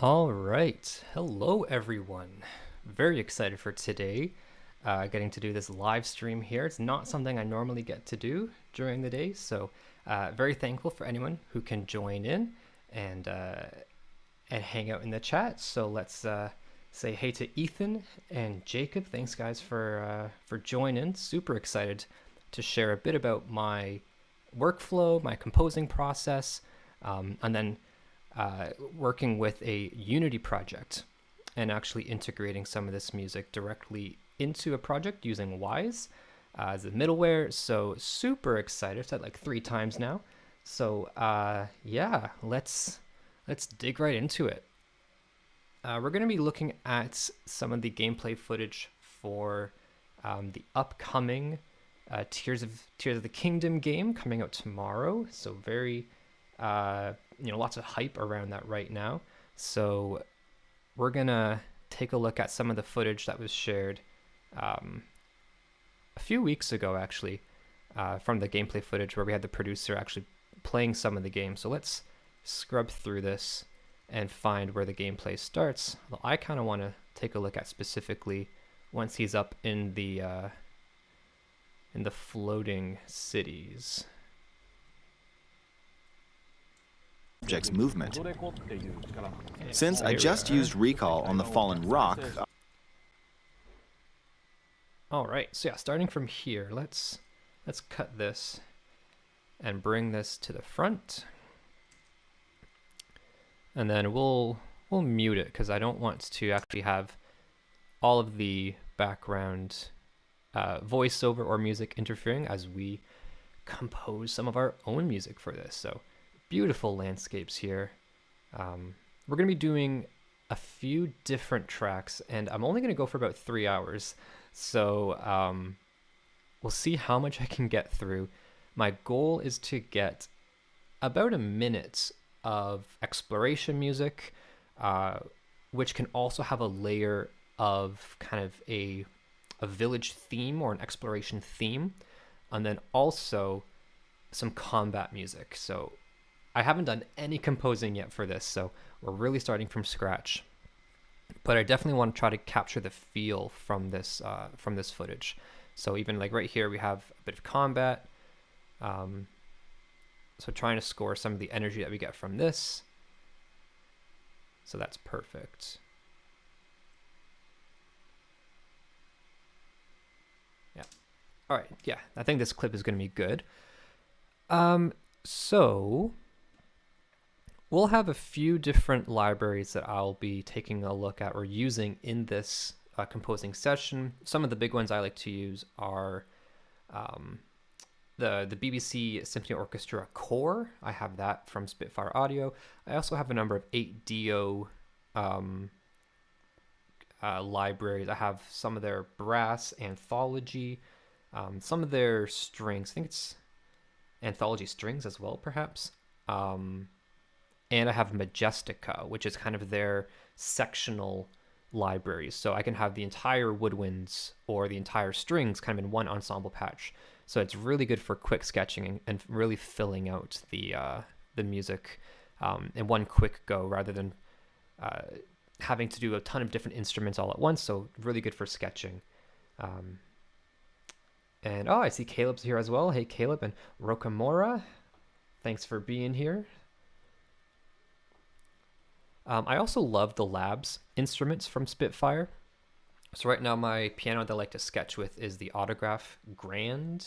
All right. Hello, everyone. Very excited for today. Getting to do this live stream here. It's not something I normally get to do during the day, so very thankful for anyone who can join in and hang out in the chat. So let's say hey to Ethan and Jacob. Thanks, guys, for joining. Super excited to share a bit about my workflow, my composing process, and then working with a Unity project and actually integrating some of this music directly into a project using Wwise as a middleware. So super excited. I've said like 3 times now. So yeah, let's dig right into it. We're going to be looking at some of the gameplay footage for the upcoming Tears of the Kingdom game coming out tomorrow. So very lots of hype around that right now. So we're gonna take a look at some of the footage that was shared a few weeks ago, actually, from the gameplay footage where we had the producer actually playing some of the game. So let's scrub through this and find where the gameplay starts. Well, I kind of want to take a look at specifically once he's up in the floating cities. Object's movement. Since I just used recall on the fallen rock. All right, so yeah, starting from here, let's cut this and bring this to the front, and then we'll mute it because I don't want to actually have all of the background voiceover or music interfering as we compose some of our own music for this. So beautiful landscapes here. We're going to be doing a few different tracks, and I'm only going to go for about 3 hours. So we'll see how much I can get through. My goal is to get about a minute of exploration music, which can also have a layer of kind of a village theme or an exploration theme, and then also some combat music. So I haven't done any composing yet for this, so we're really starting from scratch. But I definitely want to try to capture the feel from this footage. So even like right here, we have a bit of combat. So trying to score some of the energy that we get from this. So that's perfect. Yeah. All right. Yeah, I think this clip is going to be good. So we'll have a few different libraries that I'll be taking a look at or using in this composing session. Some of the big ones I like to use are the BBC Symphony Orchestra Core. I have that from Spitfire Audio. I also have a number of 8DO libraries. I have some of their brass anthology, some of their strings. I think it's anthology strings as well, perhaps. And I have Majestica, which is kind of their sectional libraries. So I can have the entire woodwinds or the entire strings kind of in one ensemble patch. So it's really good for quick sketching and really filling out the music in one quick go rather than having to do a ton of different instruments all at once. So really good for sketching. And I see Caleb's here as well. Hey, Caleb and Rocamora. Thanks for being here. I also love the Labs instruments from Spitfire. So right now my piano that I like to sketch with is the Autograph Grand.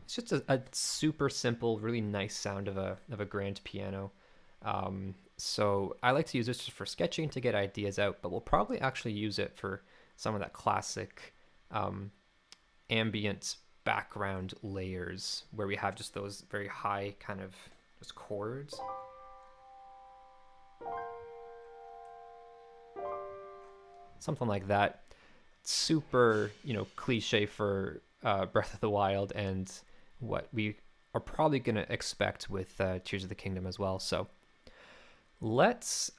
It's just a super simple, really nice sound of a grand piano. So I like to use this just for sketching to get ideas out, but we'll probably actually use it for some of that classic ambient background layers where we have just those very high kind of just chords. Something like that. Super, cliche for Breath of the Wild and what we are probably going to expect with Tears of the Kingdom as well. So let's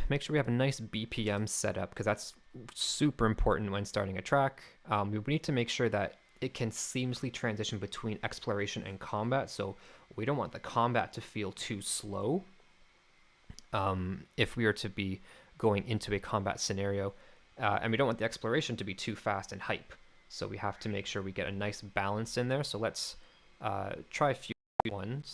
make sure we have a nice BPM set up because that's super important when starting a track. We need to make sure that it can seamlessly transition between exploration and combat, so we don't want the combat to feel too slow if we are to be going into a combat scenario, and we don't want the exploration to be too fast and hype. So we have to make sure we get a nice balance in there. So let's try a few ones.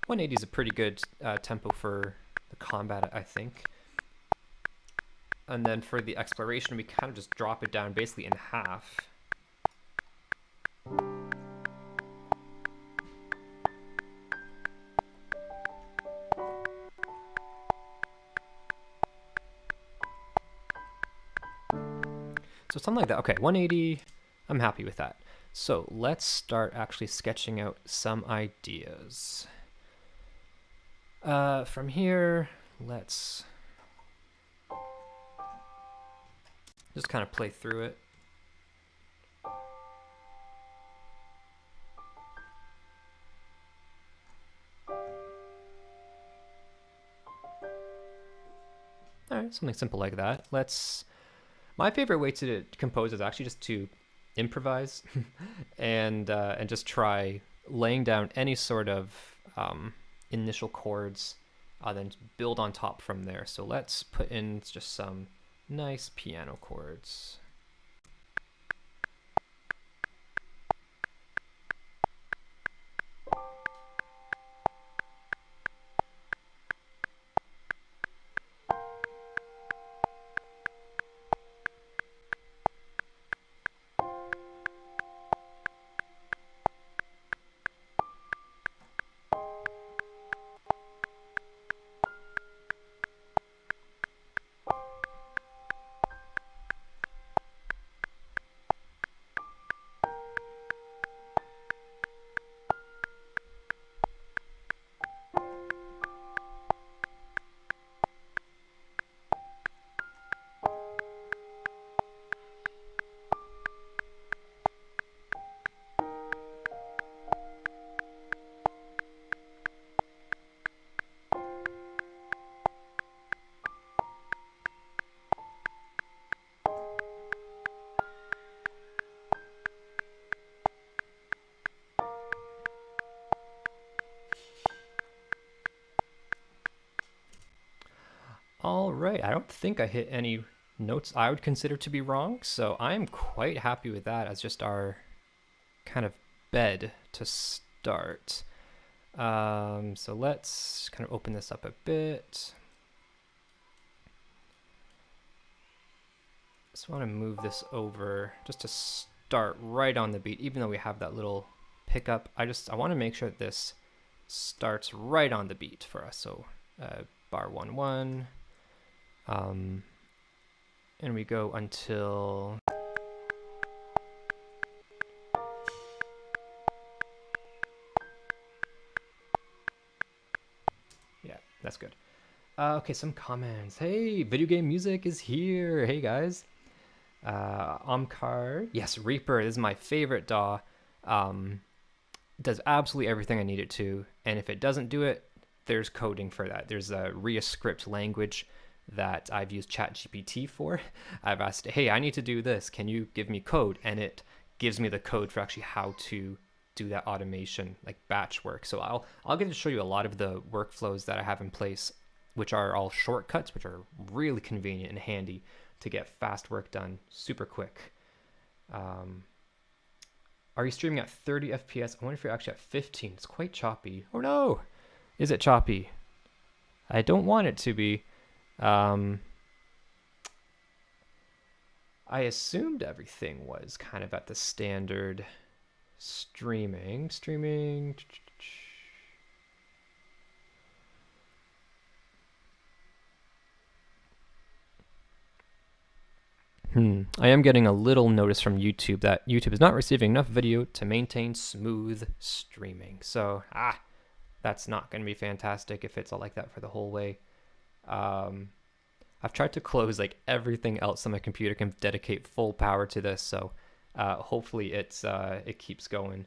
.180 is a pretty good tempo for the combat, I think. And then for the exploration, we kind of just drop it down basically in half. So something like that. Okay, 180, I'm happy with that. So let's start actually sketching out some ideas. From here, let's just kind of play through it. All right, something simple like that. My favorite way to compose is actually just to improvise and just try laying down any sort of initial chords, then build on top from there. So let's put in just some nice piano chords. All right, I don't think I hit any notes I would consider to be wrong, so I'm quite happy with that as just our kind of bed to start. So let's kind of open this up a bit. Just want to move this over just to start right on the beat, even though we have that little pickup. I want to make sure that this starts right on the beat for us. So bar 1 1. And we go until yeah, that's good. Okay, some comments. Hey, video game music is here. Hey guys. Omkar, yes, Reaper is my favorite DAW. Does absolutely everything I need it to, and if it doesn't do it, there's coding for that. There's a RiaScript language that I've used ChatGPT for. I've asked, hey, I need to do this. Can you give me code? And it gives me the code for actually how to do that automation, like batch work. So I'll get to show you a lot of the workflows that I have in place, which are all shortcuts, which are really convenient and handy to get fast work done super quick. Are you streaming at 30 FPS? I wonder if you're actually at 15. It's quite choppy. Oh no! Is it choppy? I don't want it to be. I assumed everything was kind of at the standard streaming. I am getting a little notice from YouTube that YouTube is not receiving enough video to maintain smooth streaming. So, that's not going to be fantastic if it's all like that for the whole way. I've tried to close like everything else on my computer, can dedicate full power to this, so hopefully it keeps going.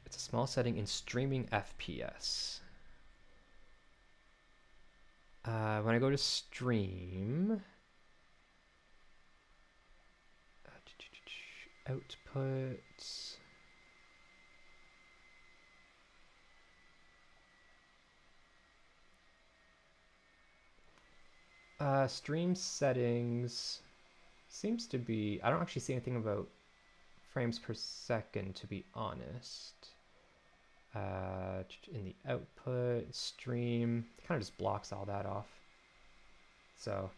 It's a small setting in streaming FPS. When I go to stream, output. Stream settings seems to be, I don't actually see anything about frames per second, to be honest. In the output, stream, it kind of just blocks all that off. So,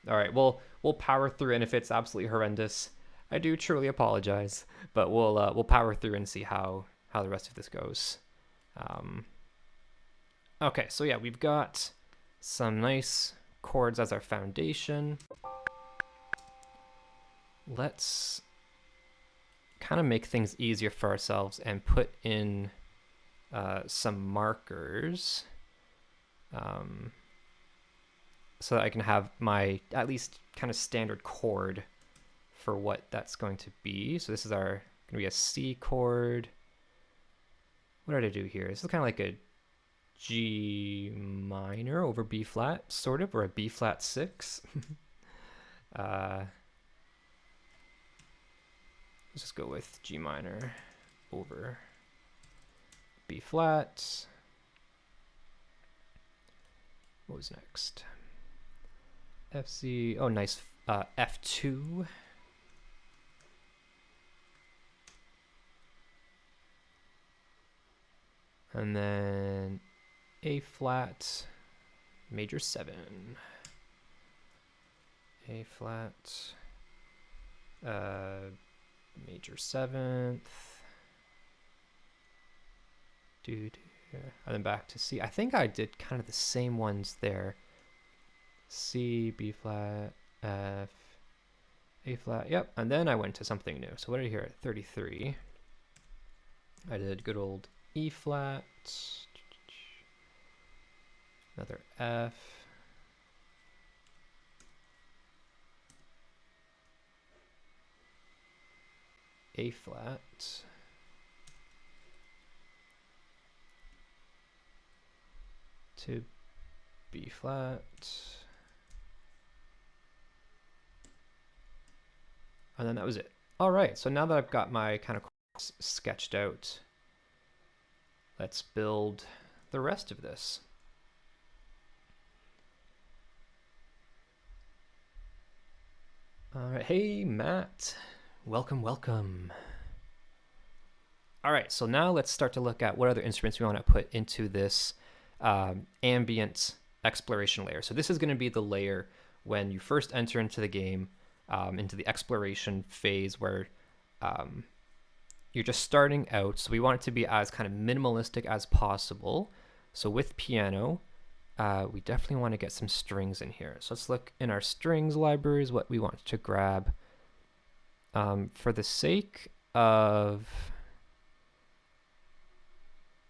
all right, we'll power through, and if it's absolutely horrendous, I do truly apologize, but we'll power through and see how the rest of this goes. Okay, so yeah, we've got some nice chords as our foundation. Let's kind of make things easier for ourselves and put in some markers so that I can have my at least kind of standard chord for what that's going to be. So this is our going to be a C chord. What did I do here? This is kind of like a G minor over B flat, sort of, or a B flat 6. Let's just go with G minor over B flat. What was next? F C. Oh, nice. F2. And then A flat, major 7. A flat, major 7th. And then back to C. I think I did kind of the same ones there. C, B flat, F, A flat. Yep. And then I went to something new. So what did I hear at 33? I did good old E flat, another F, A flat, to B flat, and then that was it. All right, so now that I've got my kind of chords sketched out, let's build the rest of this. All right, hey Matt, welcome, welcome. All right, so now let's start to look at what other instruments we want to put into this ambient exploration layer. So this is going to be the layer when you first enter into the game, into the exploration phase where you're just starting out. So we want it to be as kind of minimalistic as possible. So with piano, we definitely want to get some strings in here. So let's look in our strings libraries, what we want to grab. For the sake of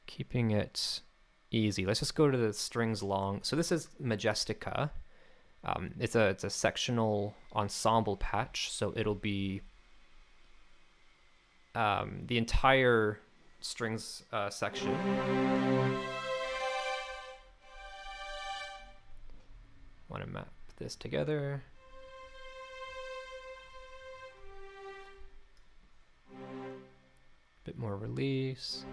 keeping it easy, let's just go to the strings long. So this is Majestica. It's a sectional ensemble patch, so it'll be the entire strings section. Want to map this together. Bit more release.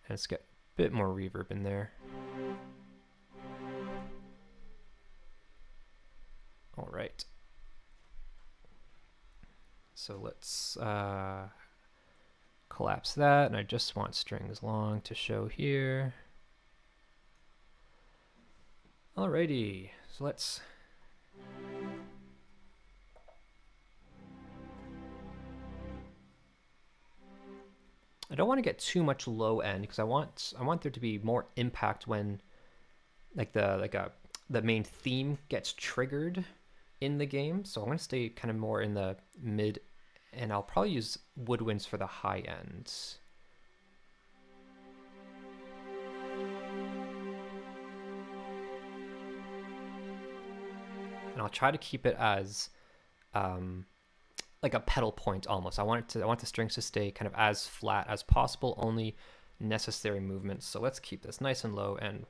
And let's get a bit more reverb in there. All right. So let's collapse that, and I just want strings long to show here. Alrighty, so let's I don't want to get too much low end because I want there to be more impact when the main theme gets triggered in the game. So I'm going to stay kind of more in the mid, and I'll probably use woodwinds for the high ends. And I'll try to keep it as like a pedal point almost. I want the strings to stay kind of as flat as possible, only necessary movements. So let's keep this nice and low, and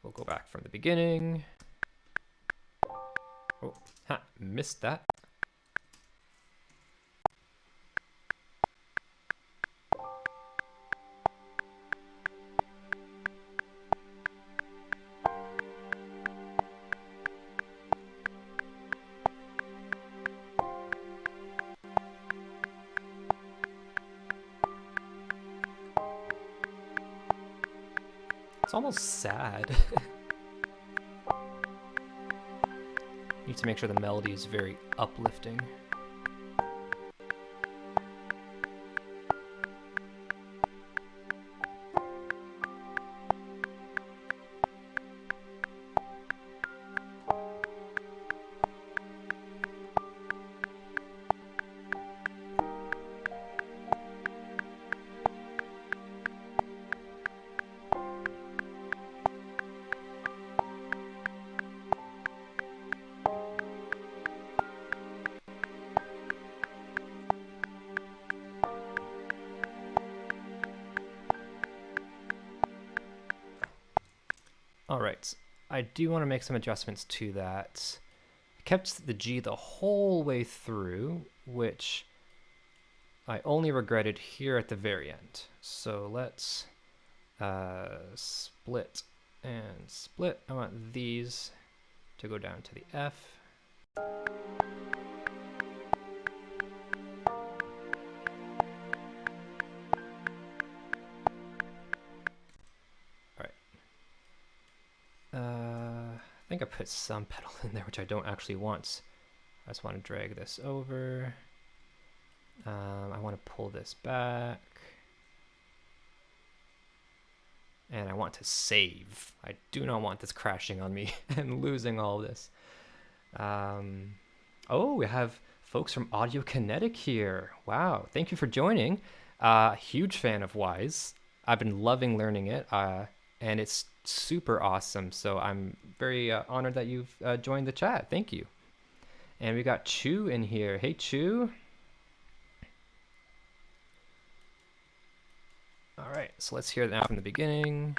we'll go back from the beginning. Oh, missed that. It's almost sad. Need to make sure the melody is very uplifting. All right, I do want to make some adjustments to that. I kept the G the whole way through, which I only regretted here at the very end. So let's split and split. I want these to go down to the F. I think I put some pedal in there, which I don't actually want. I just want to drag this over. I want to pull this back. And I want to save. I do not want this crashing on me and losing all this. Oh, we have folks from Audio Kinetic here. Wow, thank you for joining. Huge fan of Wwise. I've been loving learning it. And it's super awesome. So I'm very honored that you've joined the chat. Thank you. And we got Chu in here. Hey, Chu. All right, so let's hear that from the beginning.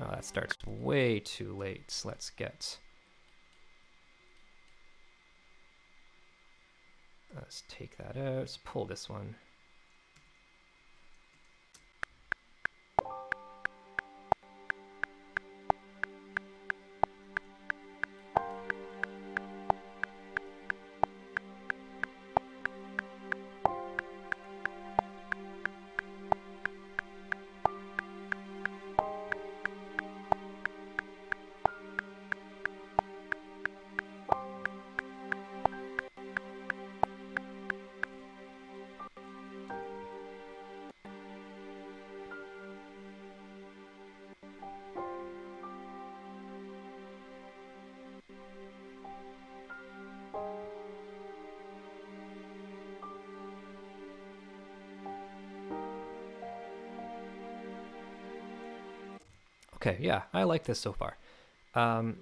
Oh, that starts way too late. So let's take that out. Let's pull this one. Okay, yeah, I like this so far.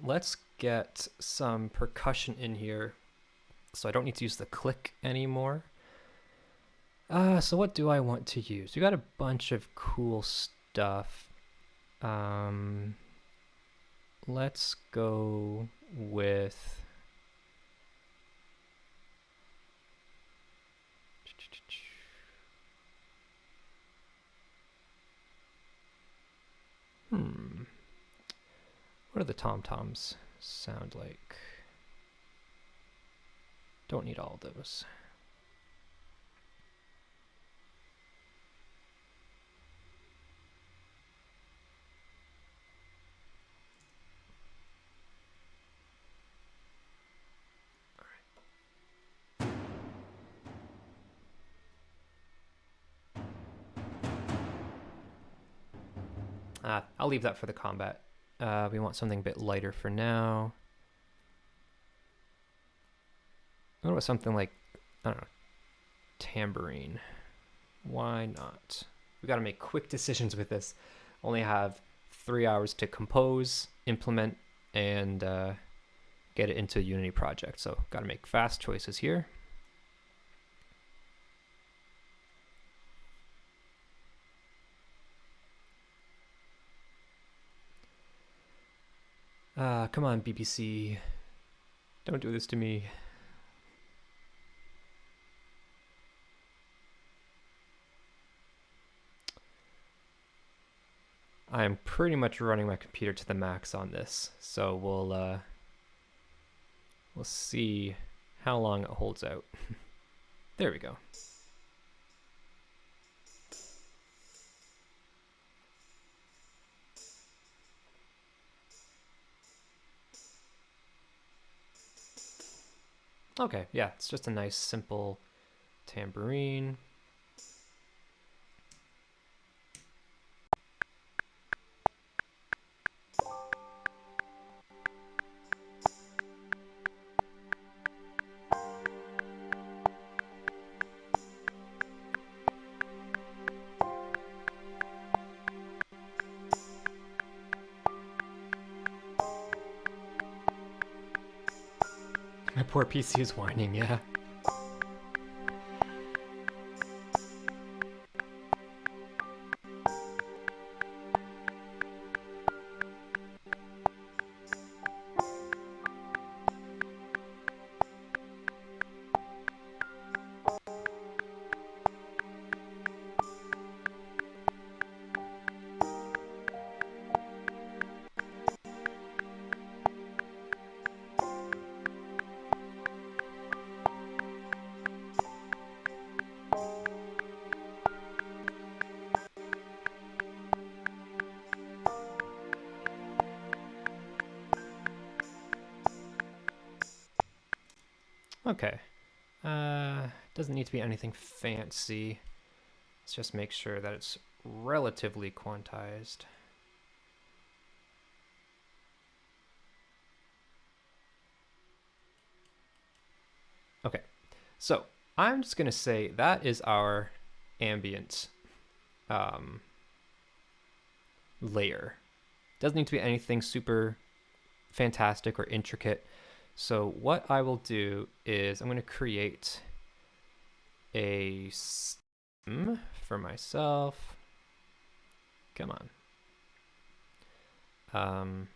Let's get some percussion in here so I don't need to use the click anymore. So what do I want to use? We got a bunch of cool stuff. Let's go with... What do the tom-toms sound like? Don't need all of those. I'll leave that for the combat. We want something a bit lighter for now. What about something like, I don't know, tambourine? Why not? We got to make quick decisions with this. Only have 3 hours to compose, implement, and get it into a Unity project. So got to make fast choices here. Come on, BBC. Don't do this to me. I'm pretty much running my computer to the max on this, so we'll see how long it holds out. There we go. Okay, yeah, it's just a nice simple tambourine. My poor PC is whining, yeah. Okay. Doesn't need to be anything fancy. Let's just make sure that it's relatively quantized. Okay, so I'm just gonna say that is our ambient layer. Doesn't need to be anything super fantastic or intricate. So what I will do is I'm going to create a stem for myself. Come on. I'm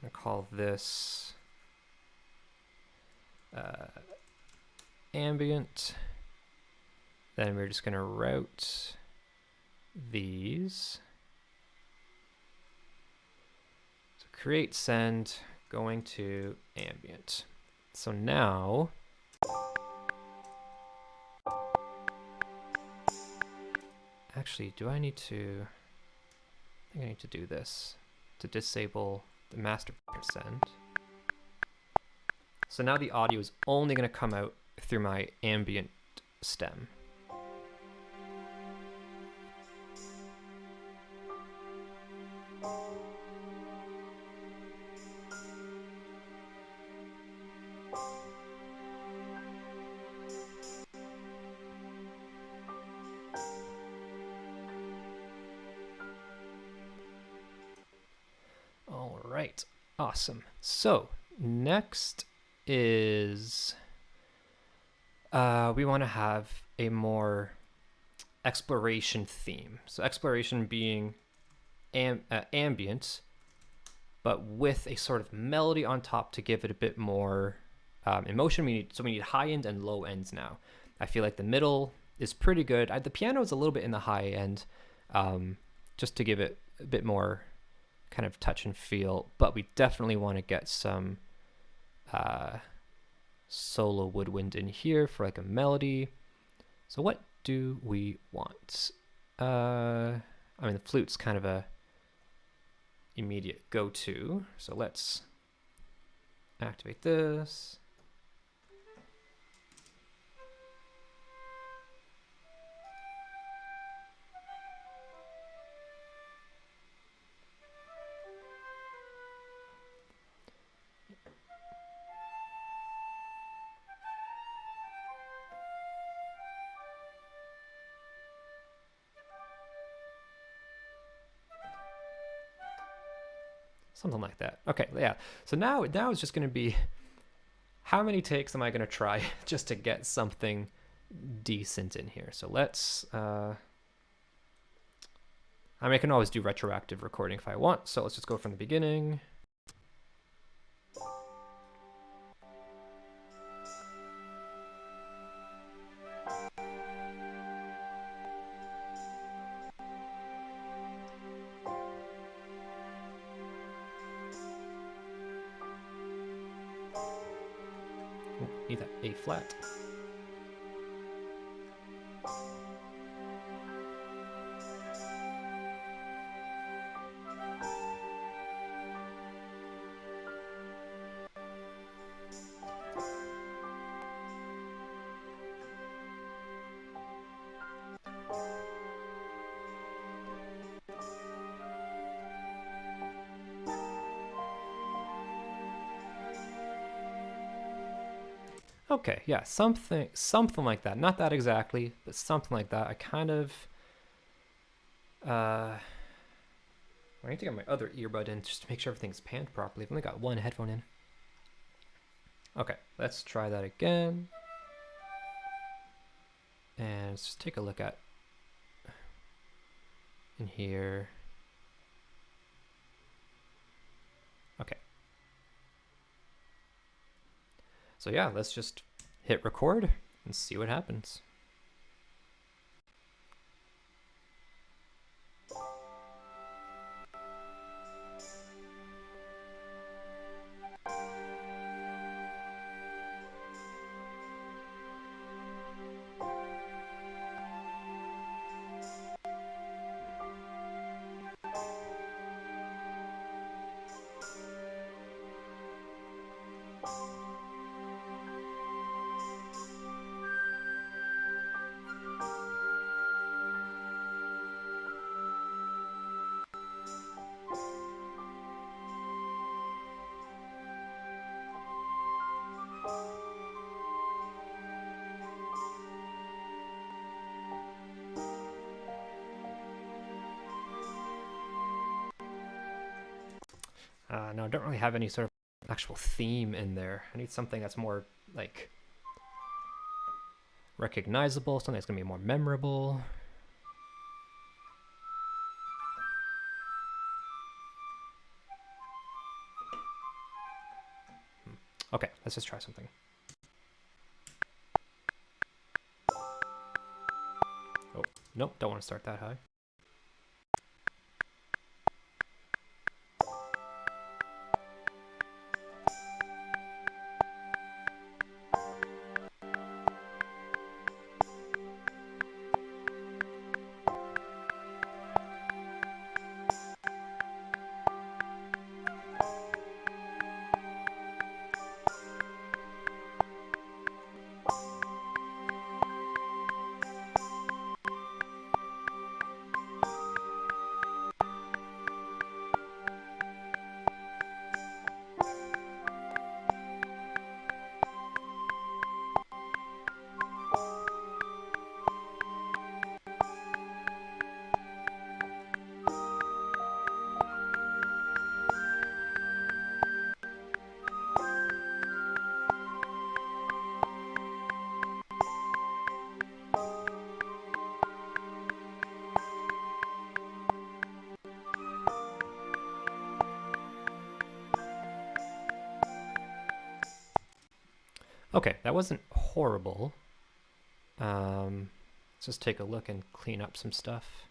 going to call this ambient. Then we're just going to route these. So create send going to ambient. So now actually, do I need to, I think I need to do this to disable the master send. So now the audio is only going to come out through my ambient stem. All right, awesome. So next is we want to have a more exploration theme. So exploration being ambient, but with a sort of melody on top to give it a bit more emotion. We need high end and low ends now. I feel like the middle is pretty good. The piano is a little bit in the high end, just to give it a bit more kind of touch and feel, but we definitely want to get some solo woodwind in here for like a melody. So what do we want? I mean, the flute's kind of a immediate go-to, so let's activate this. Something like that. Okay, yeah. So now it's just going to be, how many takes am I going to try just to get something decent in here? So let's, I mean, I can always do retroactive recording if I want. So let's just go from the beginning. Need that A flat. Okay, yeah, something like that. Not that exactly, but something like that. I kind of I need to get my other earbud in just to make sure everything's panned properly. I've only got one headphone in. Okay, let's try that again. And let's just take a look at in here. Okay. So yeah, let's just hit record and see what happens. No, I don't really have any sort of actual theme in there. I need something that's more like recognizable, something that's gonna be more memorable. Okay, let's just try something. Oh, nope, don't want to start that high. Okay, that wasn't horrible. Let's just take a look and clean up some stuff.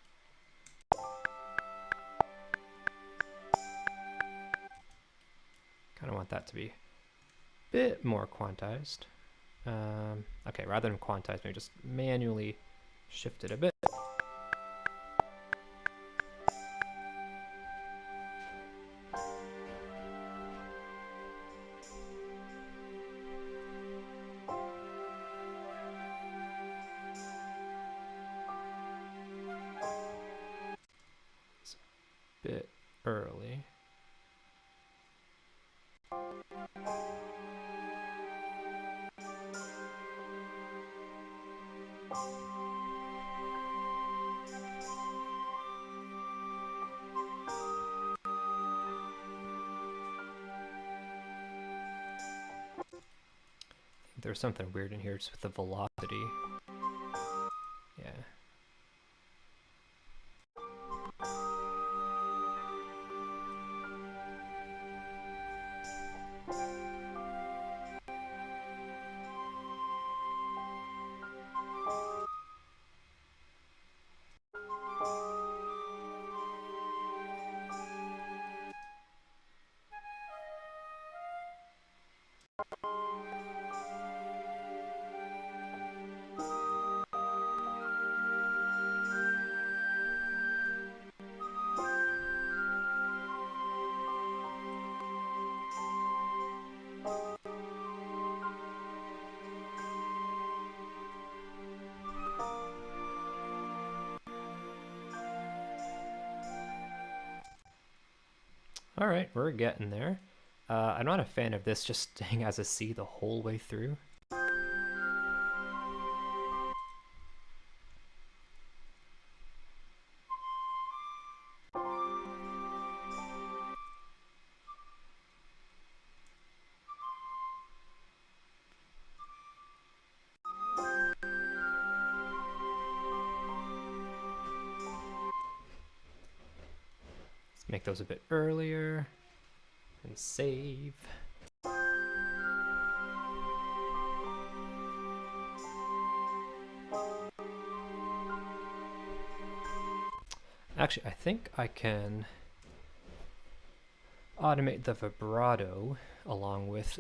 Kind of want that to be a bit more quantized. Okay, rather than quantize, maybe just manually shift it a bit. It's a bit early. There's something weird in here just with the velocity. Yeah. All right, we're getting there. I'm not a fan of this just staying as a C the whole way through. Let's make those a bit earlier and save. Actually, I think I can automate the vibrato along with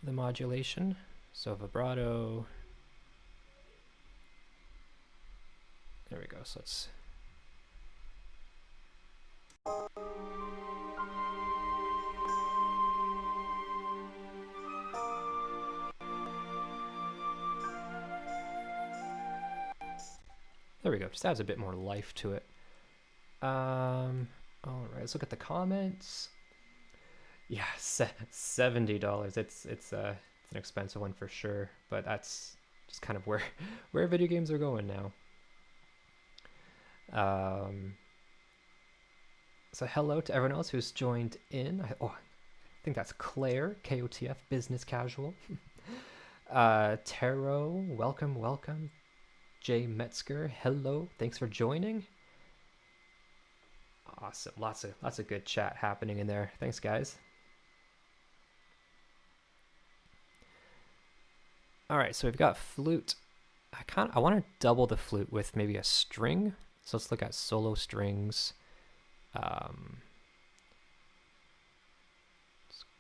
the modulation. So vibrato. There we go. So let's. There we go. Just adds a bit more life to it. All right. Let's look at the comments. Yeah, $70. It's an expensive one for sure, but that's just kind of where video games are going now. So hello to everyone else who's joined in. I think that's Claire, KOTF, Business Casual. Taro, welcome. Jay Metzger, hello, thanks for joining. Awesome, lots of good chat happening in there. Thanks, guys. All right, so we've got flute. I want to double the flute with maybe a string. So let's look at solo strings. Let's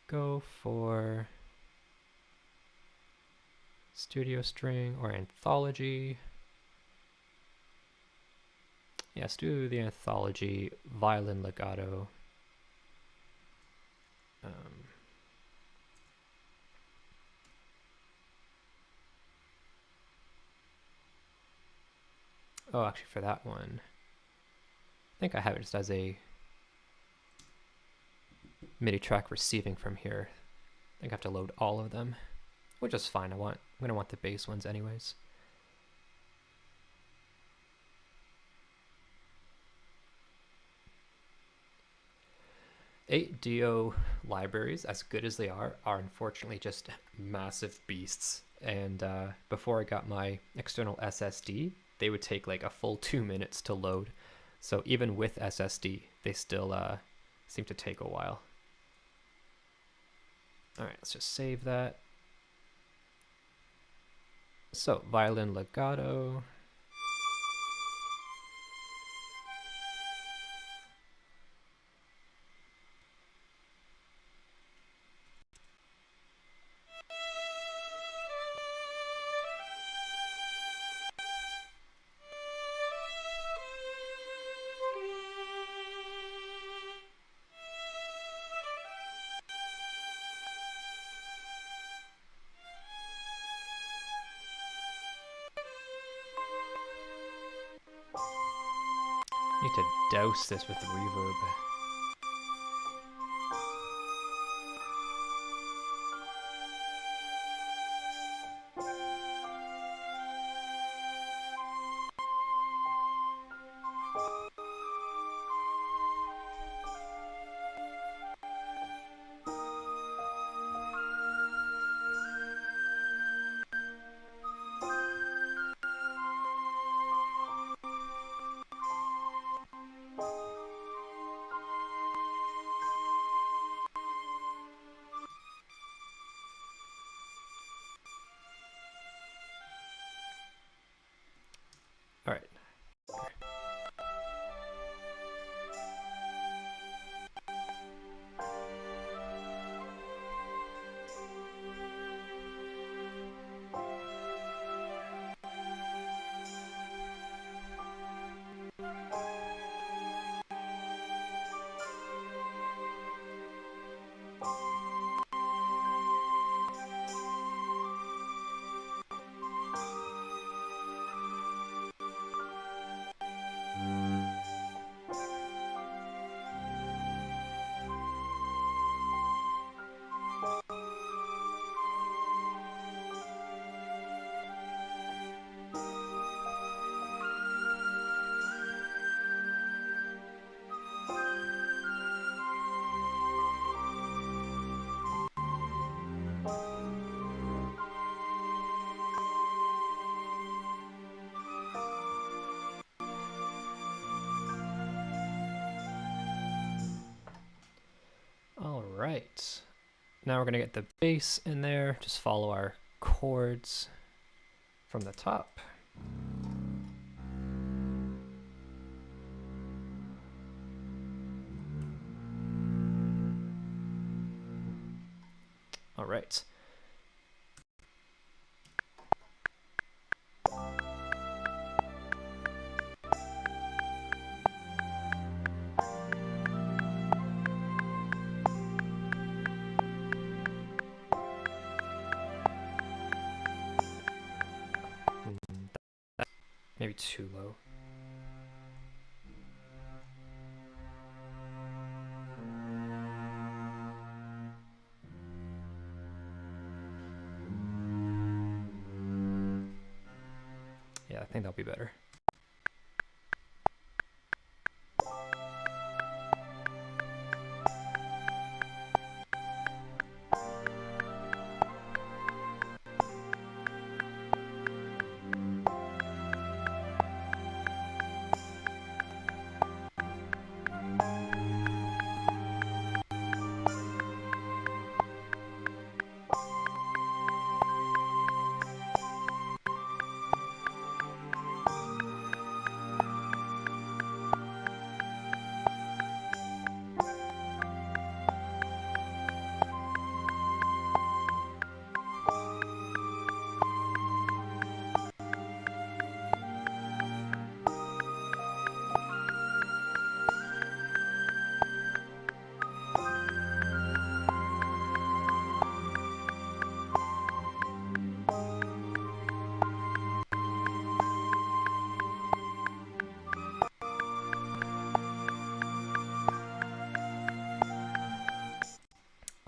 go for studio string or anthology. Yeah, let's do the anthology violin legato. Oh, actually for that one, I think I have it just as a MIDI track receiving from here. I think I have to load all of them, which is fine. I'm gonna want the bass ones anyways. .do libraries, as good as they are unfortunately just massive beasts. And before I got my external SSD, they would take like a full 2 minutes to load. So even with SSD, they still seem to take a while. All right, let's just save that. So violin legato. Need to douse this with reverb. All right. All right. Now we're going to get the bass in there. Just follow our chords from the top. All right. Maybe too low. Yeah, I think that'll be better.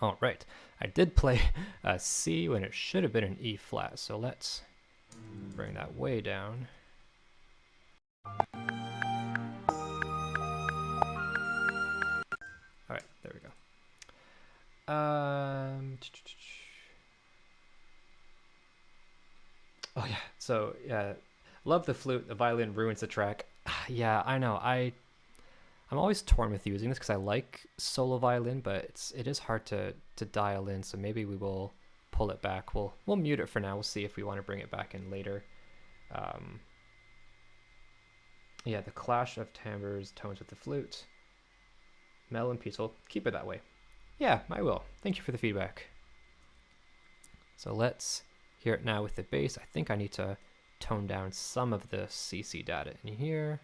All right, I did play a C when it should have been an E flat, so let's bring that way down. All right, there we go. Oh yeah, so yeah, love the flute. The violin ruins the track. Yeah, I know. I'm always torn with using this because I like solo violin, but it is hard to dial in. So maybe we will pull it back. We'll mute it for now. We'll see if we want to bring it back in later. Yeah, the clash of timbres, tones with the flute. Mellow and peaceful. Keep it that way. Yeah, I will. Thank you for the feedback. So let's hear it now with the bass. I think I need to tone down some of the CC data in here.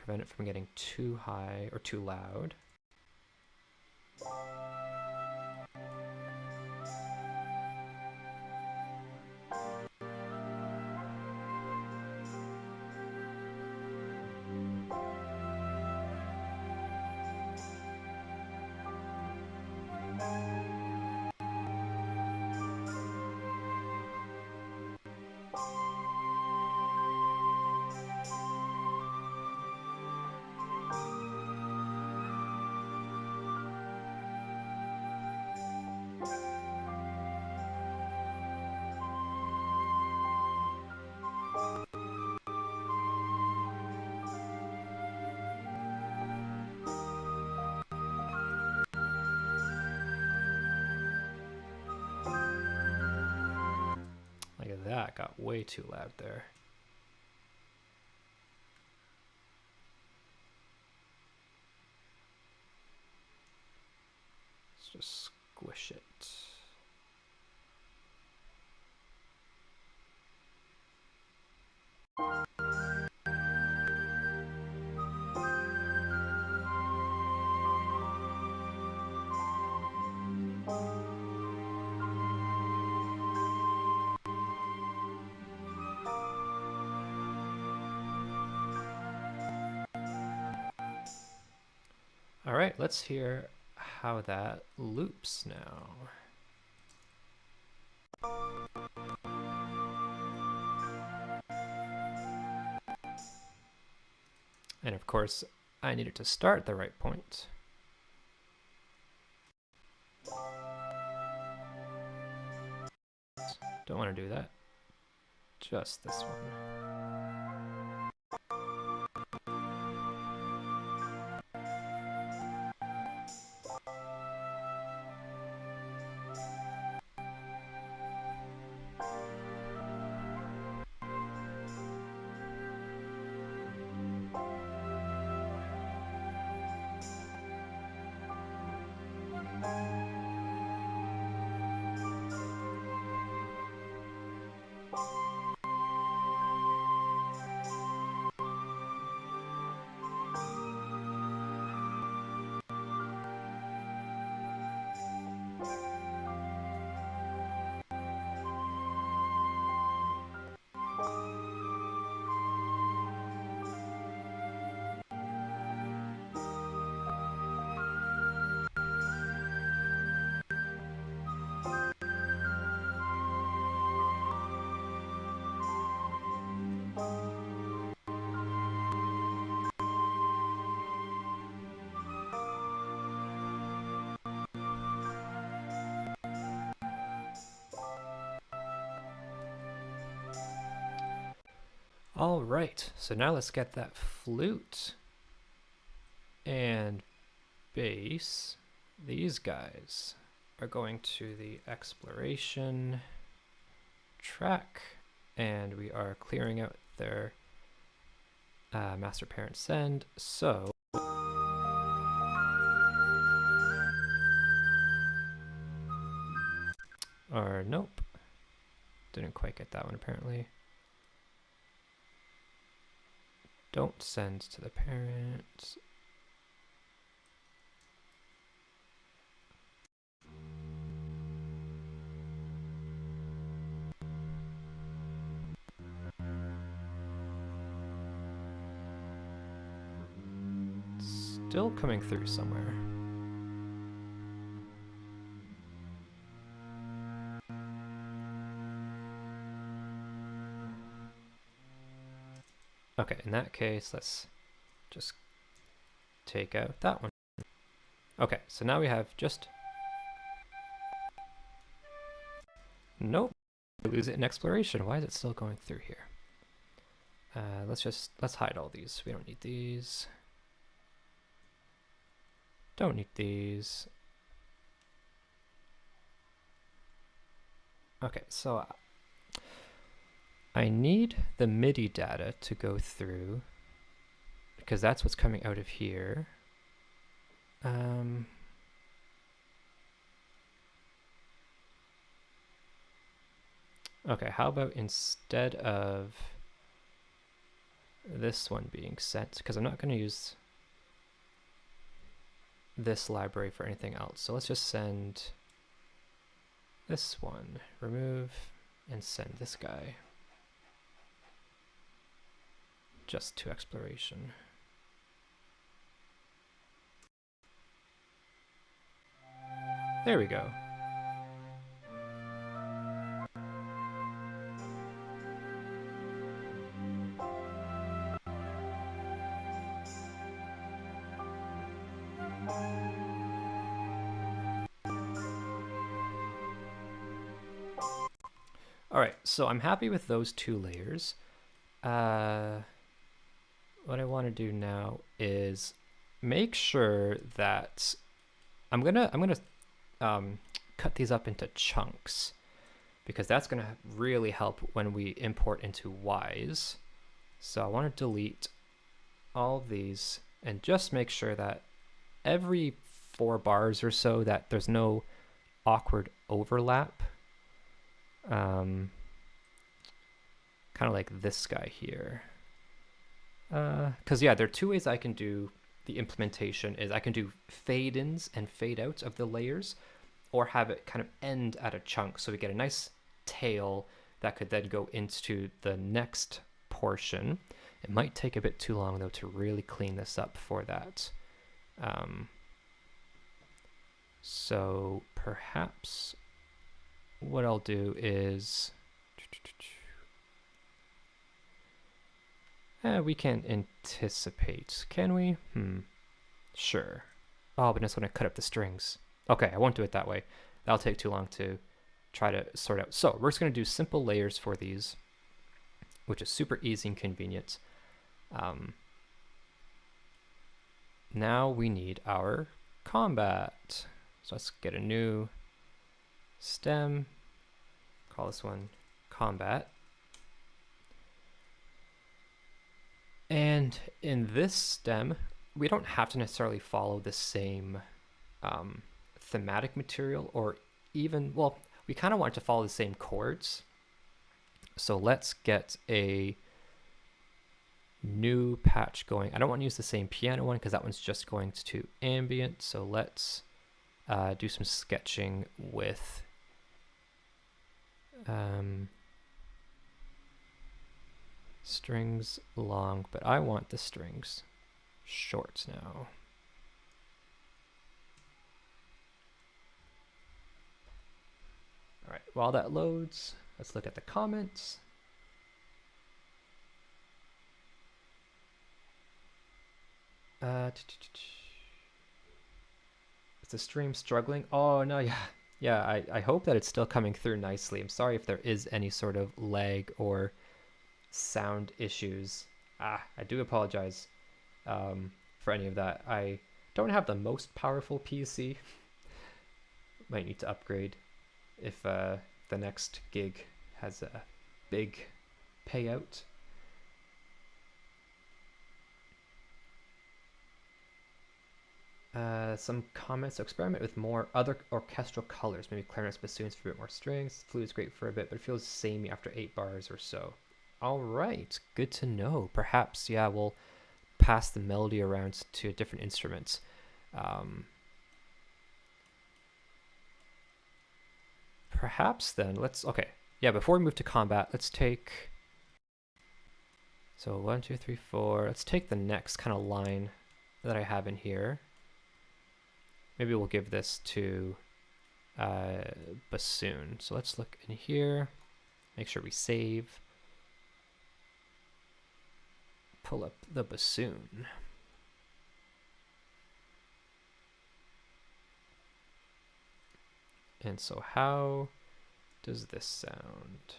Prevent it from getting too high or too loud. Look at that, got way too loud there. just squish it. All right, let's hear how that loops now. And of course, I need it to start at the right point. Don't want to do that. Just this one. All right, so now let's get that flute and bass. These guys are going to the exploration track, and we are clearing out their master parent send. So or nope, didn't quite get that one apparently. Don't send to the parent. Still coming through somewhere. Okay, in that case, let's just take out that one. Okay, so now we have just... Nope, we lose it in exploration. Why is it still going through here? Let's hide all these. We don't need these. Don't need these. Okay, so I need the MIDI data to go through because that's what's coming out of here. Okay, how about instead of this one being sent, because I'm not going to use this library for anything else. So let's just send this one, remove, and send this guy just to exploration. There we go. All right, so I'm happy with those two layers. What I want to do now is make sure that I'm gonna cut these up into chunks because that's gonna really help when we import into Wwise. So I want to delete all of these and just make sure that every 4 bars or so that there's no awkward overlap. Kind of like this guy here. Because yeah, there are 2 ways I can do the implementation. Is I can do fade ins and fade outs of the layers, or have it kind of end at a chunk, so we get a nice tail that could then go into the next portion. It might take a bit too long though to really clean this up for that. So perhaps what I'll do is we can anticipate, can we? Sure. Oh, but that's when I cut up the strings. Okay, I won't do it that way. That'll take too long to try to sort out. So we're just going to do simple layers for these, which is super easy and convenient. Now we need our combat. So let's get a new stem. Call this one combat. And in this stem, we don't have to necessarily follow the same thematic material, or even, well, we kind of want to follow the same chords. So let's get a new patch going. I don't want to use the same piano one because that one's just going to ambient. So let's do some sketching with strings long, but I want the strings short now. All right, while that loads, let's look at the comments. Is the stream struggling? Oh no, yeah. I hope that it's still coming through nicely. I'm sorry if there is any sort of lag or sound issues. I do apologize for any of that. I don't have the most powerful PC. Might need to upgrade if the next gig has a big payout. Some comments: experiment with more other orchestral colors, maybe clarinets, bassoons for a bit more strings. Flute's great for a bit, but it feels samey after 8 bars or so. All right, good to know. Perhaps, yeah, we'll pass the melody around to different instruments. Perhaps then, okay. Yeah, before we move to combat, let's take, so 1, 2, 3, 4. Let's take the next kind of line that I have in here. Maybe we'll give this to bassoon. So let's look in here, make sure we save. Pull up the bassoon. And so how does this sound?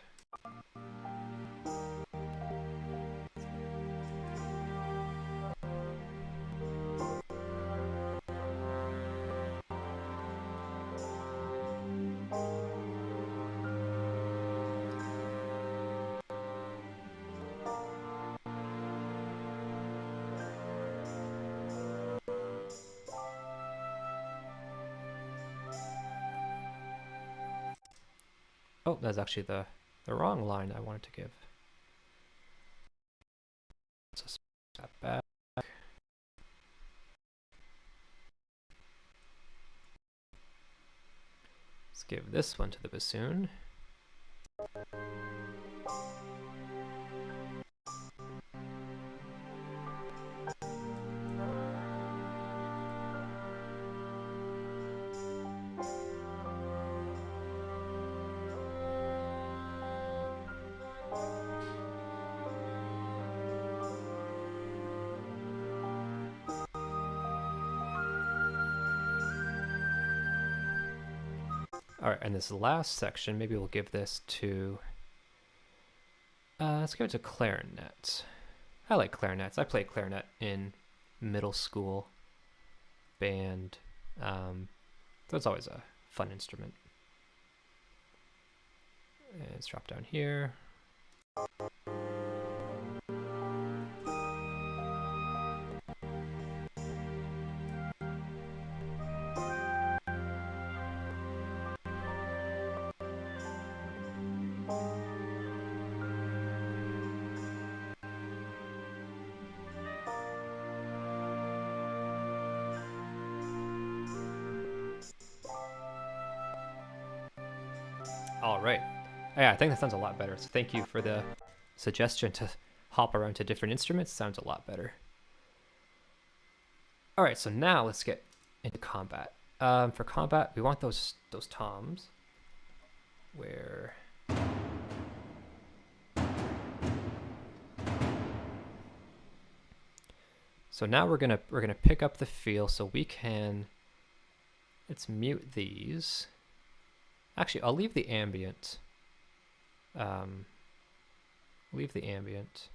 Oh, that's actually the wrong line I wanted to give. Let's step back. Let's give this one to the bassoon. All right, and this last section, maybe we'll give this to, let's give it to clarinet. I like clarinets. I played clarinet in middle school band. So it's always a fun instrument. And let's drop down here. All right. Yeah, I think that sounds a lot better. So thank you for the suggestion to hop around to different instruments. Sounds a lot better. All right, so now let's get into combat. For combat, we want those toms. Where? So now we're gonna pick up the feel so we can. Let's mute these. Actually, I'll leave the ambient. Leave the ambient.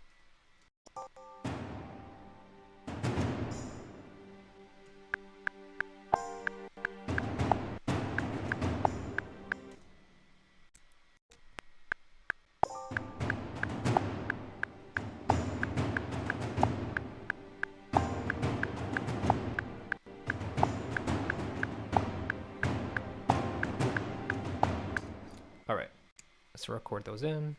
All right, let's record those in.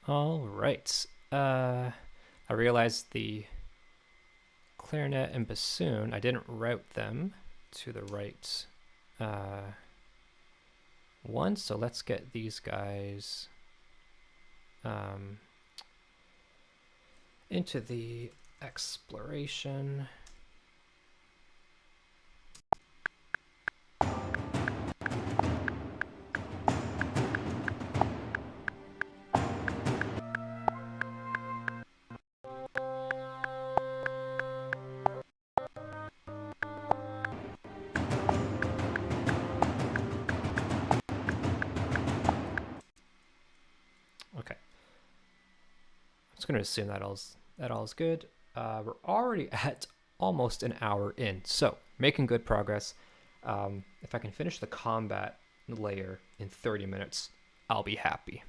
All right. I realized the clarinet and bassoon, I didn't route them to the right one, so let's get these guys into the exploration. Okay. I'm just going to assume that all's good. We're already at almost an hour in, so making good progress. If I can finish the combat layer in 30 minutes, I'll be happy.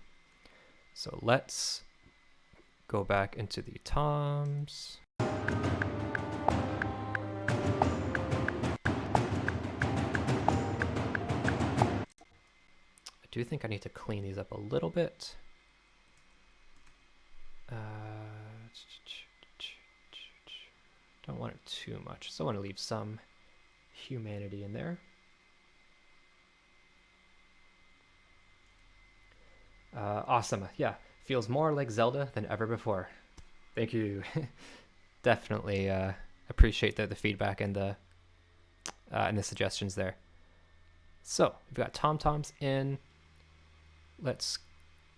So let's go back into the toms. I do think I need to clean these up a little bit. Don't want it too much, so I want to leave some humanity in there. Awesome. Yeah, feels more like Zelda than ever before. Thank you. Definitely appreciate the feedback and the suggestions there. So we've got tom-toms in. Let's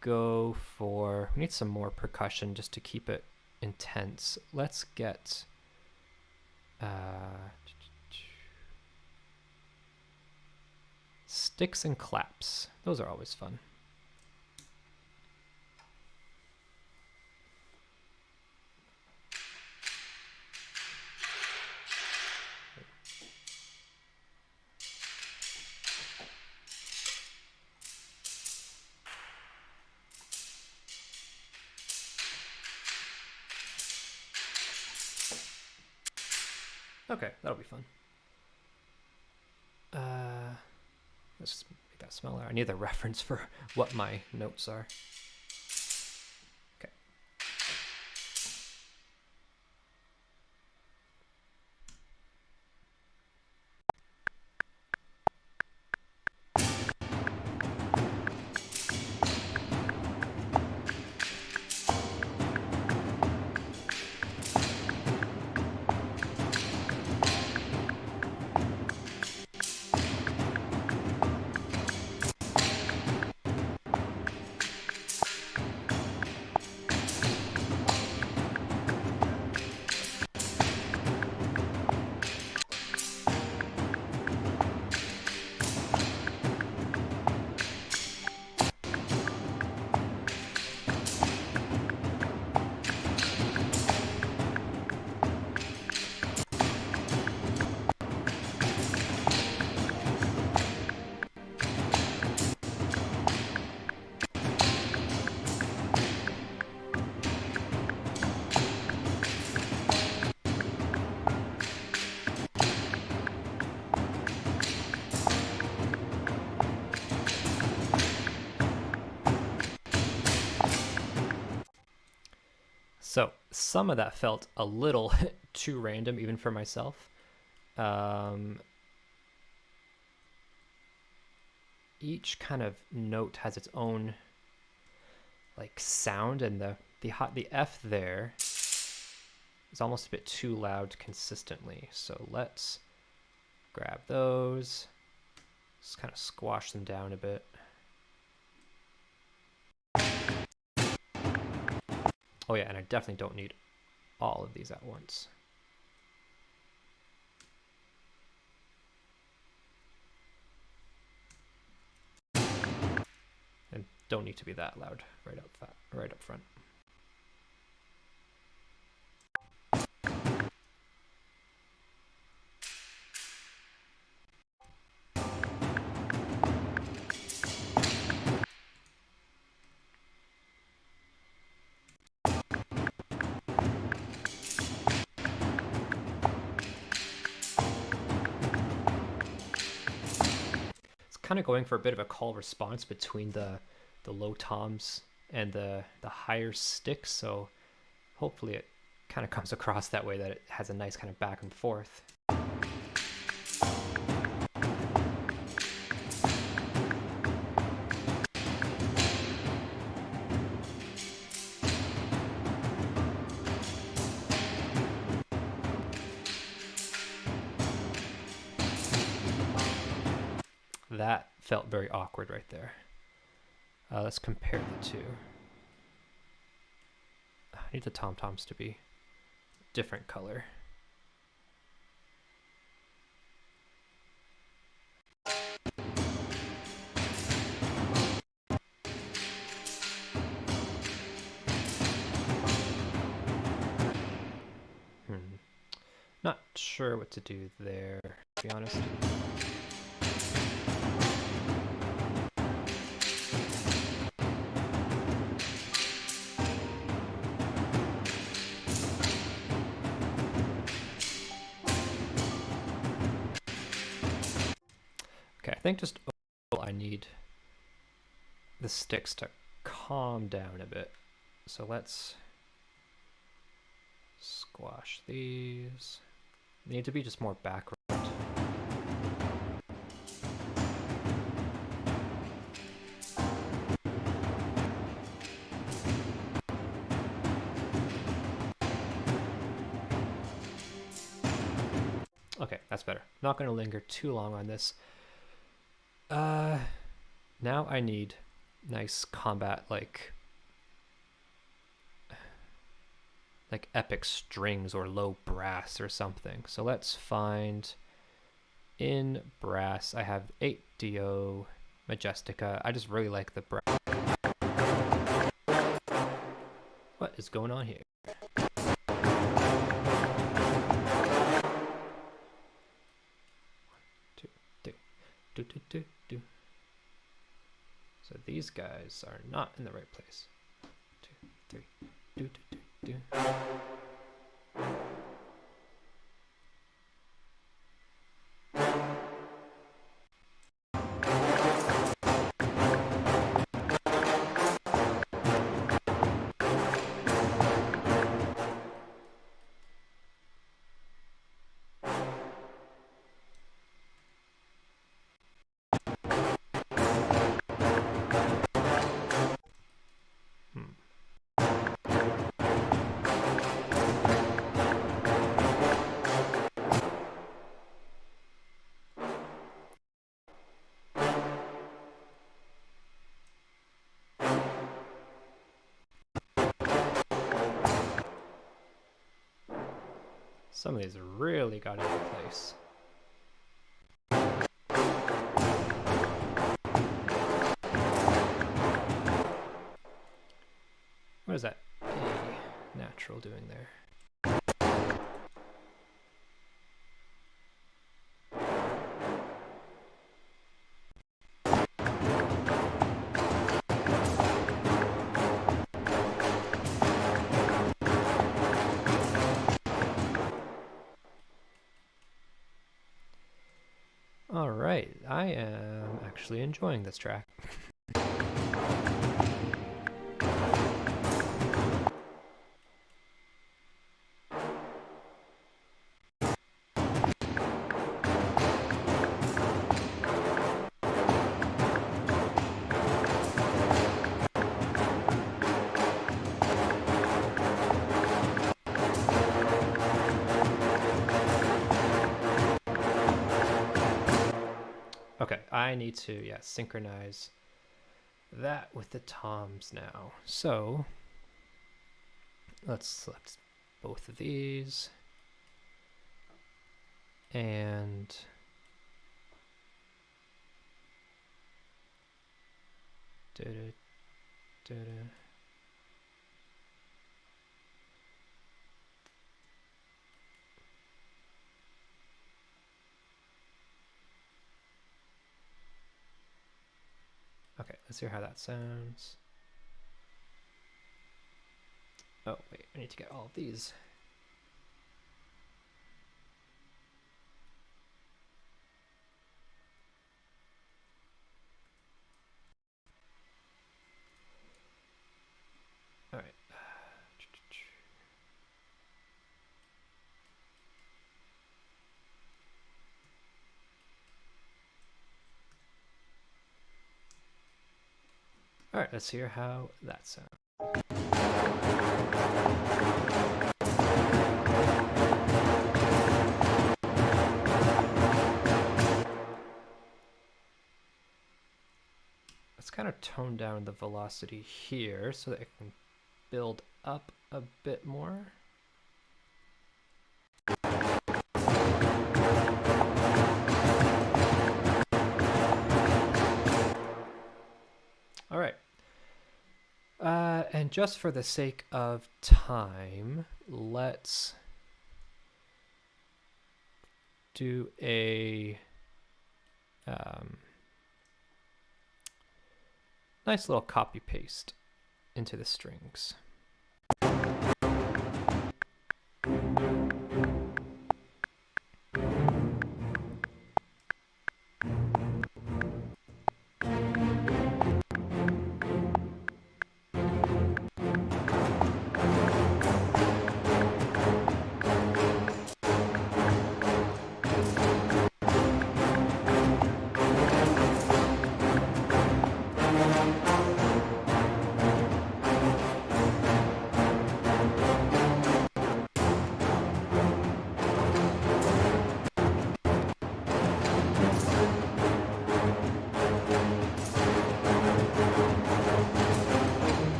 go for, we need some more percussion just to keep it intense. Let's get sticks and claps. Those are always fun. Okay, that'll be fun. Let's just make that smaller. I need the reference for what my notes are. Okay. some of that felt a little too random even for myself. Each kind of note has its own like sound, and the F there is almost a bit too loud consistently. So let's grab those, just kind of squash them down a bit. Oh yeah, and I definitely don't need all of these at once. And don't need to be that loud right up front. Kind of going for a bit of a call response between the low toms and the higher sticks, so hopefully it kind of comes across that way, that it has a nice kind of back and forth. That felt very awkward right there. Let's compare the two. I need the tom-toms to be different color. Not sure what to do there, to be honest. Okay, I think just overall I need the sticks to calm down a bit. So let's squash these. They need to be just more background. Okay, that's better. Not going to linger too long on this. Now I need nice combat, like epic strings or low brass or something. So let's find in brass. I have 8DO Majestica. I just really like the brass. What is going on here? Do. So these guys are not in the right place. 2, 3. Do. Some of these really got into place. What is that A natural doing there? All right, I am actually enjoying this track. Okay, I need to, yeah, synchronize that with the toms now. So let's select both of these and okay, let's hear how that sounds. Oh, wait, I need to get all of these. All right. All right, let's hear how that sounds. Let's kind of tone down the velocity here so that it can build up a bit more. All right. And just for the sake of time, let's do a nice little copy paste into the strings.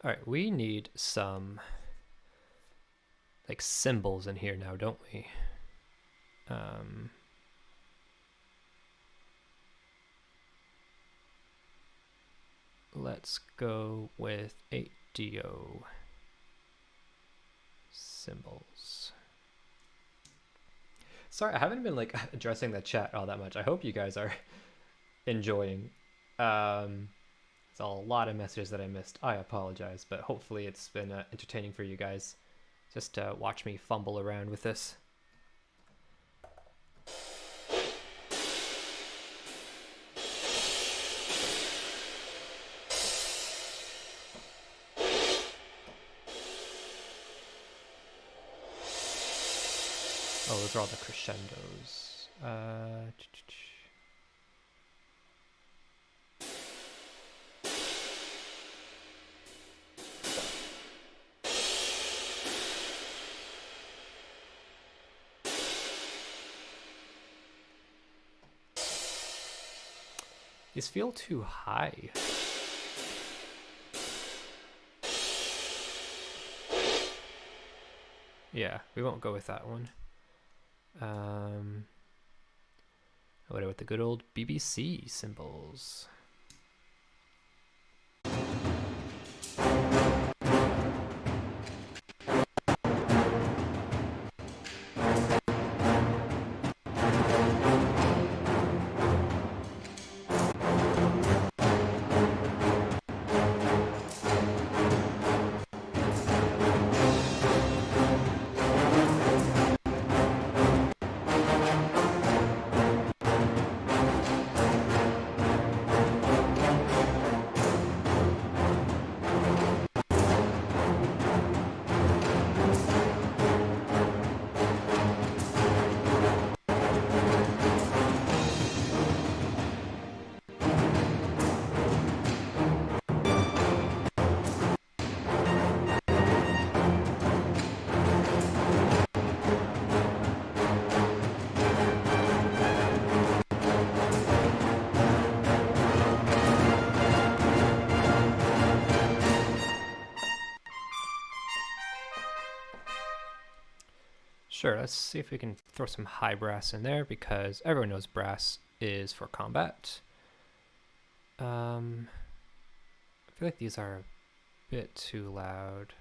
All right, we need some like symbols in here now, don't we? Let's go with 8DO symbols. Sorry, I haven't been like addressing the chat all that much. I hope you guys are enjoying. It's a lot of messages that I missed. I apologize, but hopefully it's been entertaining for you guys. Just watch me fumble around with this. Oh, those are all the crescendos. These feel too high. Yeah, we won't go with that one. What about the good old BBC symbols? Sure, let's see if we can throw some high brass in there, because everyone knows brass is for combat. I feel like these are a bit too loud.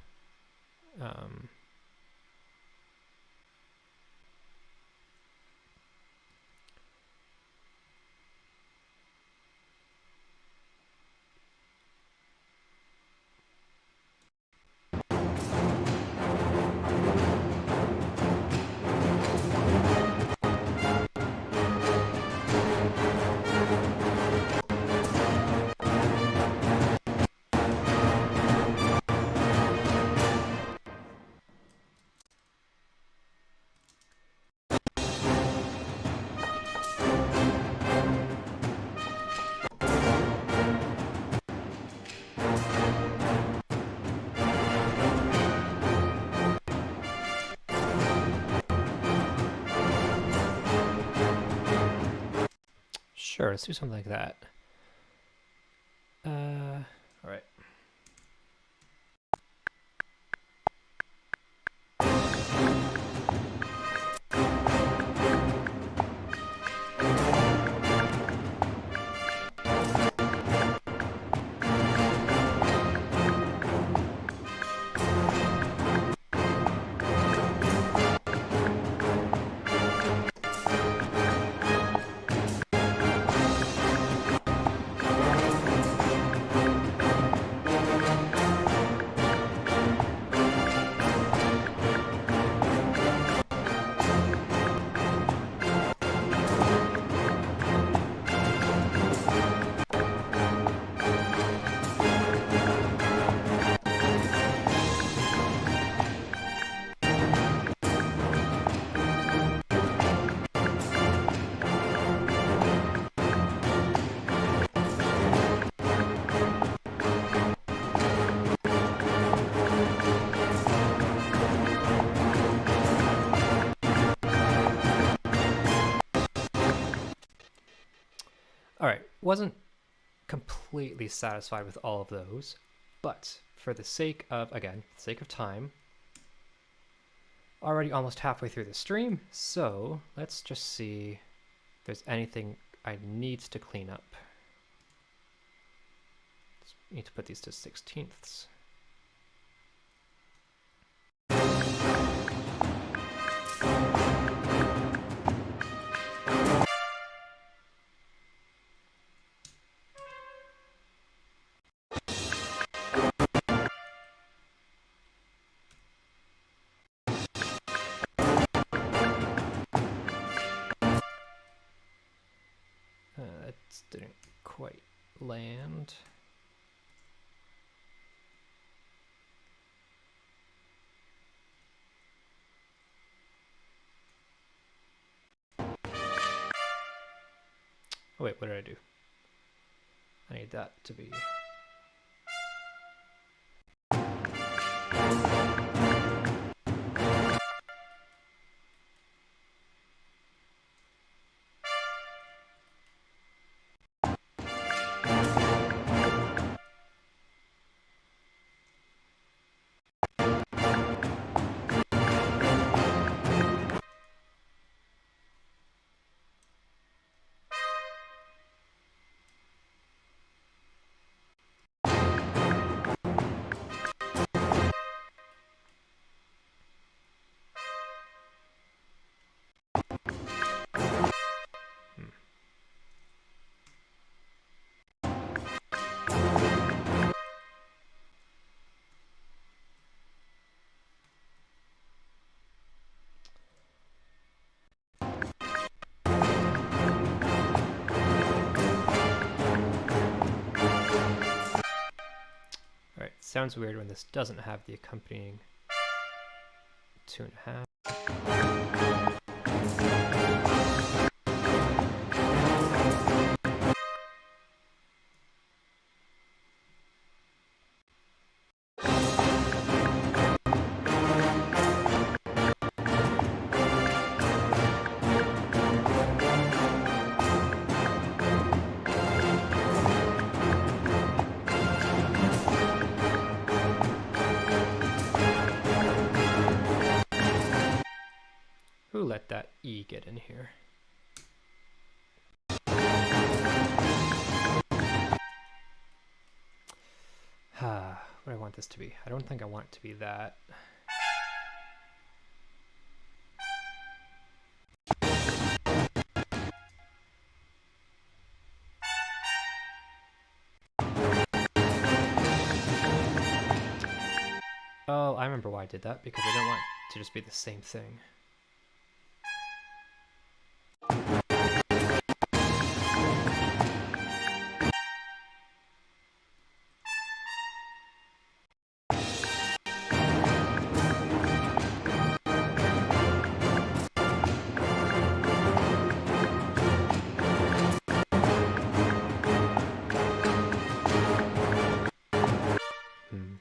Sure, let's do something like that. All right. All right, wasn't completely satisfied with all of those, but for the sake of, again, sake of time, already almost halfway through the stream, so let's just see if there's anything I need to clean up. Need to put these to 16ths. That didn't quite land. Oh wait, what did I do? I need that to be... Alright, sounds weird when this doesn't have the accompanying 2.5. Who let that E get in here? What do I want this to be? I don't think I want it to be that. Oh, I remember why I did that, because I didn't want it to just be the same thing.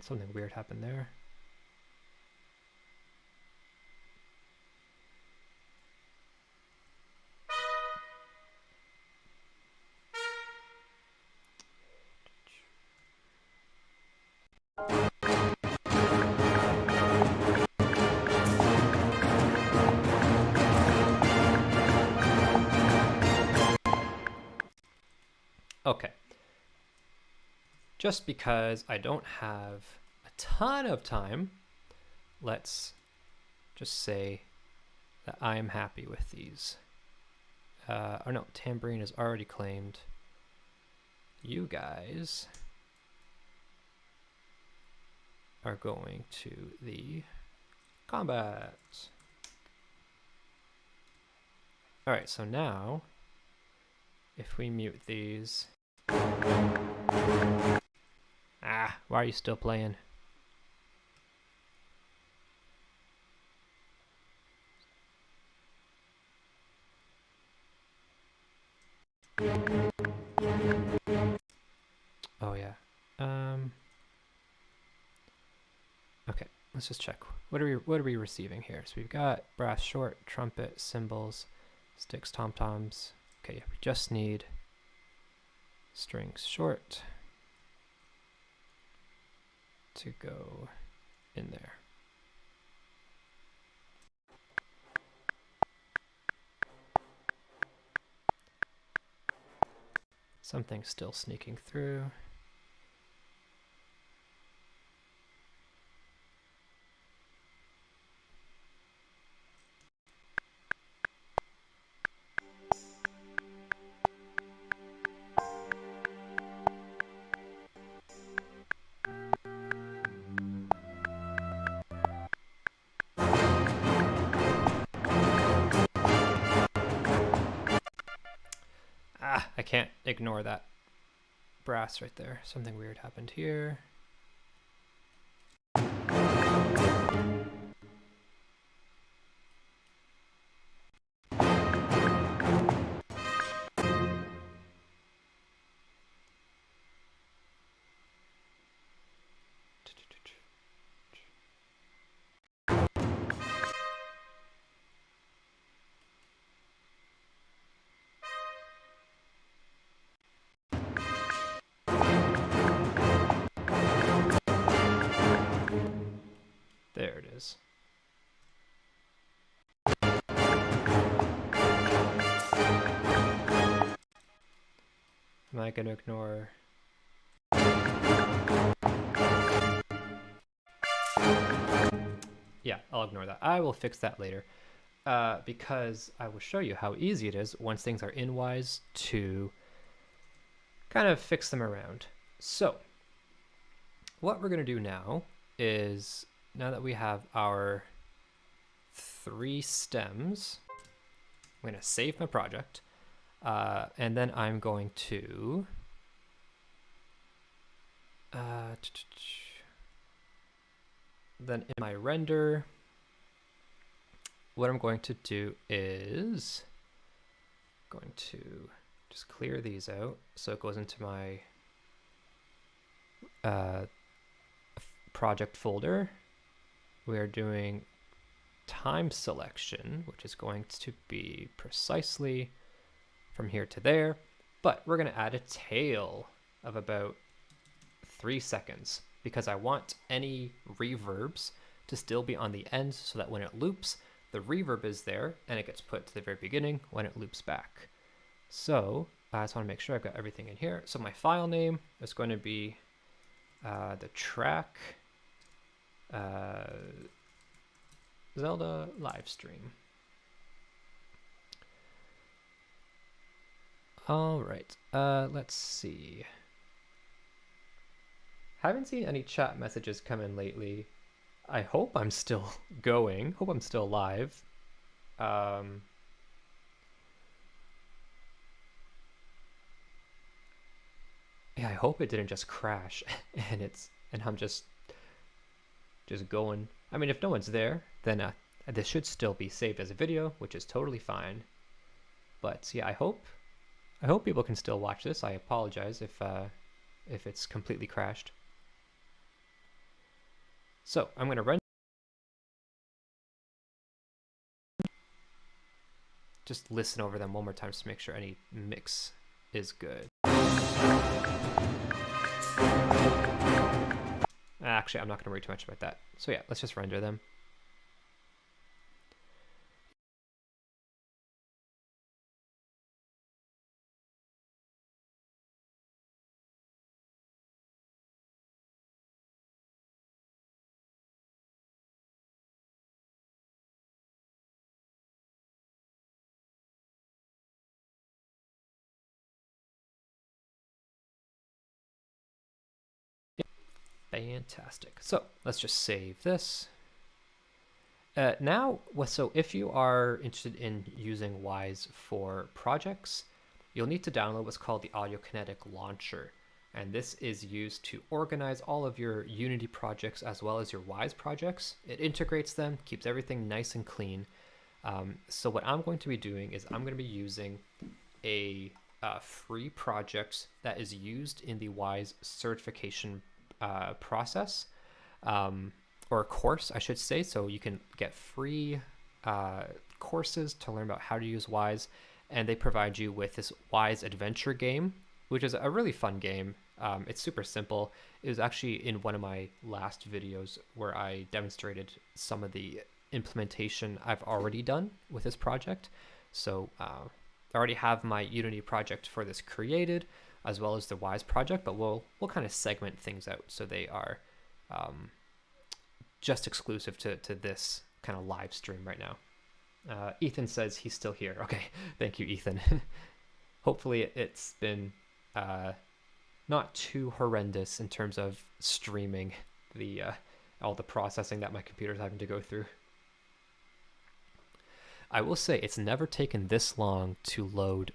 Something weird happened there. Okay. Just because I don't have a ton of time, let's just say that I am happy with these. Oh no, tambourine is already claimed. You guys are going to the combat. All right, so now if we mute these. Ah, why are you still playing? Oh yeah. Okay, let's just check. What are we receiving here? So we've got brass short, trumpet, cymbals, sticks, tom-toms. Okay, we just need strings short to go in there. Something's still sneaking through. I can't ignore that brass right there. Something weird happened here. There it is. Am I going to ignore? Yeah, I'll ignore that. I will fix that later because I will show you how easy it is once things are in Wwise to kind of fix them around. So what we're going to do now is, now that we have our 3 stems, I'm going to save my project. And then I'm going to then in my render, what I'm going to do is going to just clear these out so it goes into my project folder. We are doing time selection, which is going to be precisely from here to there, but we're going to add a tail of about 3 seconds because I want any reverbs to still be on the end so that when it loops, the reverb is there, and it gets put to the very beginning when it loops back. So I just want to make sure I've got everything in here. So my file name is going to be the track Zelda live stream. All right, let's see. Haven't seen any chat messages come in lately. I hope I'm still going. Hope I'm still live. Yeah, I hope it didn't just crash and I'm just going. I mean, if no one's there, then this should still be saved as a video, which is totally fine. But yeah, I hope people can still watch this. I apologize if it's completely crashed. So I'm going to run. Just listen over them one more time to make sure any mix is good. Actually, I'm not going to worry too much about that. So yeah, let's just render them. Fantastic. So let's just save this. So if you are interested in using Wwise for projects, you'll need to download what's called the Audiokinetic Launcher. And this is used to organize all of your Unity projects as well as your Wwise projects. It integrates them, keeps everything nice and clean. So what I'm going to be doing is I'm going to be using a free project that is used in the Wwise certification process, or course, I should say. So you can get free courses to learn about how to use Wwise, and they provide you with this Wwise adventure game, which is a really fun game. It's super simple. It was actually in one of my last videos where I demonstrated some of the implementation I've already done with this project. So I already have my Unity project for this created, as well as the Wwise project, but we'll kind of segment things out so they are just exclusive to this kind of live stream right now. Ethan says he's still here. Okay, thank you, Ethan. Hopefully it's been not too horrendous in terms of streaming the all the processing that my computer's having to go through. I will say it's never taken this long to load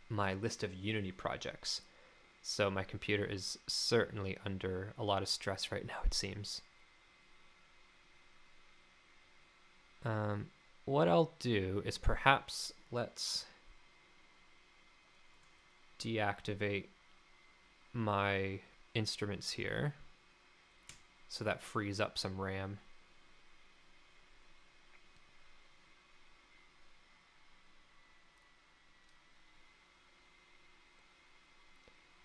my list of Unity projects. So my computer is certainly under a lot of stress right now, it seems. What I'll do is perhaps let's deactivate my instruments here so that frees up some RAM.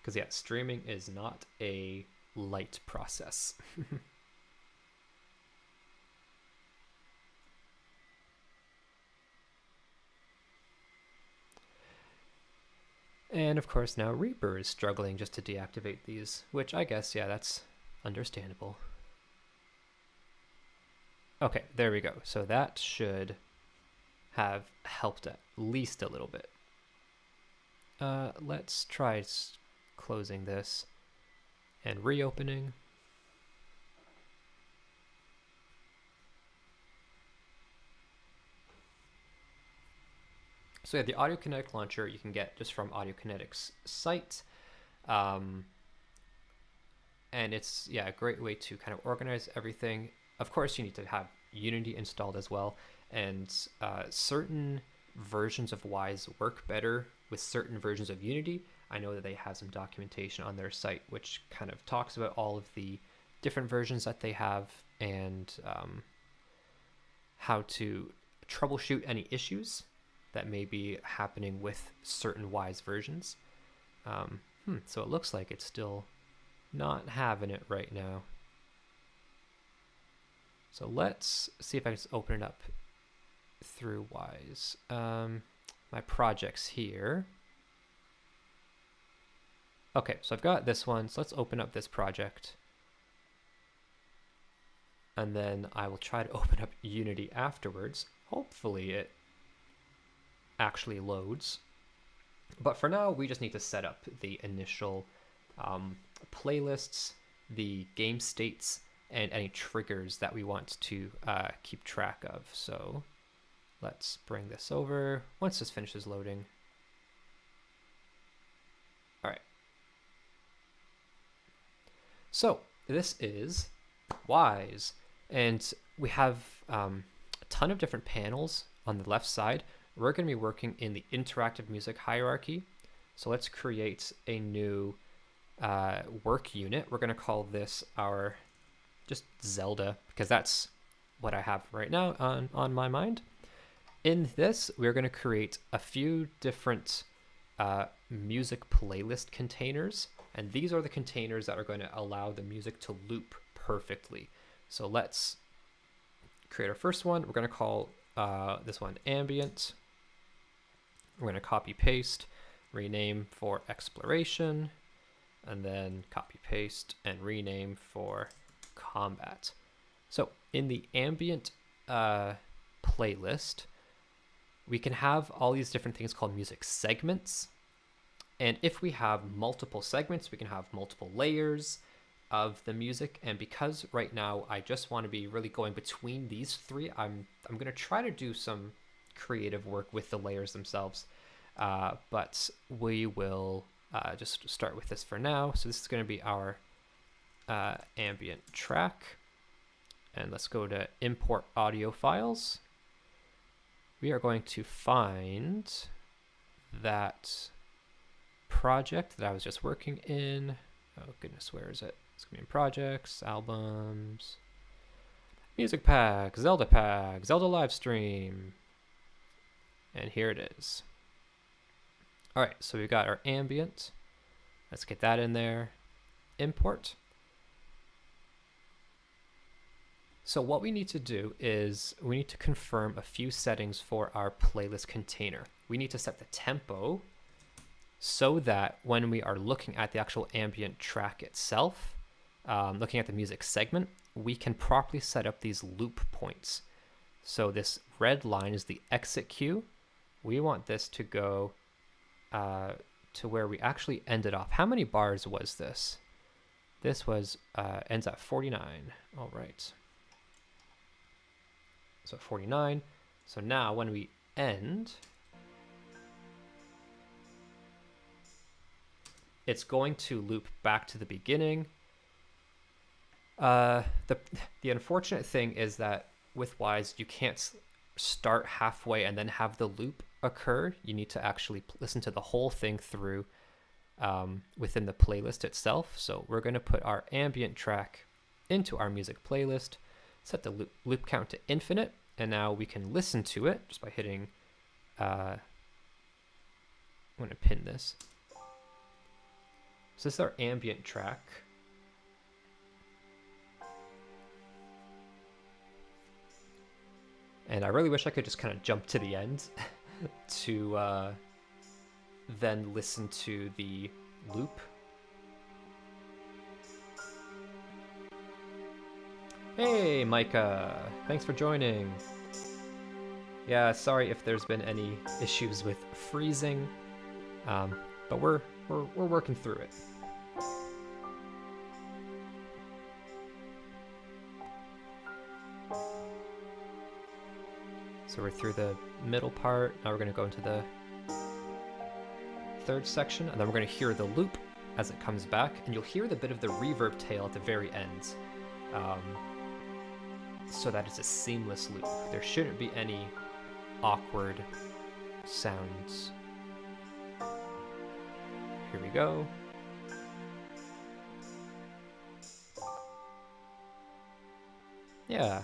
Because yeah, streaming is not a light process. And of course now Reaper is struggling just to deactivate these, which I guess, yeah, that's understandable. Okay, there we go. So that should have helped at least a little bit. Let's try closing this and reopening. So yeah, the Audiokinetic launcher you can get just from Audiokinetic's site. And it's, yeah, a great way to kind of organize everything. Of course, you need to have Unity installed as well. And certain versions of Wwise work better with certain versions of Unity. I know that they have some documentation on their site which kind of talks about all of the different versions that they have and how to troubleshoot any issues that may be happening with certain Wwise versions. So it looks like it's still not having it right now. So let's see if I just open it up through Wwise. My projects here. Okay, so I've got this one. So let's open up this project. And then I will try to open up Unity afterwards. Hopefully it actually loads. But for now, we just need to set up the initial playlists, the game states, and any triggers that we want to keep track of. So let's bring this over once this finishes loading. All right. So this is Wwise, and we have a ton of different panels on the left side. We're going to be working in the interactive music hierarchy. So let's create a new work unit. We're going to call this our just Zelda, because that's what I have right now on my mind. In this, we're going to create a few different music playlist containers, and these are the containers that are going to allow the music to loop perfectly. So let's create our first one. We're going to call this one ambient. We're going to copy paste, rename for exploration, and then copy paste and rename for combat. So in the ambient playlist, we can have all these different things called music segments. And if we have multiple segments, we can have multiple layers of the music. And because right now I just want to be really going between these three, I'm going to try to do some creative work with the layers themselves. But we will just start with this for now. So this is going to be our ambient track. And let's go to import audio files. We are going to find that project that I was just working in. Oh goodness, where is it? It's gonna be in projects, albums, music pack, Zelda live stream. And here it is. All right, so we've got our ambient. Let's get that in there. Import. So what we need to do is we need to confirm a few settings for our playlist container. We need to set the tempo so that when we are looking at the actual ambient track itself, looking at the music segment, we can properly set up these loop points. So this red line is the exit cue. We want this to go to where we actually ended off. How many bars was this? This was ends at 49. All right. So 49. So now when we end, it's going to loop back to the beginning. The unfortunate thing is that with Wwise, you can't start halfway and then have the loop occur. You need to actually listen to the whole thing through within the playlist itself. So we're going to put our ambient track into our music playlist, set the loop count to infinite, and now we can listen to it just by hitting, I'm going to pin this. So this is our ambient track. And I really wish I could just kind of jump to the end to then listen to the loop. Hey, Micah, thanks for joining. Yeah, sorry if there's been any issues with freezing, but we're working through it. So we're through the middle part. Now we're going to go into the third section, and then we're going to hear the loop as it comes back, and you'll hear the bit of the reverb tail at the very end, so that it's a seamless loop. There shouldn't be any awkward sounds. Here we go. Yeah.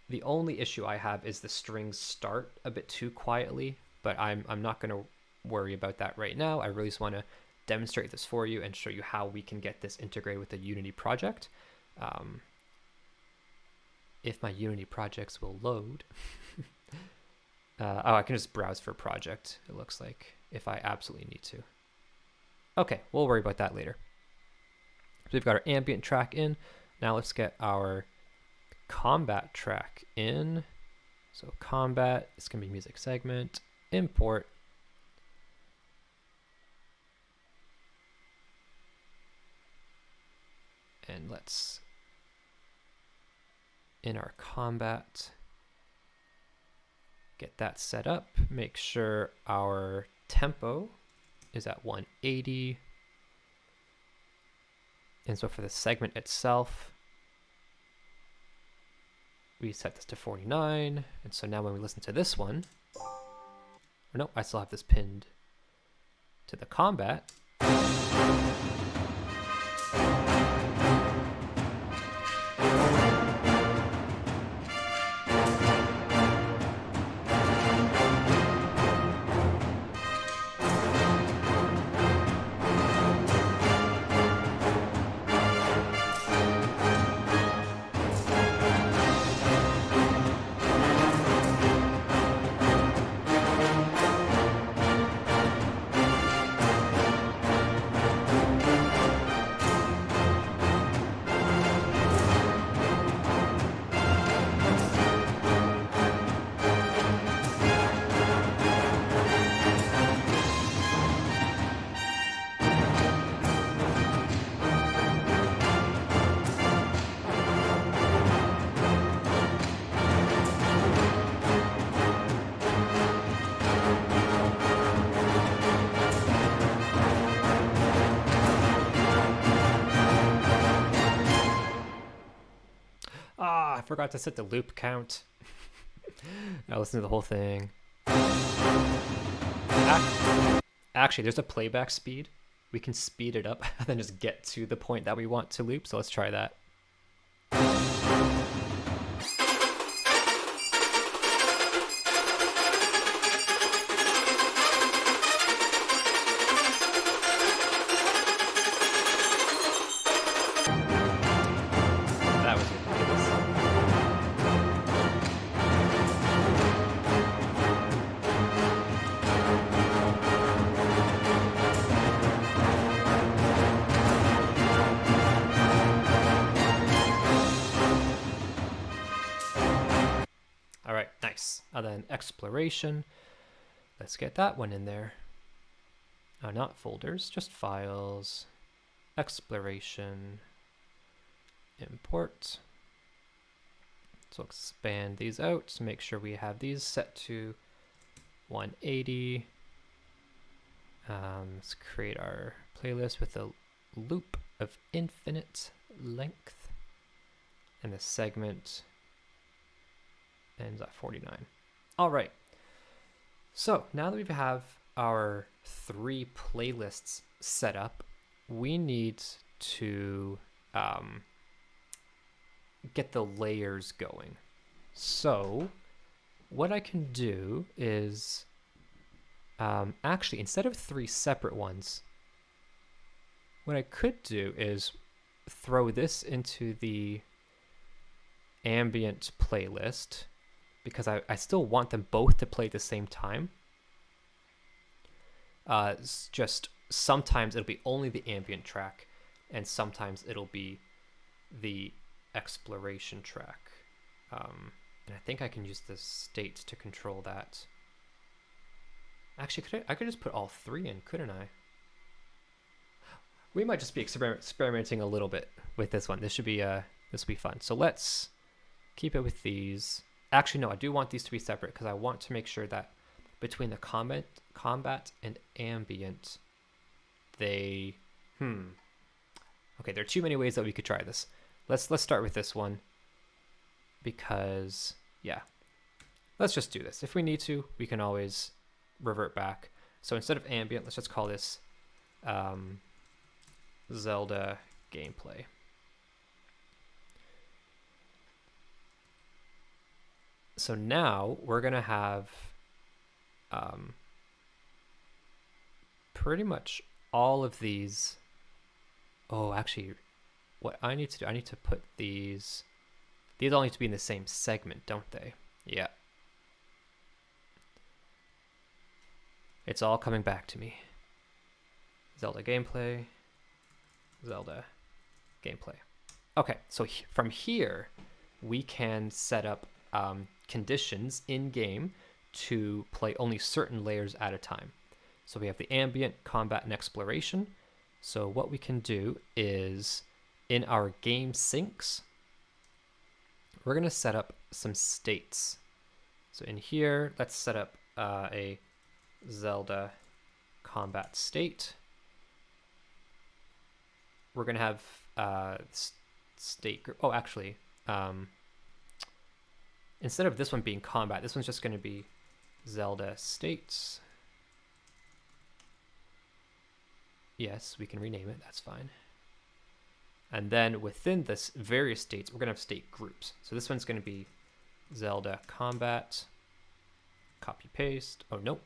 The only issue I have is the strings start a bit too quietly, but I'm not going to worry about that right now. I really just want to demonstrate this for you and show you how we can get this integrated with the Unity project. if my Unity projects will load. Oh, I can just browse for project, it looks like, if I absolutely need to. Okay, we'll worry about that later. So we've got our ambient track in. Now let's get our combat track in. So combat, it's going to be music segment, import. And let's, in our combat, get that set up. Make sure our tempo is at 180. And so for the segment itself, we set this to 49. And so now when we listen to this one, or no, I still have this pinned to the combat. Ah, I forgot to set the loop count. Now listen to the whole thing. Actually, there's a playback speed. We can speed it up and then just get to the point that we want to loop. So let's try that. That was ridiculous. All right, nice. And then exploration. Let's get that one in there. Not folders, just files. Exploration. Import. So expand these out to make sure we have these set to 180. Let's create our playlist with a loop of infinite length. And the segment ends at 49. All right. So now that we have our 3 playlists set up, we need to get the layers going. So what I can do is actually, instead of 3 separate ones, what I could do is throw this into the ambient playlist, because I still want them both to play at the same time. It's just sometimes it'll be only the ambient track, and sometimes it'll be the exploration track. And I think I can use the state to control that. Actually, I could just put all 3 in, couldn't I? We might just be experimenting a little bit with this one. This will be fun. So let's keep it with these. Actually, no, I do want these to be separate because I want to make sure that between the combat and ambient, they okay, there are too many ways that we could try this. Let's start with this one, because yeah, let's just do this. If we need to, we can always revert back. So instead of ambient, let's just call this Zelda gameplay. So now we're gonna have pretty much all of these. Oh, actually, what I need to do, I need to put these These all need to be in the same segment, don't they? Yeah. It's all coming back to me. Zelda gameplay. Zelda gameplay. Okay, so from here, we can set up conditions in-game to play only certain layers at a time. So we have the ambient, combat, and exploration. So what we can do is, in our game syncs, we're going to set up some states. So in here, let's set up a Zelda combat state. We're going to have state group. Oh, actually, instead of this one being combat, this one's just going to be Zelda states. Yes, we can rename it. That's fine. And then within this various states, we're going to have state groups. So this one's going to be Zelda combat, copy paste. Oh, no.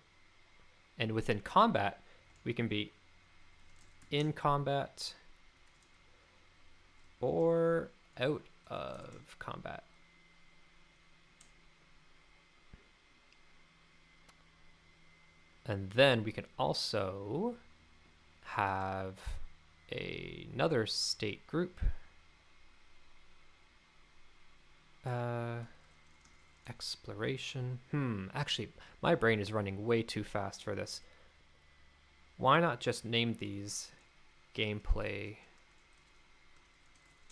And within combat, we can be in combat or out of combat. And then we can also have another state group. Exploration. Actually, my brain is running way too fast for this. Why not just name these gameplay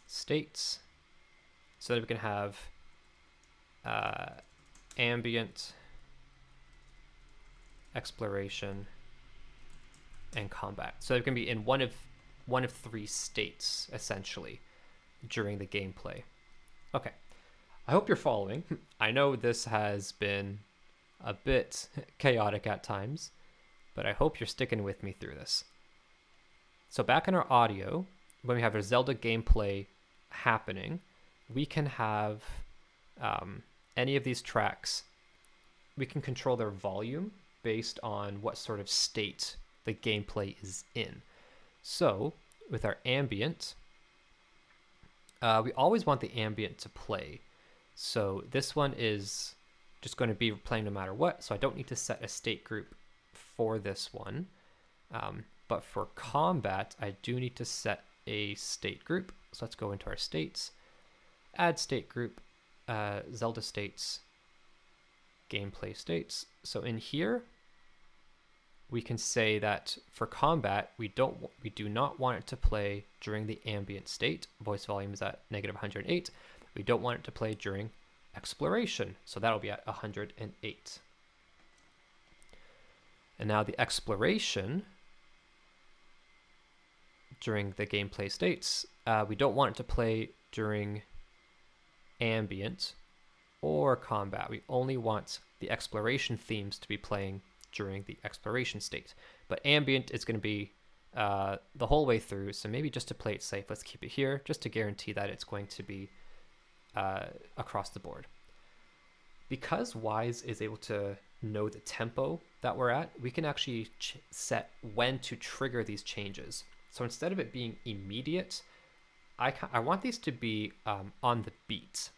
states so that we can have ambient, exploration, and combat. So it can be in one of three states essentially during the gameplay. Okay, I hope you're following. I know this has been a bit chaotic at times, but I hope you're sticking with me through this. So back in our audio, when we have our Zelda gameplay happening, we can have any of these tracks, we can control their volume based on what sort of state the gameplay is in. So with our ambient, we always want the ambient to play. So this one is just going to be playing no matter what, so I don't need to set a state group for this one. But for combat, I do need to set a state group. So let's go into our states, add state group, Zelda states, gameplay states. So in here, we can say that for combat, we do not want it to play during the ambient state. Voice volume is at -108. We don't want it to play during exploration, so that'll be at 108. And now the exploration during the gameplay states, we don't want it to play during ambient or combat. We only want the exploration themes to be playing during the exploration state. But ambient is going to be the whole way through, so maybe just to play it safe, let's keep it here, just to guarantee that it's going to be across the board. Because Wwise is able to know the tempo that we're at, we can actually set when to trigger these changes. So instead of it being immediate, I want these to be on the beat.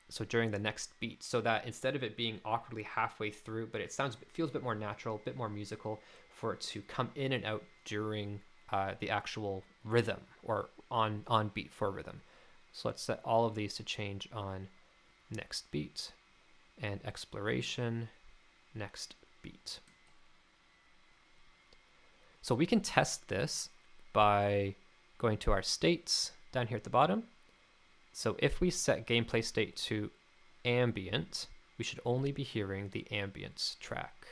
So during the next beat, so that instead of it being awkwardly halfway through, but it feels a bit more natural, a bit more musical, for it to come in and out during the actual rhythm, or on beat for rhythm. So let's set all of these to change on next beat, and exploration, next beat. So we can test this by going to our states down here at the bottom. So if we set gameplay state to ambient, we should only be hearing the ambience track.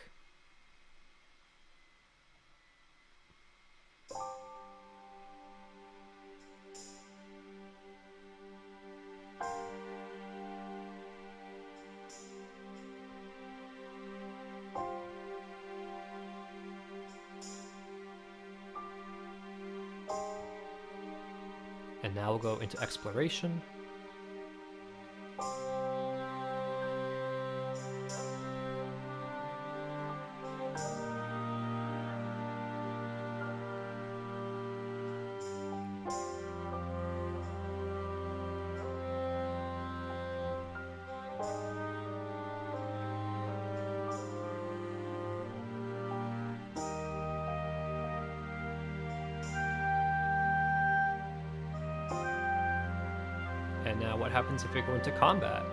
And now we'll go into exploration. And now what happens if we go into combat?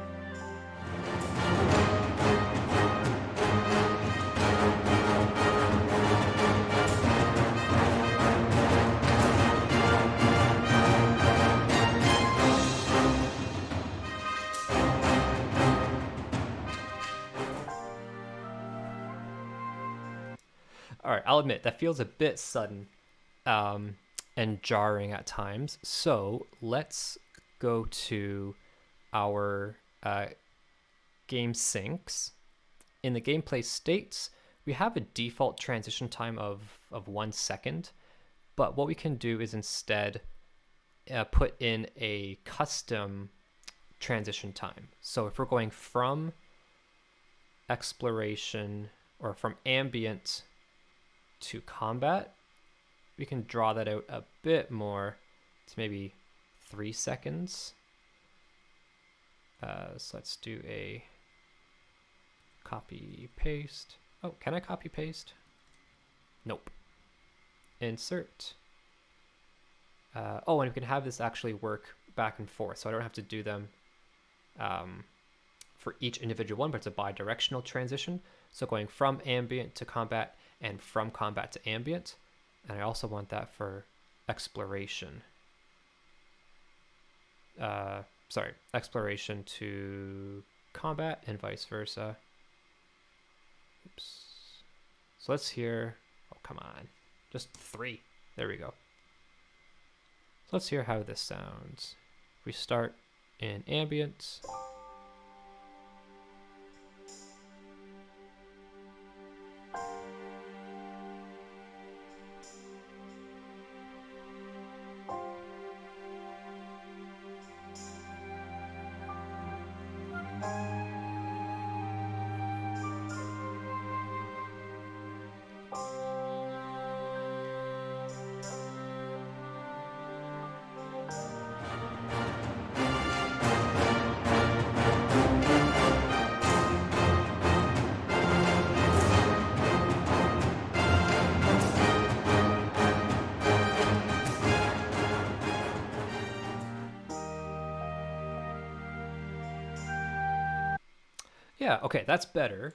All right, I'll admit that feels a bit sudden and jarring at times. So let's go to our game syncs. In the gameplay states, we have a default transition time of 1 second, but what we can do is instead put in a custom transition time. So if we're going from exploration or from ambient to combat, we can draw that out a bit more to maybe 3 seconds. So let's do a copy paste. Oh, can I copy paste? Nope. Insert. Oh, and we can have this actually work back and forth, so I don't have to do them for each individual one, but it's a bi-directional transition. So going from ambient to combat and from combat to ambient. And I also want that for exploration. Sorry, exploration to combat and vice versa. Oops. So let's hear, oh, come on, just 3. There we go. So let's hear how this sounds. If we start in ambient. Yeah, okay, that's better.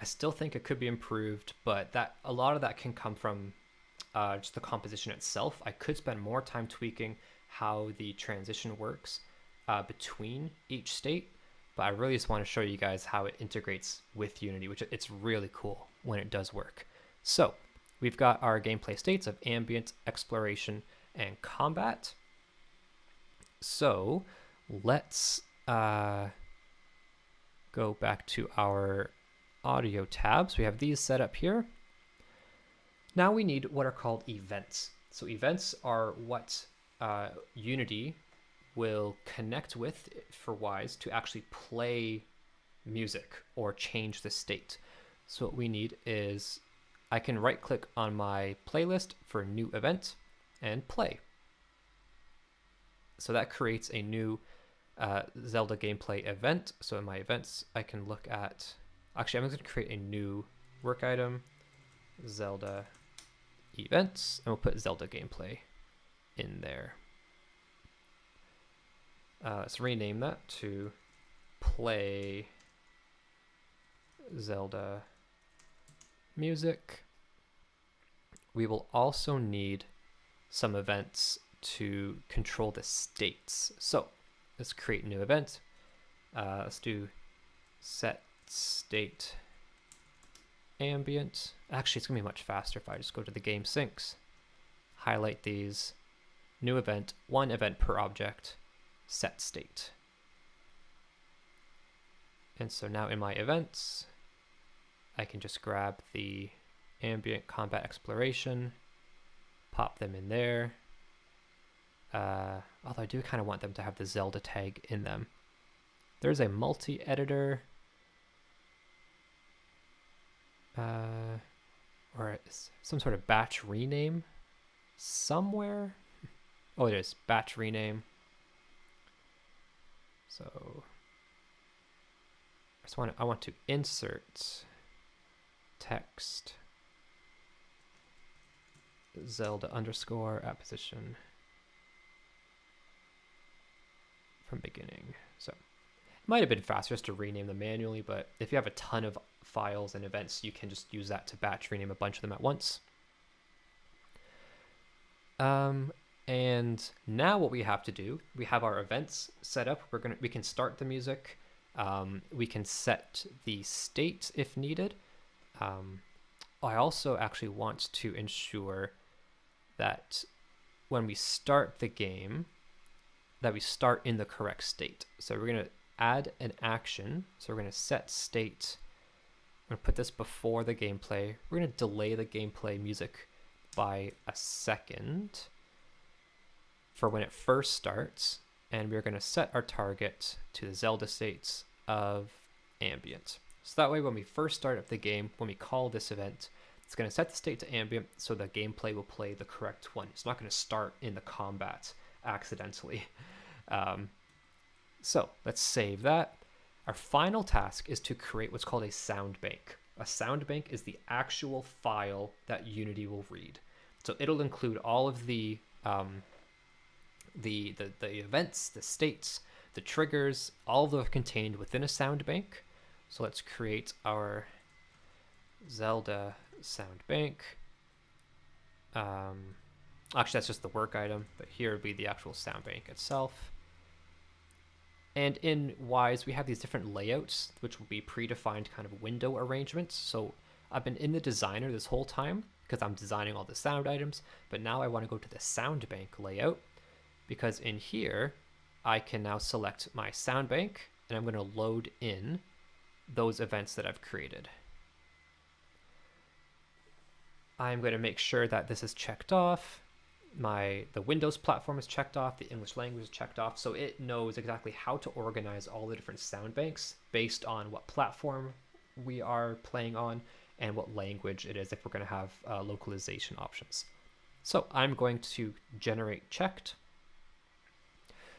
I still think it could be improved, but that a lot of that can come from just the composition itself. I could spend more time tweaking how the transition works between each state, but I really just want to show you guys how it integrates with Unity, which it's really cool when it does work. So we've got our gameplay states of ambient, exploration, and combat. So let's go back to our audio tabs. We have these set up here. Now we need what are called events. So events are what Unity will connect with for Wwise to actually play music or change the state. So what we need is I can right click on my playlist for new event and play. So that creates a new Zelda gameplay event. So in my events, I can look at, actually, I'm going to create a new work item, Zelda events, and we'll put Zelda gameplay in there. Let's rename that to play Zelda music. We will also need some events to control the states. So let's create a new event. Let's do set state ambient. Actually, it's gonna be much faster if I just go to the game syncs, highlight these, new event, 1 event per object, set state. And so now in my events, I can just grab the ambient, combat, exploration, pop them in there. Although I do kind of want them to have the Zelda tag in them. There's a multi-editor, or some sort of batch rename somewhere. Oh, it is batch rename. So I want to insert text Zelda underscore at position from beginning. So it might have been faster just to rename them manually, but if you have a ton of files and events, you can just use that to batch rename a bunch of them at once. And now what we have to do, we have our events set up. We can start the music. We can set the state if needed. I also actually want to ensure that when we start the game, that we start in the correct state. So we're going to add an action. So we're going to set state. I'm going to put this before the gameplay. We're going to delay the gameplay music by a second for when it first starts. And we're going to set our target to the Zelda states of ambient. So that way when we first start up the game, when we call this event, it's going to set the state to ambient so the gameplay will play the correct one. It's not going to start in the combat accidentally. So let's save that. Our final task is to create what's called a sound bank. A sound bank is the actual file that Unity will read. So it'll include all of the events, the states, the triggers, all of those contained within a sound bank. So let's create our Zelda sound bank. Actually, that's just the work item, but here would be the actual sound bank itself. And in Wwise, we have these different layouts, which will be predefined kind of window arrangements. So I've been in the designer this whole time because I'm designing all the sound items, but now I want to go to the sound bank layout because in here, I can now select my sound bank and I'm going to load in those events that I've created. I'm going to make sure that this is checked off. The Windows platform is checked off, the English language is checked off, so it knows exactly how to organize all the different sound banks based on what platform we are playing on and what language it is if we're going to have localization options. So I'm going to generate checked,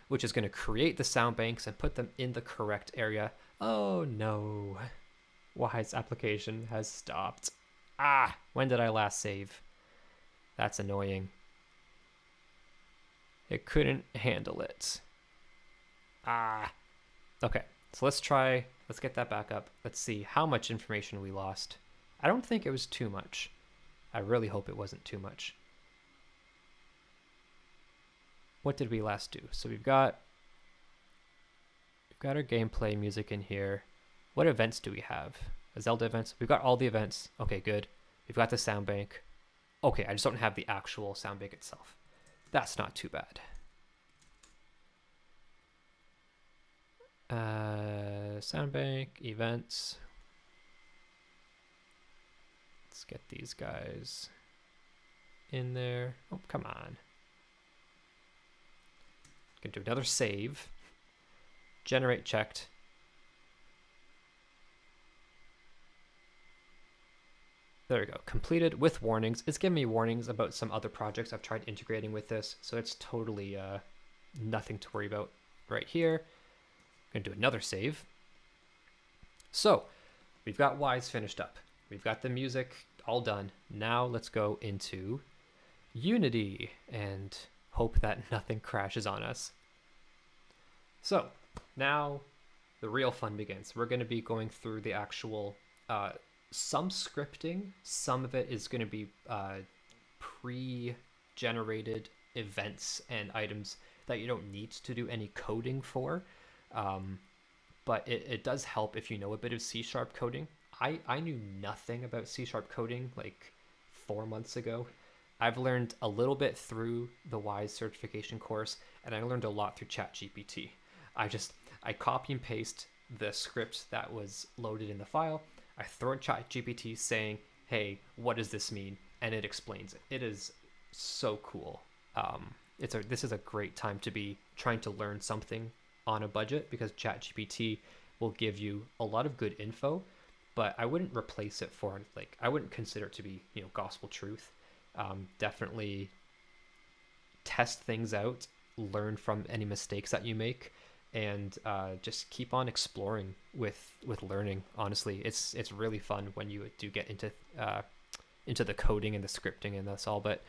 which is going to create the sound banks and put them in the correct area. Oh no, Wwise application has stopped. When did I last save? That's annoying. It couldn't handle it. Okay, so let's get that back up. Let's see how much information we lost. I don't think it was too much. I really hope it wasn't too much. What did we last do? So we've got our gameplay music in here. What events do we have? Zelda events. We've got all the events. Okay, good. We've got the sound bank. Okay, I just don't have the actual sound bank itself. That's not too bad. Sound bank, events. Let's get these guys in there. Oh, come on. Gonna do another save. Generate checked. There we go. Completed with warnings. It's giving me warnings about some other projects I've tried integrating with this, so it's totally nothing to worry about right here. I'm going to do another save. So we've got Wwise finished up. We've got the music all done. Now let's go into Unity and hope that nothing crashes on us. So now the real fun begins. We're going to be going through the actual some scripting. Some of it is going to be pre-generated events and items that you don't need to do any coding for. But it does help if you know a bit of C# coding. I knew nothing about C# coding like 4 months ago. I've learned a little bit through the Wwise certification course, and I learned a lot through ChatGPT. I copy and paste the script that was loaded in the file. I throw in ChatGPT saying, hey, what does this mean? And it explains it. It is so cool. This is a great time to be trying to learn something on a budget because ChatGPT will give you a lot of good info, but I wouldn't replace it for, I wouldn't consider it to be, gospel truth. Definitely test things out, learn from any mistakes that you make, and just keep on exploring with learning. Honestly, it's really fun when you do get into the coding and the scripting and that's all, but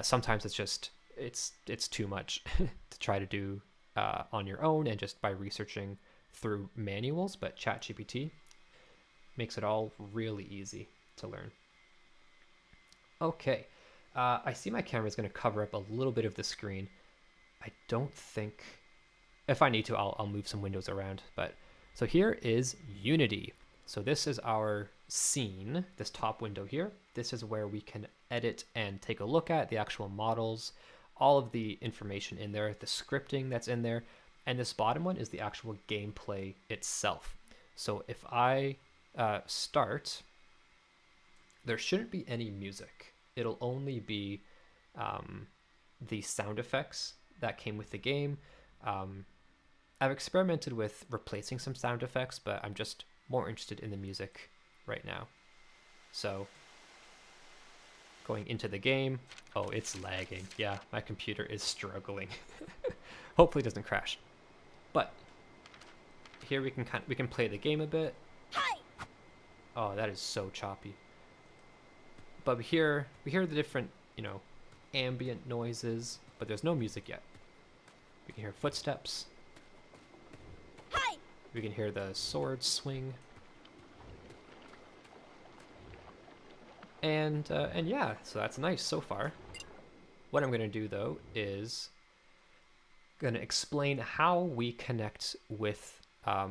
sometimes it's too much to try to do on your own and just by researching through manuals, but ChatGPT makes it all really easy to learn. Okay, I see my camera is going to cover up a little bit of the screen. I don't think, if I need to, I'll move some windows around. But so here is Unity. So this is our scene, this top window here. This is where we can edit and take a look at the actual models, all of the information in there, the scripting that's in there. And this bottom one is the actual gameplay itself. So if I start, there shouldn't be any music. It'll only be the sound effects that came with the game. I've experimented with replacing some sound effects, but I'm just more interested in the music right now. So going into the game. Oh, it's lagging. Yeah, my computer is struggling. Hopefully it doesn't crash. But here we can play the game a bit. Oh, that is so choppy. But we hear the different, ambient noises, but there's no music yet. We can hear footsteps. We can hear the sword swing. And yeah, so that's nice so far. What I'm gonna do though is gonna explain how we connect with our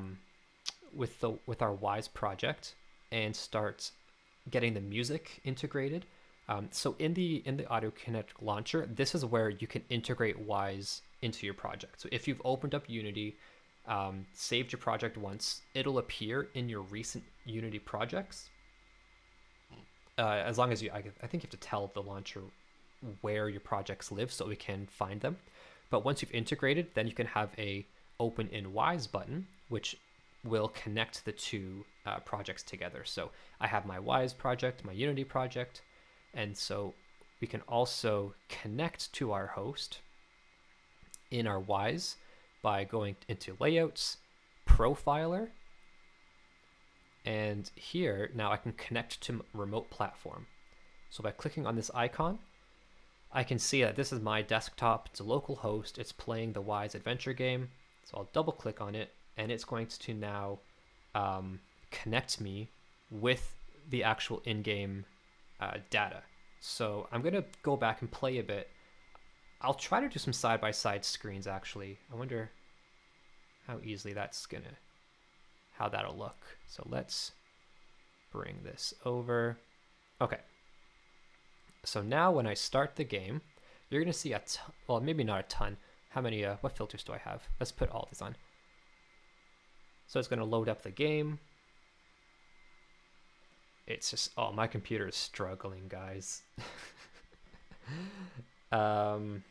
Wwise project and start getting the music integrated. So in the Audio Connect launcher, this is where you can integrate Wwise into your project. So if you've opened up Unity, saved your project once, it'll appear in your recent Unity projects. As long as I think you have to tell the launcher where your projects live so we can find them. But once you've integrated, then you can have a open in Wwise button, which will connect the two projects together. So I have my Wwise project, my Unity project, and so we can also connect to our host in our Wwise by going into Layouts, Profiler, and here now I can connect to Remote Platform. So by clicking on this icon, I can see that this is my desktop. It's a local host. It's playing the Wwise adventure game. So I'll double click on it, and it's going to now connect me with the actual in-game data. So I'm going to go back and play a bit. I'll try to do some side-by-side screens, actually. I wonder how easily how that'll look. So let's bring this over. Okay. So now when I start the game, you're going to see well, maybe not a ton. How many, what filters do I have? Let's put all these on. So it's going to load up the game. It's just, oh, my computer is struggling, guys. I'll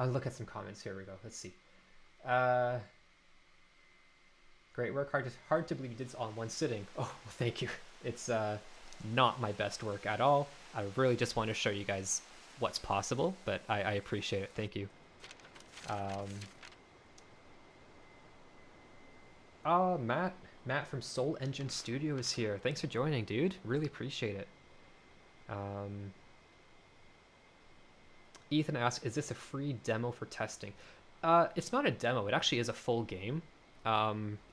look at some comments. Here we go. Let's see. Great work. Hard to believe you did this on one sitting. Oh, well, thank you. It's not my best work at all. I really just want to show you guys what's possible, but I appreciate it. Thank you. Matt from Soul Engine Studio is here. Thanks for joining, dude. Really appreciate it. Ethan asks, is this a free demo for testing? It's not a demo. It actually is a full game.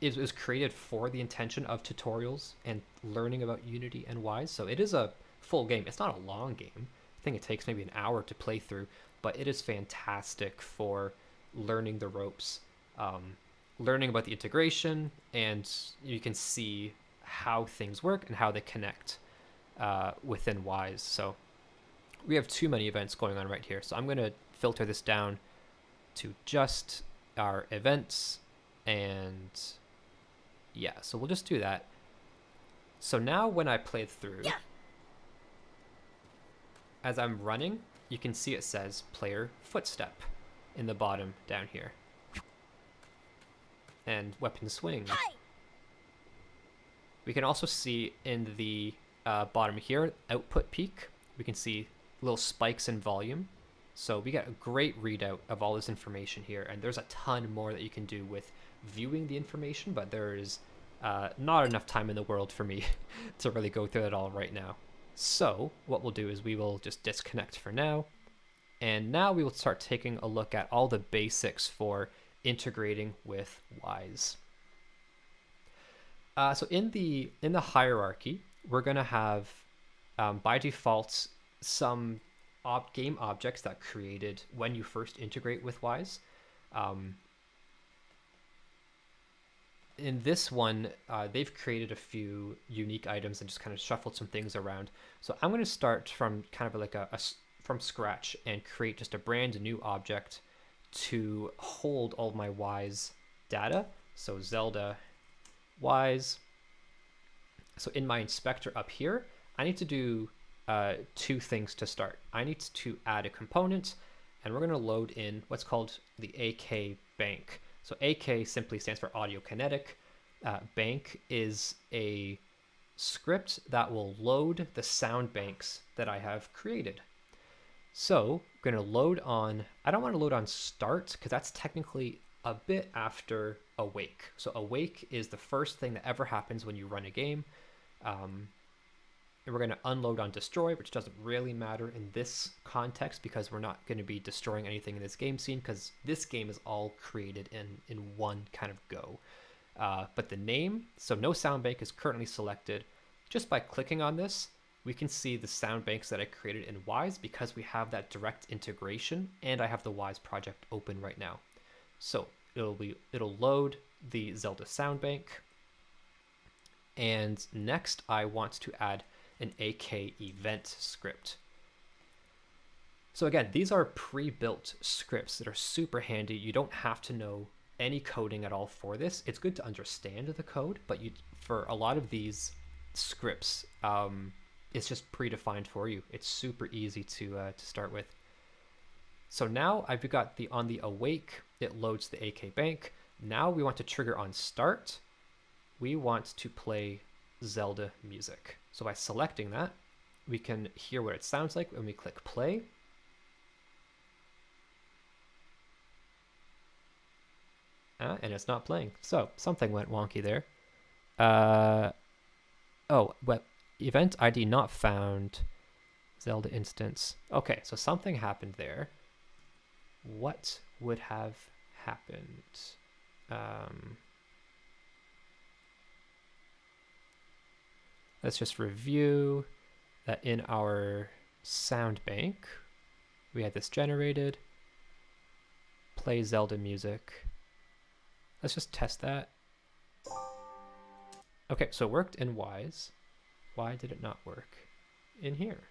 It was created for the intention of tutorials and learning about Unity and Wwise. So it is a full game. It's not a long game. I think it takes maybe an hour to play through, but it is fantastic for learning the ropes, learning about the integration, and you can see how things work and how they connect within Wwise. So we have too many events going on right here. So I'm going to filter this down to just our events. And yeah, so we'll just do that. So now when I play through, as I'm running, you can see it says player footstep in the bottom down here. And weapon swing. We can also see in the bottom here, output peak, we can see little spikes in volume. So we get a great readout of all this information here, and there's a ton more that you can do with viewing the information, but there is not enough time in the world for me to really go through it all right now. So what we'll do is we will just disconnect for now, and now we will start taking a look at all the basics for integrating with Wwise. So in the hierarchy, we're going to have by default some game objects that created when you first integrate with Wwise. In this one, they've created a few unique items and just kind of shuffled some things around. So I'm going to start from kind of like from scratch and create just a brand new object to hold all of my Wwise data. So Zelda Wwise. So in my inspector up here, I need to do two things to start. I need to add a component, and we're going to load in what's called the AK bank. So AK simply stands for audio kinetic. Bank is a script that will load the sound banks that I have created. So I'm going to load on, I don't want to load on start because that's technically a bit after awake. So awake is the first thing that ever happens when you run a game. And we're going to unload on destroy, which doesn't really matter in this context because we're not going to be destroying anything in this game scene because this game is all created in one kind of go. But the name, so no sound bank is currently selected. Just by clicking on this, we can see the sound banks that I created in Wwise because we have that direct integration, and I have the Wwise project open right now. So it'll load the Zelda sound bank. And next I want to add an AK event script. So again, these are pre-built scripts that are super handy. You don't have to know any coding at all for this. It's good to understand the code, but for a lot of these scripts, it's just predefined for you. It's super easy to start with. So now I've got on the awake, it loads the AK bank. Now we want to trigger on start. We want to play Zelda music. So by selecting that, we can hear what it sounds like when we click play. And it's not playing. So something went wonky there. Event ID not found. Zelda instance. Okay, so something happened there. What would have happened? Let's just review that in our sound bank, we had this generated. Play Zelda music. Let's just test that. Okay, so it worked in Wwise. Why did it not work in here?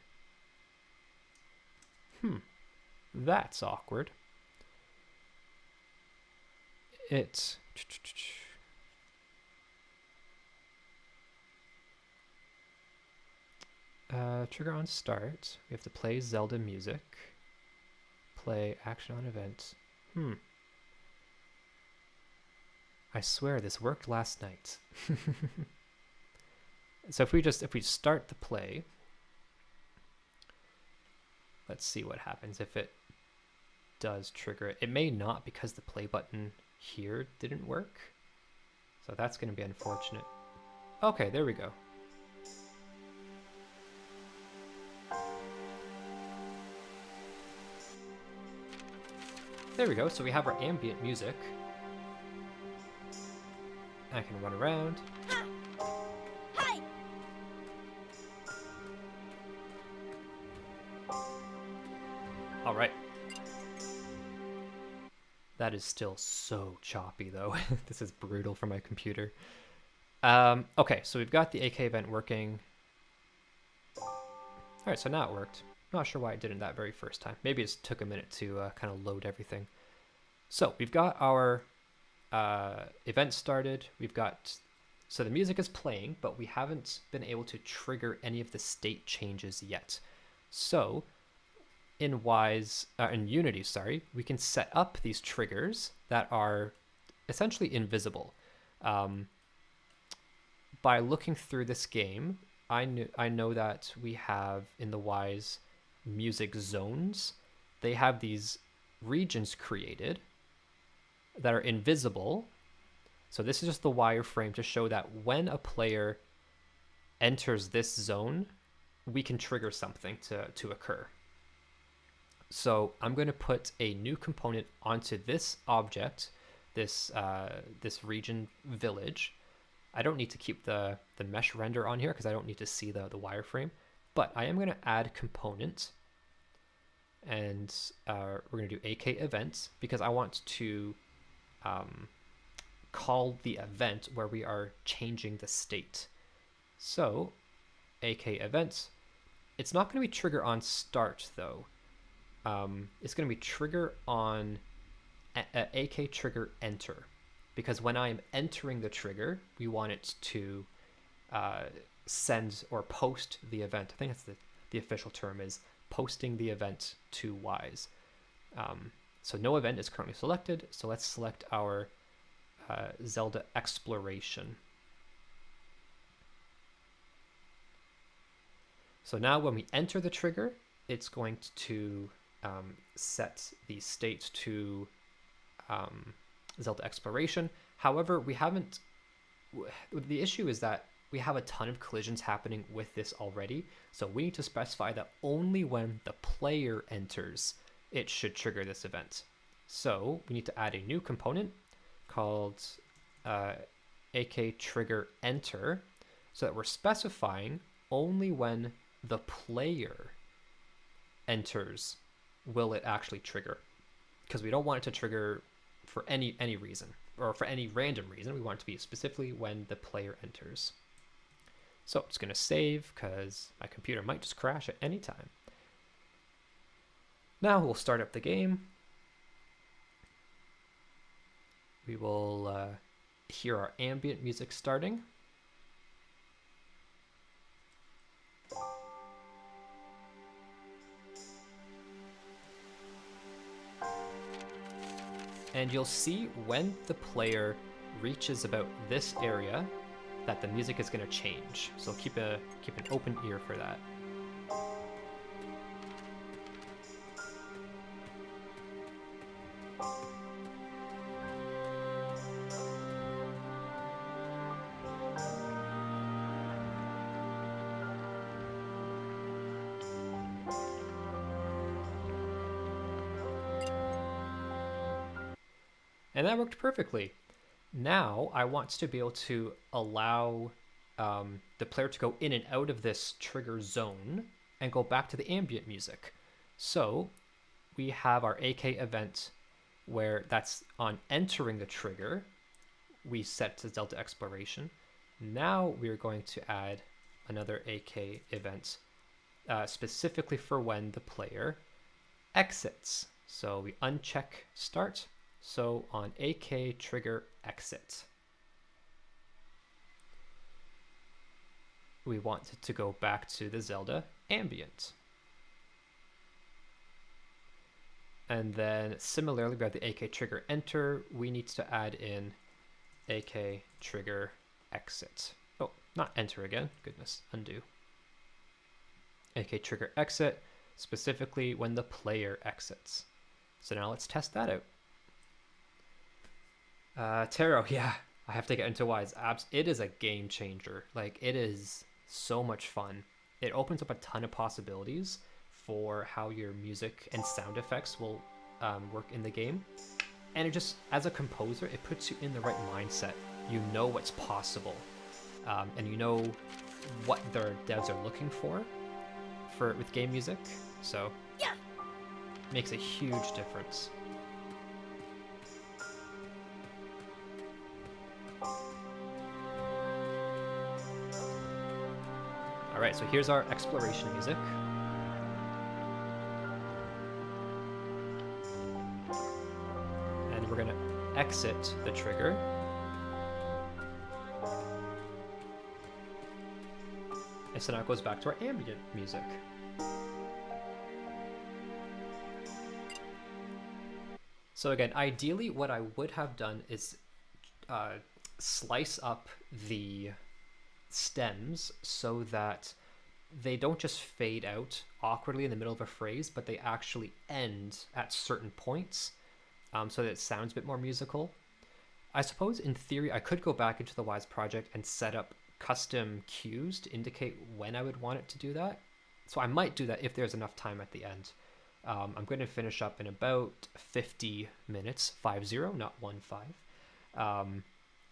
That's awkward. Trigger on start. We have to play Zelda music. Play action on event. I swear this worked last night. So if we start the play, let's see what happens if it does trigger it. It may not because the play button here didn't work. So that's going to be unfortunate. Okay, there we go. There we go. So we have our ambient music. I can run around. Hi. All right. That is still so choppy though. This is brutal for my computer. Okay, so we've got the AK event working. All right, so now it worked. Not sure why it didn't that very first time. Maybe it just took a minute to kind of load everything. So we've got our event started. So the music is playing, but we haven't been able to trigger any of the state changes yet. So in Unity, we can set up these triggers that are essentially invisible. By looking through this game, I know that we have in the Wwise music zones. They have these regions created that are invisible. So this is just the wireframe to show that when a player enters this zone, we can trigger something to occur. So I'm going to put a new component onto this object this region village. I don't need to keep the mesh render on here because I don't need to see the wireframe, but I am going to add component, and we're going to do AK events because I want to call the event where we are changing the state. So AK events, it's not going to be trigger on start though. It's going to be trigger on AK trigger enter, because when I'm entering the trigger, we want it to send or post the event. I think that's the official term is posting the event to Wwise. So no event is currently selected. So let's select our Zelda exploration. So now when we enter the trigger, it's going to set the state to Zelda exploration. However, we haven't. The issue is that we have a ton of collisions happening with this already. So we need to specify that only when the player enters, it should trigger this event. So we need to add a new component called AK trigger enter, so that we're specifying only when the player enters will it actually trigger, because we don't want it to trigger for any reason or for any random reason. We want it to be specifically when the player enters. So it's going to save because my computer might just crash at any time. Now we'll start up the game. We will hear our ambient music starting. And you'll see when the player reaches about this area that the music is going to change. So keep an open ear for that. And that worked perfectly. Now I want to be able to allow the player to go in and out of this trigger zone and go back to the ambient music. So we have our AK event where that's on entering the trigger. We set to Zelda exploration. Now we're going to add another AK event specifically for when the player exits. So we uncheck start. So on AK trigger exit, we want it to go back to the Zelda ambient. And then similarly, we have the AK trigger enter. We need to add in AK trigger exit. Oh, not enter again. Goodness, undo. AK trigger exit, specifically when the player exits. So now let's test that out. Taro, yeah, I have to get into Wwise. It is a game changer. Like, it is so much fun. It opens up a ton of possibilities for how your music and sound effects will work in the game. And it just, as a composer, it puts you in the right mindset. You know what's possible, and you know what their devs are looking for with game music. So, yeah, makes a huge difference. All right, so here's our exploration music. And we're gonna exit the trigger. And so now it goes back to our ambient music. So again, ideally what I would have done is slice up the stems so that they don't just fade out awkwardly in the middle of a phrase, but they actually end at certain points, so that it sounds a bit more musical. I suppose in theory I could go back into the Wwise project and set up custom cues to indicate when I would want it to do that. So I might do that if there's enough time at the end. I'm going to finish up in about 50 minutes, 50, not 15.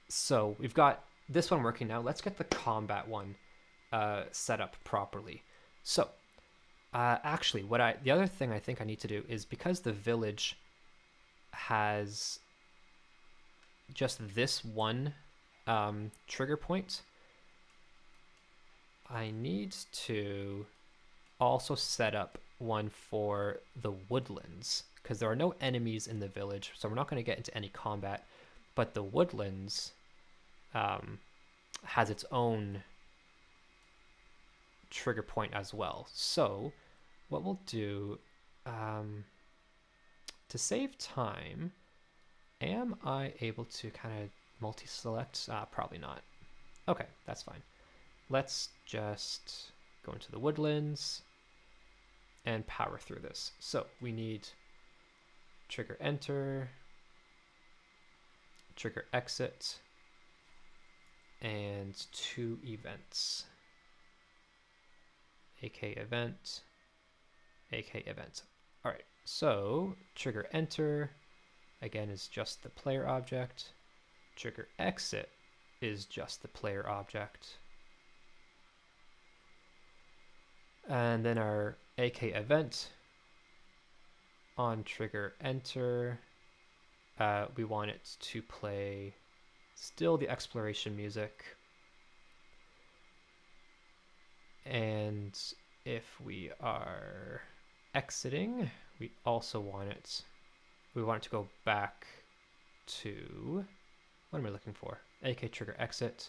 So we've got this one working now. Let's get the combat one set up properly. So actually, the other thing I think I need to do is, because the village has just this one trigger point, I need to also set up one for the woodlands, because there are no enemies in the village, so we're not going to get into any combat, but the woodlands has its own trigger point as well. So what we'll do, to save time, am I able to kind of multi-select? Probably not. Okay, that's fine. Let's just go into the woodlands and power through this. So we need trigger enter, trigger exit, and 2 events. AK event, AK event. All right, so trigger enter, again, is just the player object. Trigger exit is just the player object. And then our AK event on trigger enter, we want it to play still the exploration music. And if we are exiting, we also want it, to go back to, what am I looking for? AK trigger exit.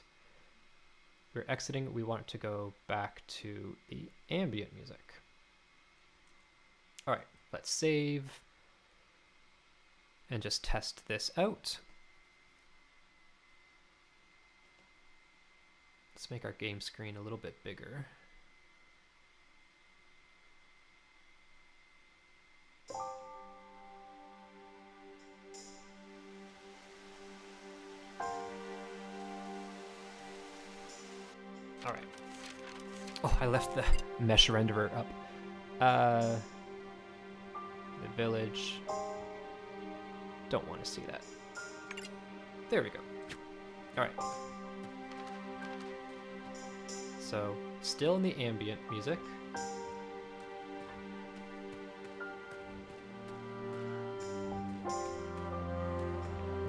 We're exiting, we want it to go back to the ambient music. All right, let's save and just test this out. Let's make our game screen a little bit bigger. All right. Oh, I left the mesh renderer up. The village. Don't want to see that. There we go. All right. So, still in the ambient music.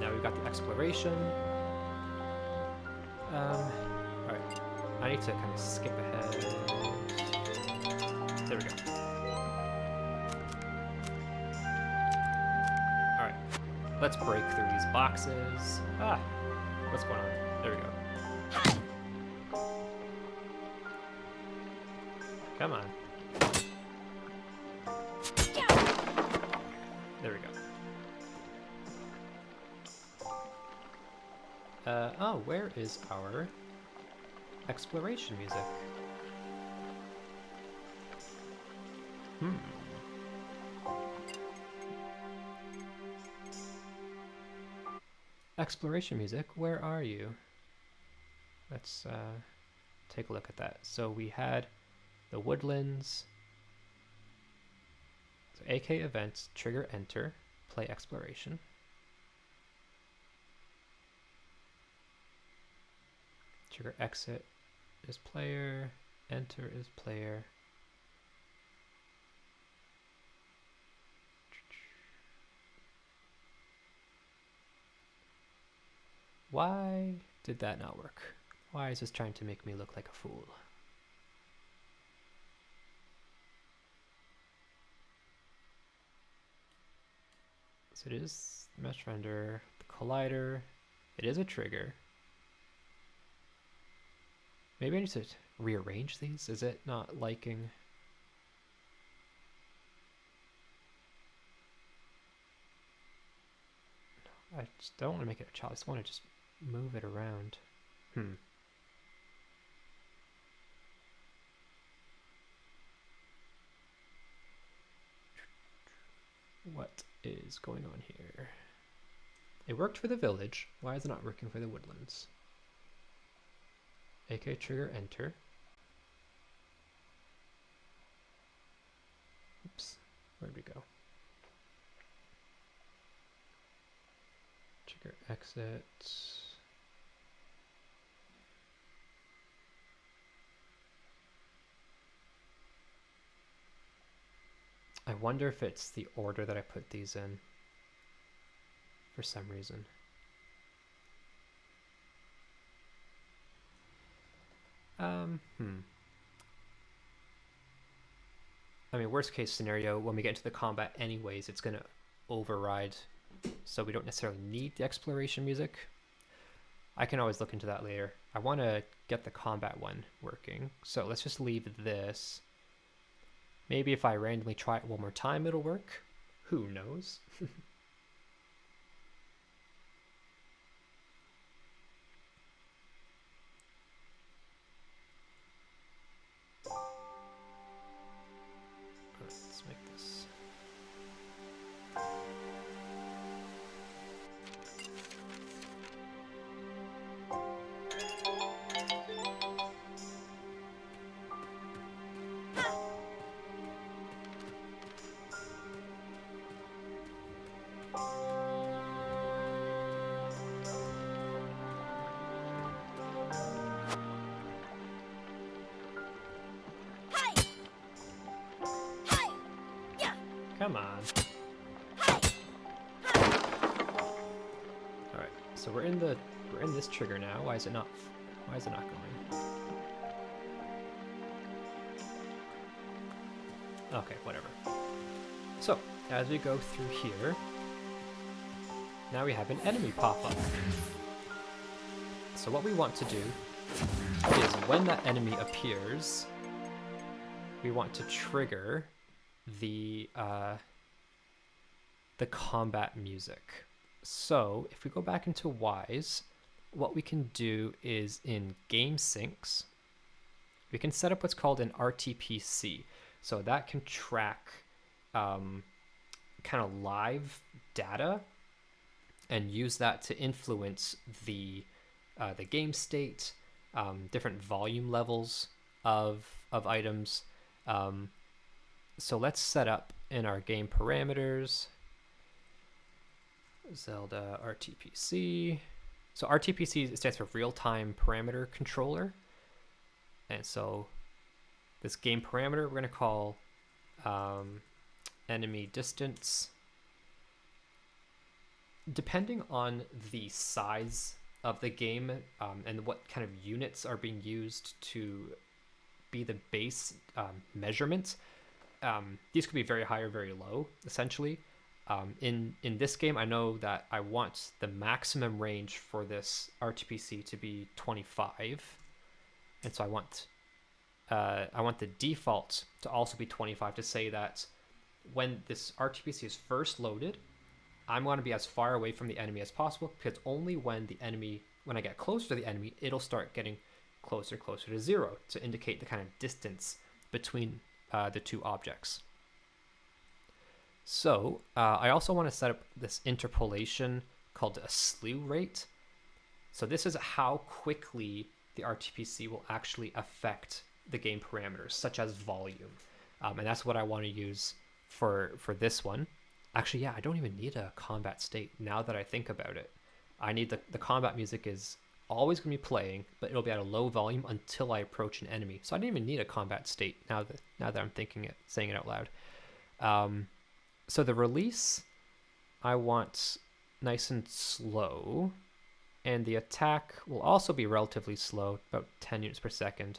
Now we've got the exploration. Alright. I need to kind of skip ahead. There we go. Alright. Let's break through these boxes. Ah! What's going on? There we go. Come on. There we go. Oh, where is our exploration music? Exploration music, where are you? Let's take a look at that. So we had the woodlands. So AK events, trigger enter, play exploration. Trigger exit is player, enter is player. Why did that not work? Why is this trying to make me look like a fool? So it is mesh render, the collider, it is a trigger. Maybe I need to rearrange these? Is it not liking? I just don't want to make it a child, I just want to just move it around. What is going on here? It worked for the village. Why is it not working for the woodlands? AK trigger enter. Oops, where'd we go? Here, exit. I wonder if it's the order that I put these in for some reason. I mean, worst case scenario, when we get into the combat anyways, it's going to override, so we don't necessarily need the exploration music. I can always look into that later. I want to get the combat one working, so let's just leave this. Maybe if I randomly try it one more time, it'll work. Who knows? Let's make this. Come on. Alright, so we're in this trigger now. Why is it not going? Okay, whatever. So, as we go through here, now we have an enemy pop up. So what we want to do is when that enemy appears, we want to trigger the combat music. So if we go back into Wwise, what we can do is in game syncs, we can set up what's called an RTPC. So that can track kind of live data and use that to influence the game state, different volume levels of items. So let's set up in our game parameters, Zelda RTPC. So RTPC stands for real-time parameter controller. And so this game parameter we're going to call enemy distance. Depending on the size of the game and what kind of units are being used to be the base measurement, these could be very high or very low, essentially. In this game, I know that I want the maximum range for this RTPC to be 25, and so I want the default to also be 25 to say that when this RTPC is first loaded, I'm going to be as far away from the enemy as possible, because only when I get closer to the enemy, it'll start getting closer to 0 to indicate the kind of distance between the two objects. So I also want to set up this interpolation called a slew rate. So this is how quickly the RTPC will actually affect the game parameters, such as volume. And that's what I want to use for this one. Actually, yeah, I don't even need a combat state now that I think about it. I need the combat music is always going to be playing, but it'll be at a low volume until I approach an enemy. So I don't even need a combat state now that I'm saying it out loud. So the release, I want nice and slow, and the attack will also be relatively slow, about 10 units per second.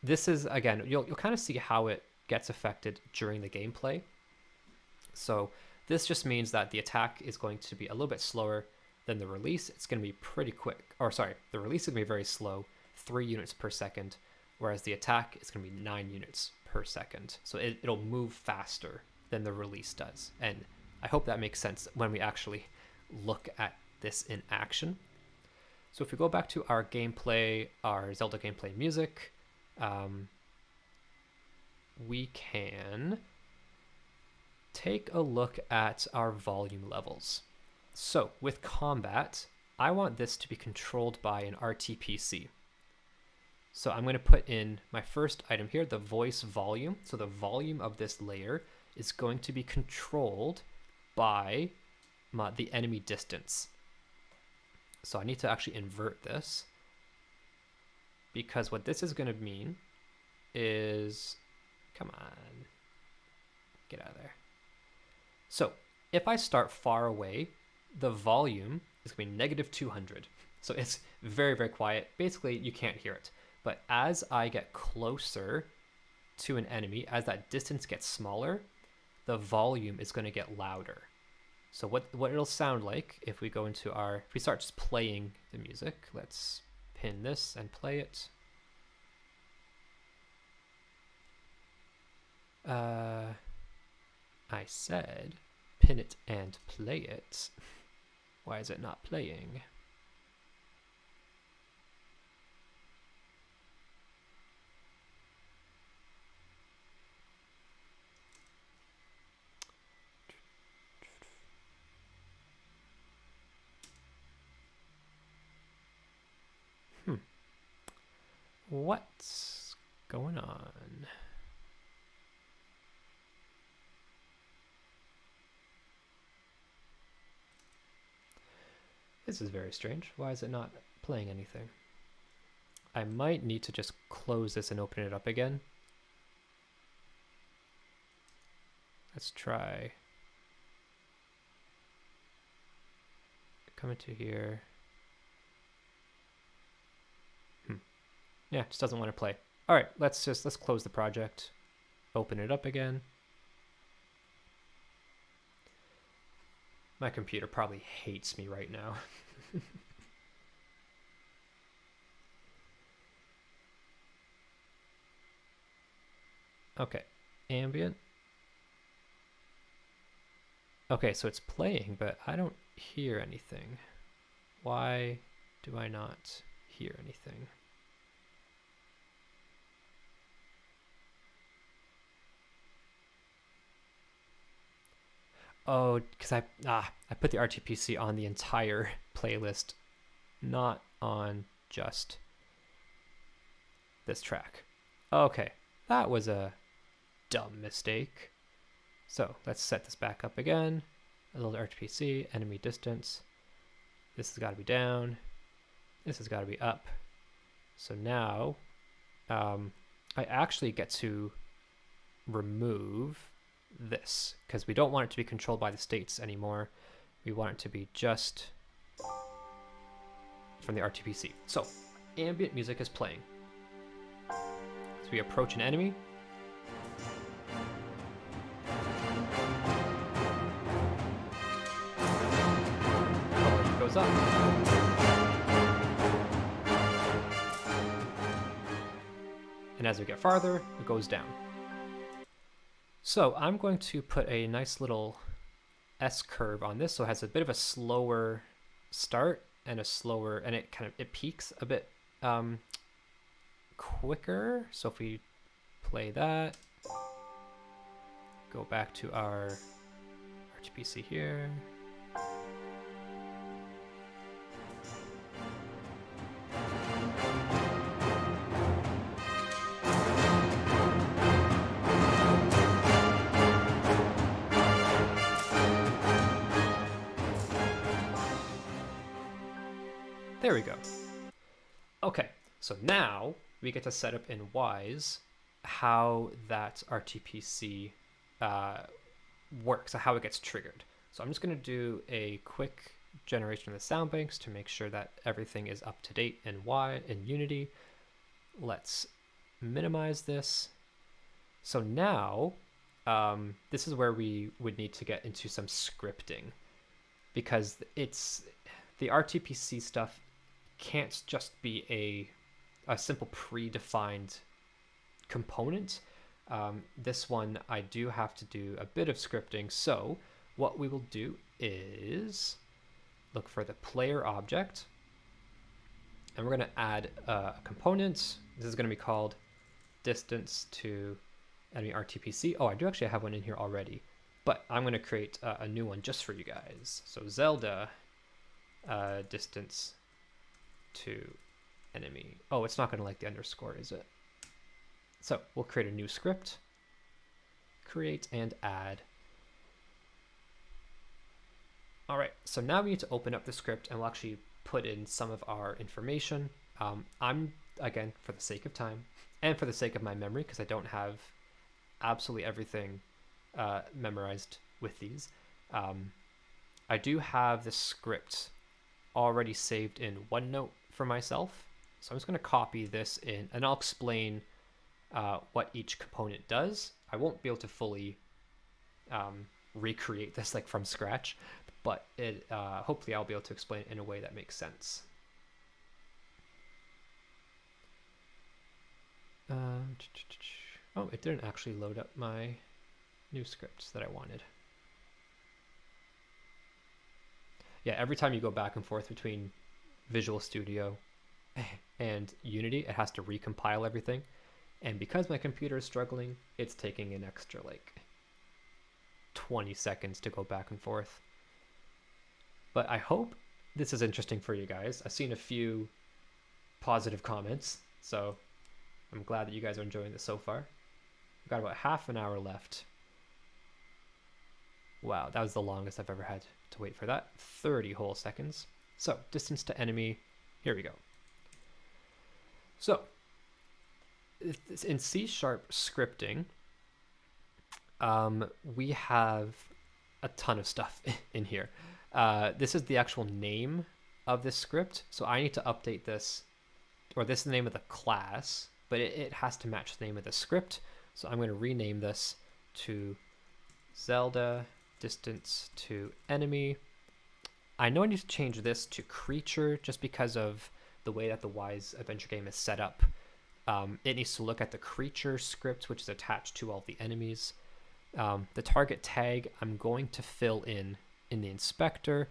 This is, again, you'll kind of see how it gets affected during the gameplay. So this just means that the attack is going to be a little bit slower than the release. It's going to be pretty quick. Or sorry, the release is going to be very slow, 3 units per second, whereas the attack is going to be 9 units per second. So it'll move faster than the release does. And I hope that makes sense when we actually look at this in action. So if we go back to our gameplay, our Zelda gameplay music, we can take a look at our volume levels. So with combat, I want this to be controlled by an RTPC. So I'm going to put in my first item here, the voice volume. So the volume of this layer is going to be controlled by the enemy distance. So I need to actually invert this, because what this is going to mean is, come on, get out of there. So if I start far away, the volume is going to be negative 200. So it's very, very quiet. Basically, you can't hear it. But as I get closer to an enemy, as that distance gets smaller, the volume is going to get louder. So what it'll sound like if we go into if we start just playing the music, let's pin this and play it. I said pin it and play it. Why is it not playing? What's going on? This is very strange. Why is it not playing anything? I might need to just close this and open it up again. Let's try. Come into here. Yeah, it just doesn't want to play. All right, let's close the project, open it up again. My computer probably hates me right now. Okay, ambient. Okay, so it's playing, but I don't hear anything. Why do I not hear anything? Oh, because I put the RTPC on the entire playlist, not on just this track. Okay, that was a dumb mistake. So let's set this back up again. A little RTPC, enemy distance. This has got to be down. This has got to be up. So now I actually get to remove this, because we don't want it to be controlled by the states anymore. We want it to be just from the RTPC. So ambient music is playing. As we approach an enemy, it goes up. And as we get farther, it goes down. So I'm going to put a nice little S curve on this, so it has a bit of a slower start and it peaks a bit quicker. So if we play that, go back to our RTPC here. There we go. Okay, so now we get to set up in Wwise how that RTPC works, how it gets triggered. So I'm just going to do a quick generation of the sound banks to make sure that everything is up to date in Unity. Let's minimize this. So now this is where we would need to get into some scripting, because the RTPC stuff can't just be a simple predefined component. This one I do have to do a bit of scripting. So what we will do is look for the player object, and we're going to add a component. This is going to be called distance to enemy RTPC. Oh, I do actually have one in here already, but I'm going to create a new one just for you guys. So Zelda distance to enemy. Oh, it's not going to like the underscore, is it? So we'll create a new script, create and add. All right, so now we need to open up the script, and we'll actually put in some of our information. I'm, again, for the sake of time and for the sake of my memory, because I don't have absolutely everything memorized with these, I do have the script already saved in OneNote for myself. So I'm just going to copy this in, and I'll explain what each component does. I won't be able to fully recreate this like from scratch, but it hopefully I'll be able to explain it in a way that makes sense. Oh, it didn't actually load up my new scripts that I wanted. Yeah, every time you go back and forth between Visual Studio and Unity, it has to recompile everything. And because my computer is struggling, it's taking an extra like 20 seconds to go back and forth. But I hope this is interesting for you guys. I've seen a few positive comments, so I'm glad that you guys are enjoying this so far. We've got about half an hour left. Wow, that was the longest I've ever had to wait for that. 30 whole seconds. So, distance to enemy. Here we go. So, in C# scripting, we have a ton of stuff in here. This is the actual name of this script. So I need to update this, or this is the name of the class, but it has to match the name of the script. So I'm going to rename this to Zelda distance to enemy. I know I need to change this to creature just because of the way that the Wwise adventure game is set up. It needs to look at the creature script, which is attached to all the enemies. The target tag I'm going to fill in the inspector.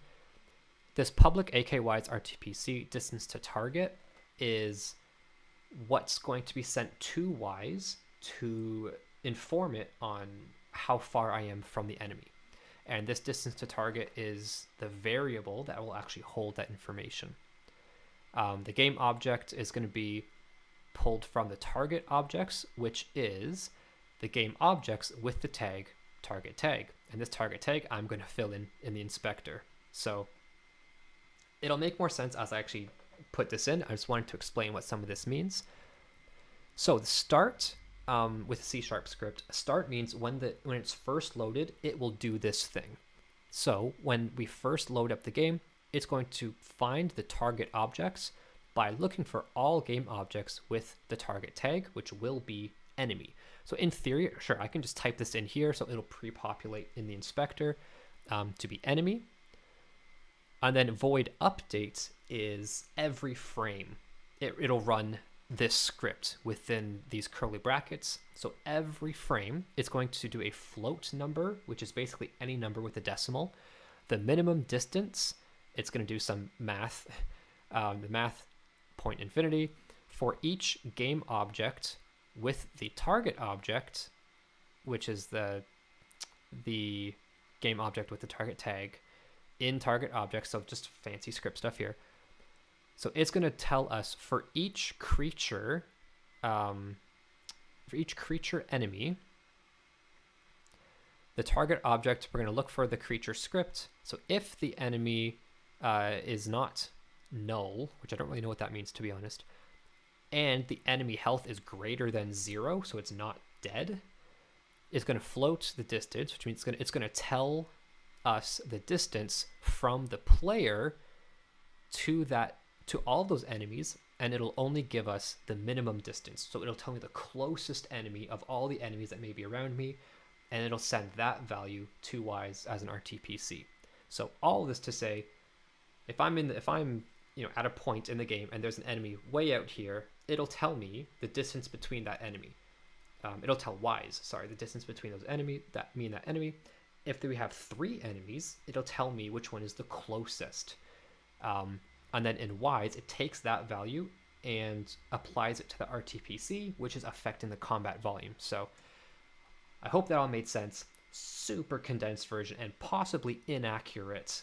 This public AKWise RTPC distance to target is what's going to be sent to Wwise to inform it on how far I am from the enemy. And this distance to target is the variable that will actually hold that information. The game object is going to be pulled from the target objects, which is the game objects with the tag target tag. And this target tag I'm going to fill in the inspector. So it'll make more sense as I actually put this in. I just wanted to explain what some of this means. So the start with C# script, start means when it's first loaded, it will do this thing. So when we first load up the game, it's going to find the target objects by looking for all game objects with the target tag, which will be enemy. So in theory, sure, I can just type this in here so it'll pre-populate in the inspector to be enemy. And then void update is every frame. It'll run this script within these curly brackets. So every frame, it's going to do a float number, which is basically any number with a decimal. The minimum distance, it's going to do some math, the math point infinity. For each game object with the target object, which is the game object with the target tag in target object, so just fancy script stuff here. So it's going to tell us for each creature enemy, the target object, we're going to look for the creature script. So if the enemy is not null, which I don't really know what that means, to be honest, and the enemy health is greater than 0, so it's not dead, it's going to float the distance, which means it's going to tell us the distance from the player to all those enemies, and it'll only give us the minimum distance. So it'll tell me the closest enemy of all the enemies that may be around me, and it'll send that value to Wwise as an RTPC. So all this to say, if I'm at a point in the game and there's an enemy way out here, it'll tell me the distance between that enemy. It'll tell Wwise, the distance between those enemy, that enemy. If we have 3 enemies, it'll tell me which one is the closest. And then in Wwise, it takes that value and applies it to the RTPC, which is affecting the combat volume. So I hope that all made sense. Super condensed version and possibly inaccurate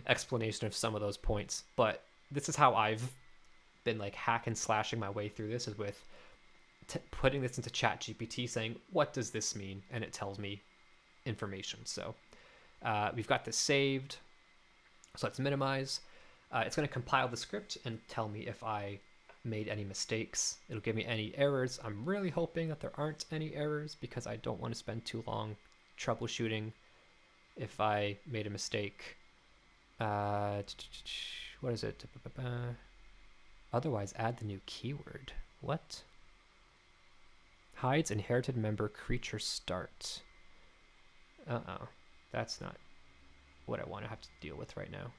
explanation of some of those points. But this is how I've been like hack and slashing my way through this, is with putting this into ChatGPT, saying, what does this mean? And it tells me information. So we've got this saved. So let's minimize. It's going to compile the script and tell me if I made any mistakes. It'll give me any errors. I'm really hoping that there aren't any errors because I don't want to spend too long troubleshooting if I made a mistake. What is it? Otherwise, add the new keyword. What? Hides inherited member creature start. Uh-oh. That's not what I want to have to deal with right now.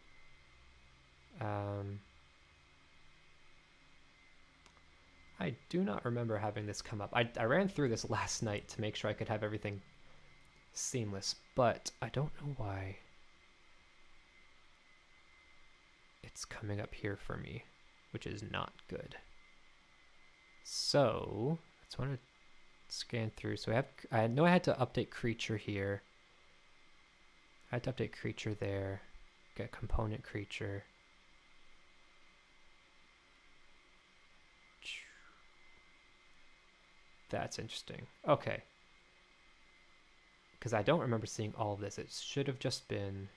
I do not remember having this come up. I ran through this last night to make sure I could have everything seamless, but I don't know why it's coming up here for me, which is not good. So I just want to scan through. So I know I had to update creature here. I had to update creature there. Get component creature. That's interesting. Okay. Because I don't remember seeing all of this. It should have just been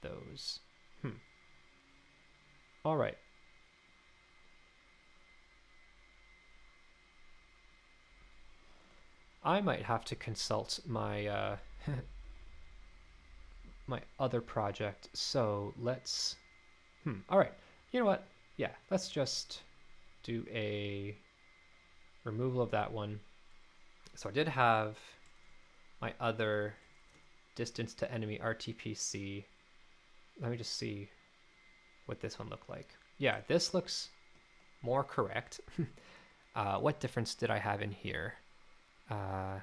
those. All right. I might have to consult my my other project. So let's. All right. You know what? Yeah. Let's just do a removal of that one. So I did have my other distance to enemy RTPC. Let me just see what this one looked like. Yeah, this looks more correct. What difference did I have in here? No,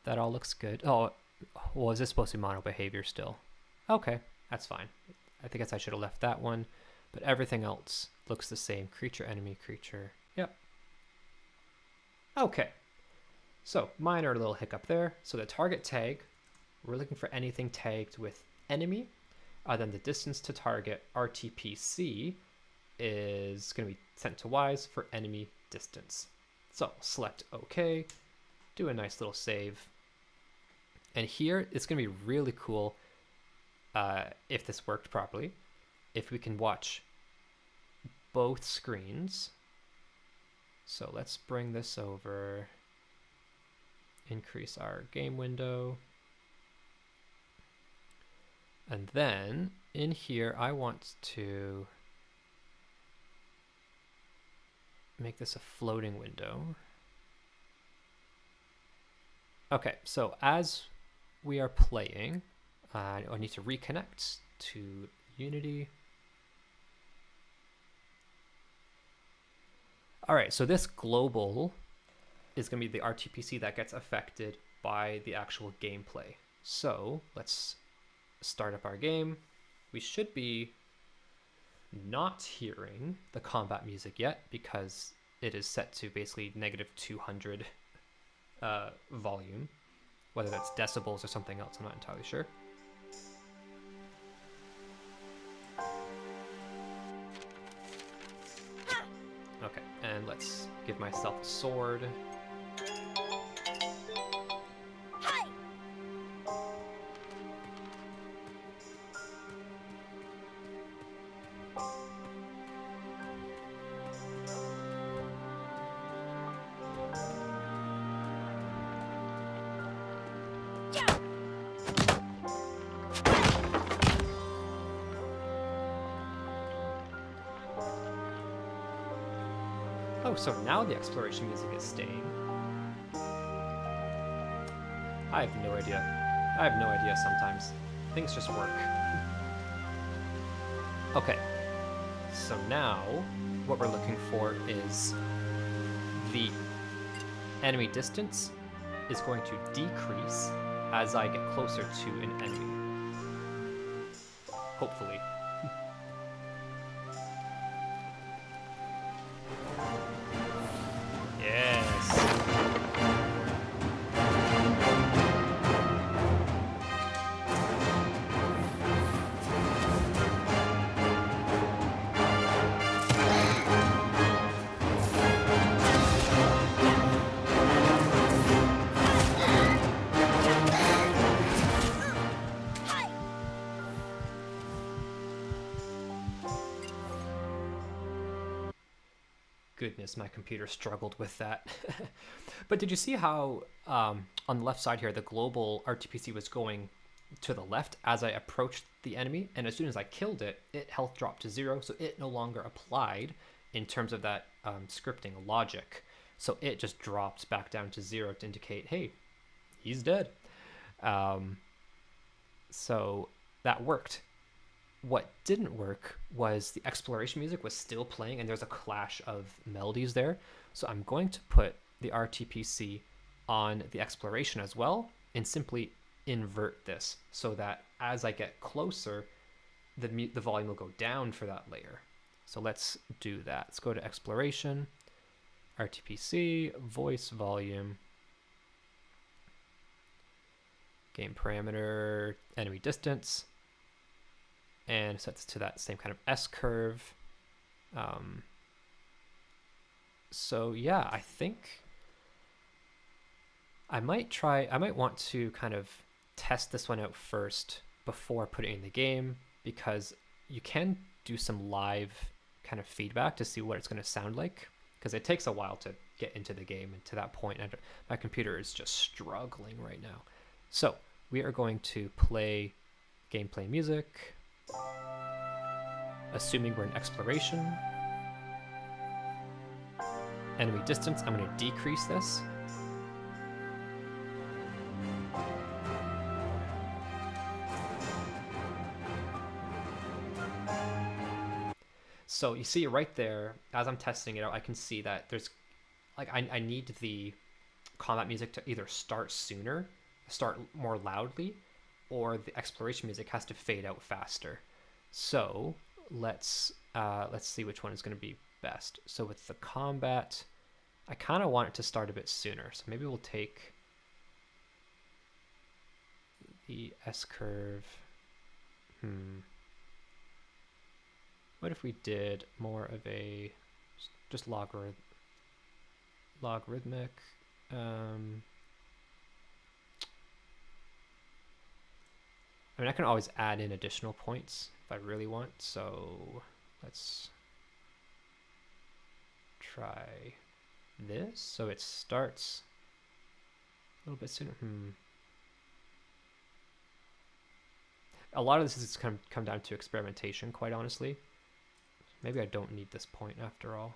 that all looks good. Oh, well, is this supposed to be mono behavior still? Okay, that's fine. I guess I should have left that one, but everything else looks the same. Creature, enemy, creature. Yep. Okay. So, minor little hiccup there. So the target tag, we're looking for anything tagged with enemy. Then the distance to target, RTPC, is going to be sent to Wwise for enemy distance. So select OK, do a nice little save. And here it's going to be really cool if this worked properly, if we can watch both screens. So let's bring this over, increase our game window. And then in here, I want to make this a floating window. Okay, so as we are playing, I need to reconnect to Unity. All right, so this global is going to be the RTPC that gets affected by the actual gameplay. So let's start up our game. We should be not hearing the combat music yet because it is set to basically -200 volume. Whether that's decibels or something else, I'm not entirely sure. Okay, and let's give myself a sword. Hi. Oh, so now the exploration music is staying. I have no idea. I have no idea sometimes. Things just work. Okay. So now what we're looking for is the enemy distance is going to decrease as I get closer to an enemy. Hopefully. goodness, my computer struggled with that. But did you see how on the left side here, the global RTPC was going to the left as I approached the enemy, and as soon as I killed it, health dropped to 0, so it no longer applied in terms of that scripting logic. So it just dropped back down to 0 to indicate, hey, he's dead. So that worked. What didn't work was the exploration music was still playing, and there's a clash of melodies there. So I'm going to put the RTPC on the exploration as well, and simply invert this so that as I get closer, the volume will go down for that layer. So let's do that. Let's go to exploration, RTPC, voice volume, game parameter, enemy distance, and sets to that same kind of S curve. So yeah, I think I might want to kind of test this one out first before putting it in the game, because you can do some live kind of feedback to see what it's going to sound like, because it takes a while to get into the game, and to that point my computer is just struggling right now. So we are going to play gameplay music, assuming we're in exploration. Enemy distance, I'm going to decrease this. So you see right there, as I'm testing it out, I can see that there's, like, I need the combat music to either start sooner, start more loudly, or the exploration music has to fade out faster. So let's see which one is going to be best. So with the combat, I kind of want it to start a bit sooner. So maybe we'll take the S curve. What if we did more of a just logarithmic? I mean, I can always add in additional points if I really want. So let's try this. So it starts a little bit sooner. A lot of this is come down to experimentation, quite honestly. Maybe I don't need this point after all.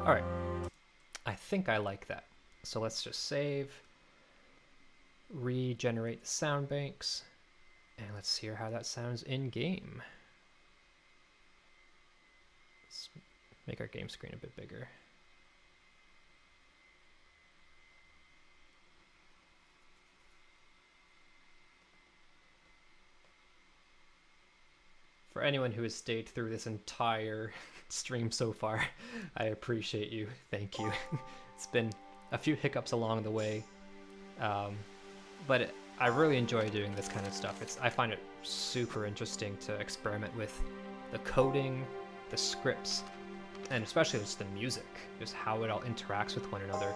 All right, I think I like that. So let's just save, regenerate the sound banks, and let's hear how that sounds in game. Let's make our game screen a bit bigger. For anyone who has stayed through this entire stream so far, I appreciate you. Thank you. It's been a few hiccups along the way, but I really enjoy doing this kind of stuff. I find it super interesting to experiment with the coding, the scripts, and especially just the music, just how it all interacts with one another.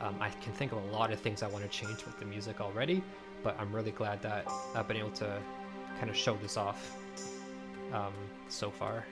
I can think of a lot of things I want to change with the music already, but I'm really glad that I've been able to kind of show this off so far.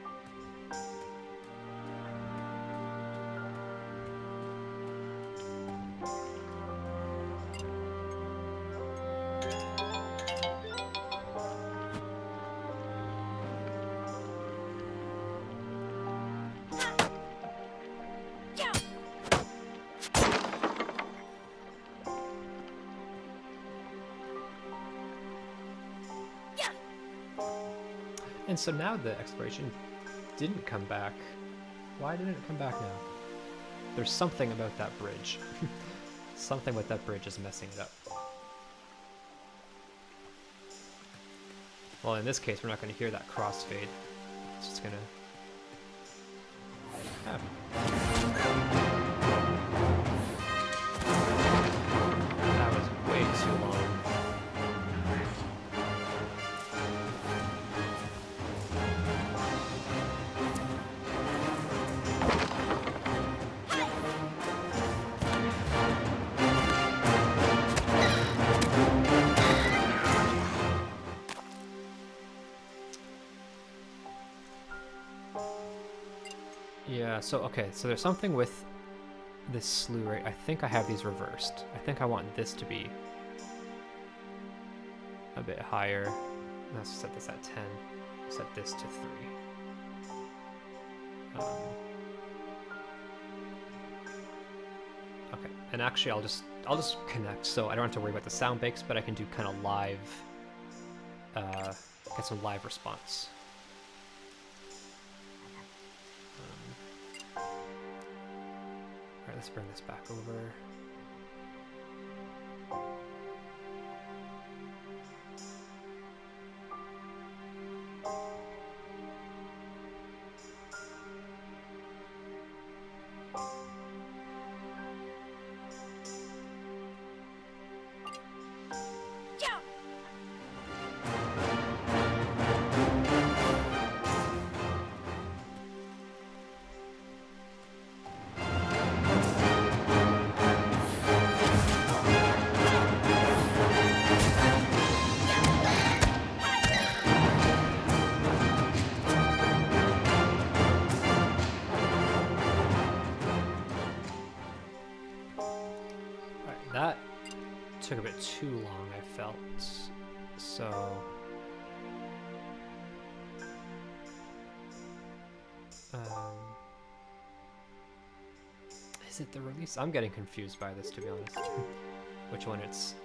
And so now the exploration didn't come back. Why didn't it come back now? There's something about that bridge. Something with that bridge is messing it up. Well, in this case, we're not going to hear that crossfade. It's just going to happen. That was way too long. Yeah, so okay, so there's something with this slew rate. I think I have these reversed. I think I want this to be a bit higher. Let's set this at 10. Set this to 3. Okay, and actually I'll just connect, so I don't have to worry about the sound bakes, but I can do kind of live, get some live response. Alright, let's bring this back over. That took a bit too long, I felt. So is it the release? I'm getting confused by this, to be honest. Which one it's...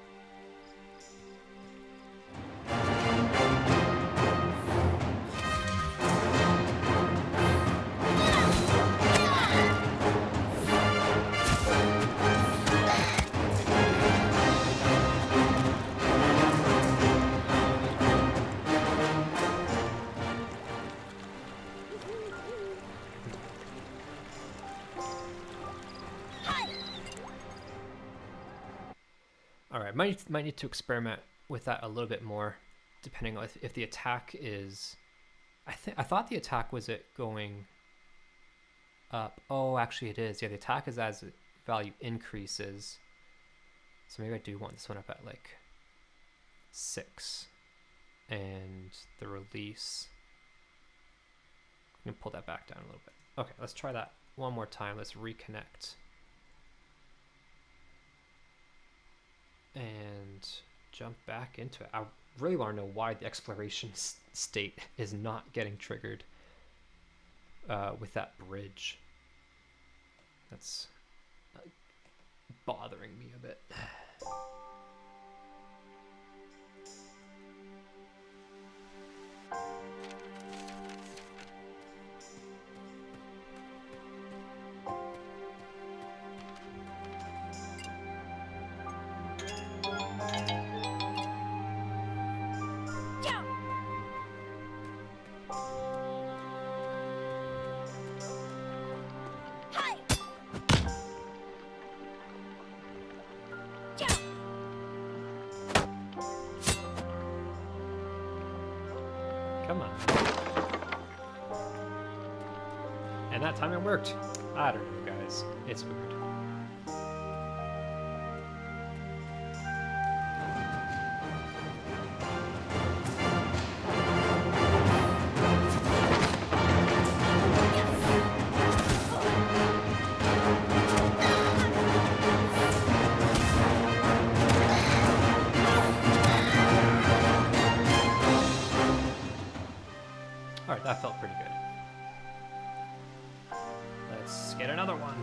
Alright, might need to experiment with that a little bit more, depending on if the attack is... I thought the attack was it going up. Oh, actually it is. Yeah, the attack is as value increases. So maybe I do want this one up at like 6. And the release... I'm going to pull that back down a little bit. Okay, let's try that one more time. Let's reconnect. And jump back into it. I really want to know why the exploration state is not getting triggered with that bridge. That's bothering me a bit. And that time it worked. I don't know, guys. It's weird. Alright, that felt pretty good. Let's get another one.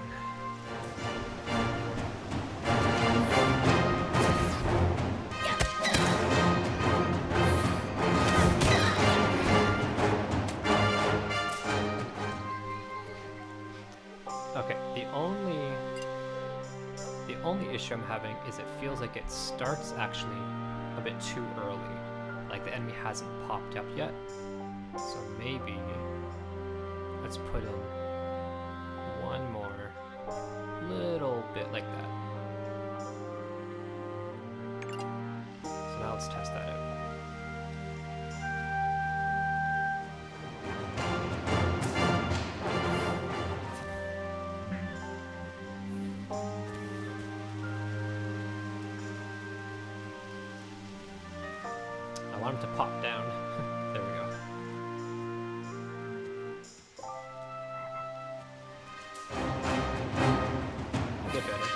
Okay, the only issue I'm having is it feels like it starts actually a bit too early. Like the enemy hasn't popped up yet. So maybe let's put in one more little bit like that. So now let's test that out. I want him to pop down. There we go. Get better.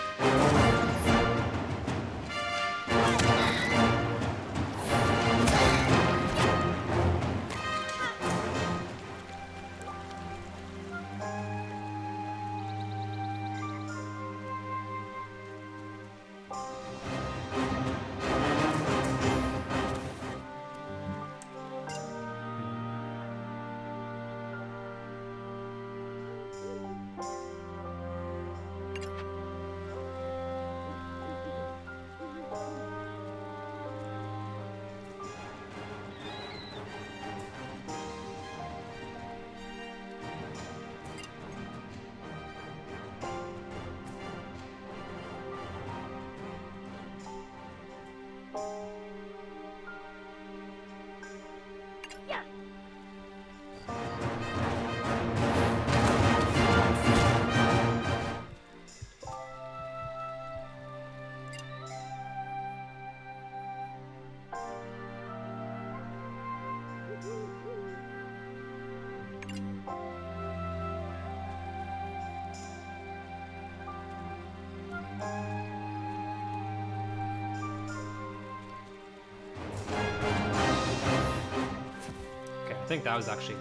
I think that was actually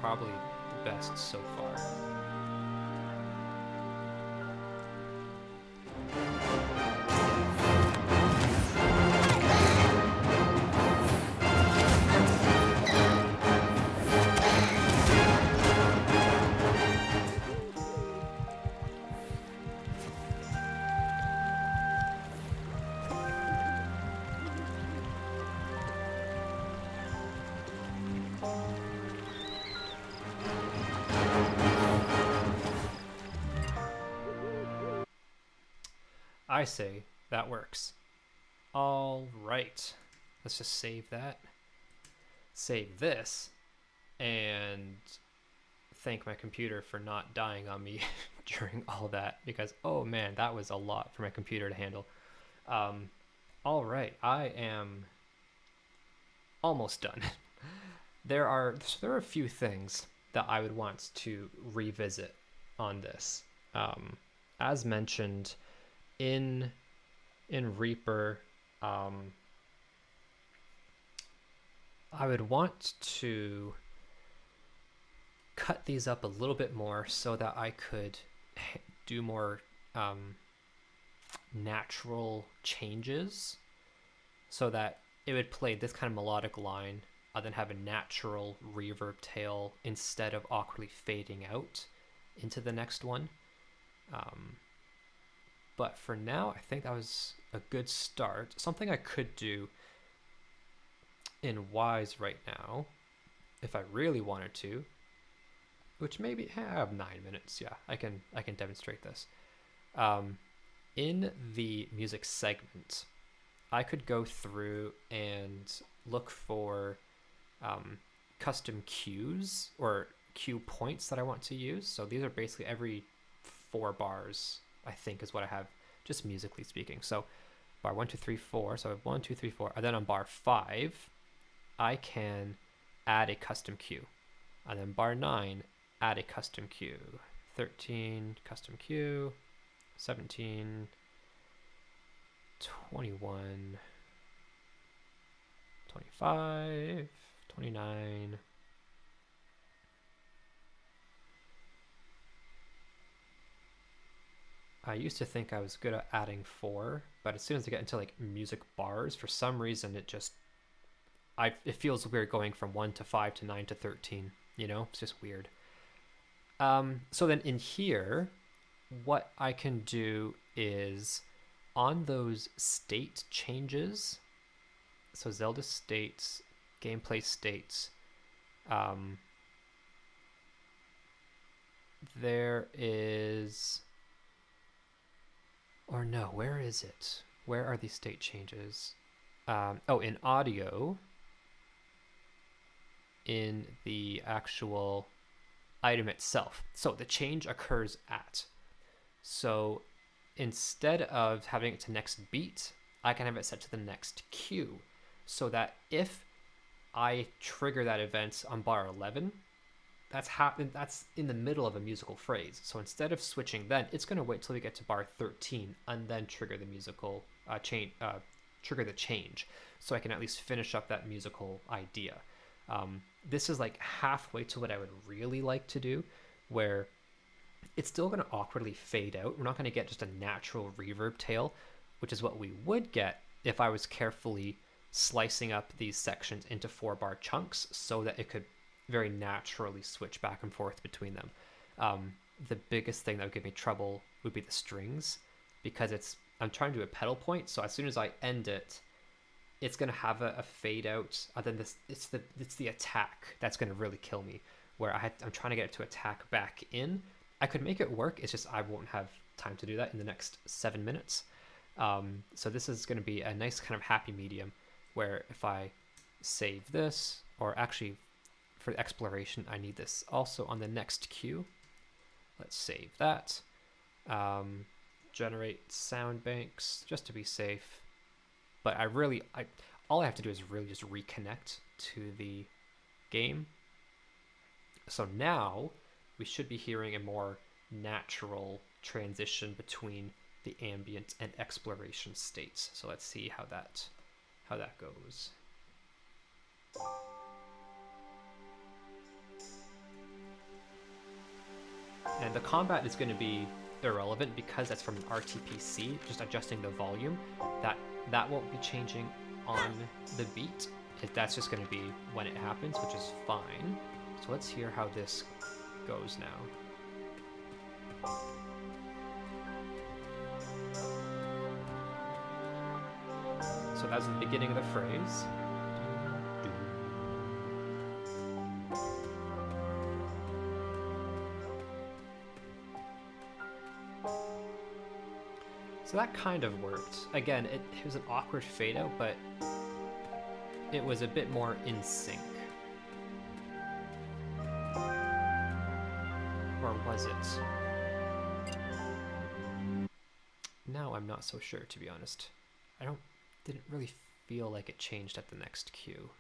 probably the best so far. I say that works. All right, let's just save that. Save this and thank my computer for not dying on me during all that, because oh man, that was a lot for my computer to handle. All right, I am almost done. There are a few things that I would want to revisit on this. As mentioned, in Reaper, I would want to cut these up a little bit more so that I could do more natural changes, so that it would play this kind of melodic line, then have a natural reverb tail instead of awkwardly fading out into the next one. But for now, I think that was a good start. Something I could do in Wwise right now, if I really wanted to, which maybe I have 9 minutes. Yeah, I can demonstrate this. In the music segment, I could go through and look for custom cues or cue points that I want to use. So these are basically every 4 bars, I think, is what I have, just musically speaking. So bar 1, 2, 3, 4. So I have 1, 2, 3, 4. And then on bar 5, I can add a custom cue. And then bar 9, add a custom cue. 13, custom cue. 17, 21, 25, 29. I used to think I was good at adding 4, but as soon as I get into like music bars, for some reason it feels weird going from 1 to 5 to 9 to 13, it's just weird. So then in here, what I can do is on those state changes, so Zelda states, gameplay states, there is, or no, where is it? Where are these state changes? In audio, in the actual item itself. So the change occurs at. So instead of having it to next beat, I can have it set to the next cue, so that if I trigger that event on bar 11, that's in the middle of a musical phrase. So instead of switching then, it's going to wait till we get to bar 13 and then trigger the musical trigger the change, so I can at least finish up that musical idea. This is like halfway to what I would really like to do, where it's still going to awkwardly fade out. We're not going to get just a natural reverb tail, which is what we would get if I was carefully slicing up these sections into 4-bar chunks so that it could very naturally switch back and forth between them. The biggest thing that would give me trouble would be the strings, because I'm trying to do a pedal point, so as soon as I end it, it's going to have a fade out, and then it's the attack that's going to really kill me, where I'm trying to get it to attack back in. I could make it work, it's just I won't have time to do that in the next 7 minutes. So this is going to be a nice kind of happy medium, where if I save this, or actually for exploration, I need this also on the next cue. Let's save that. Generate sound banks just to be safe. But all I have to do is really just reconnect to the game. So now we should be hearing a more natural transition between the ambient and exploration states. So let's see how that goes. And the combat is going to be irrelevant because that's from an RTPC, just adjusting the volume. That won't be changing on the beat. That's just going to be when it happens, which is fine. So let's hear how this goes now. So that's the beginning of the phrase. So that kind of worked. Again, it was an awkward fade out, but it was a bit more in sync. Or was it? Now I'm not so sure, to be honest. Didn't really feel like it changed at the next cue.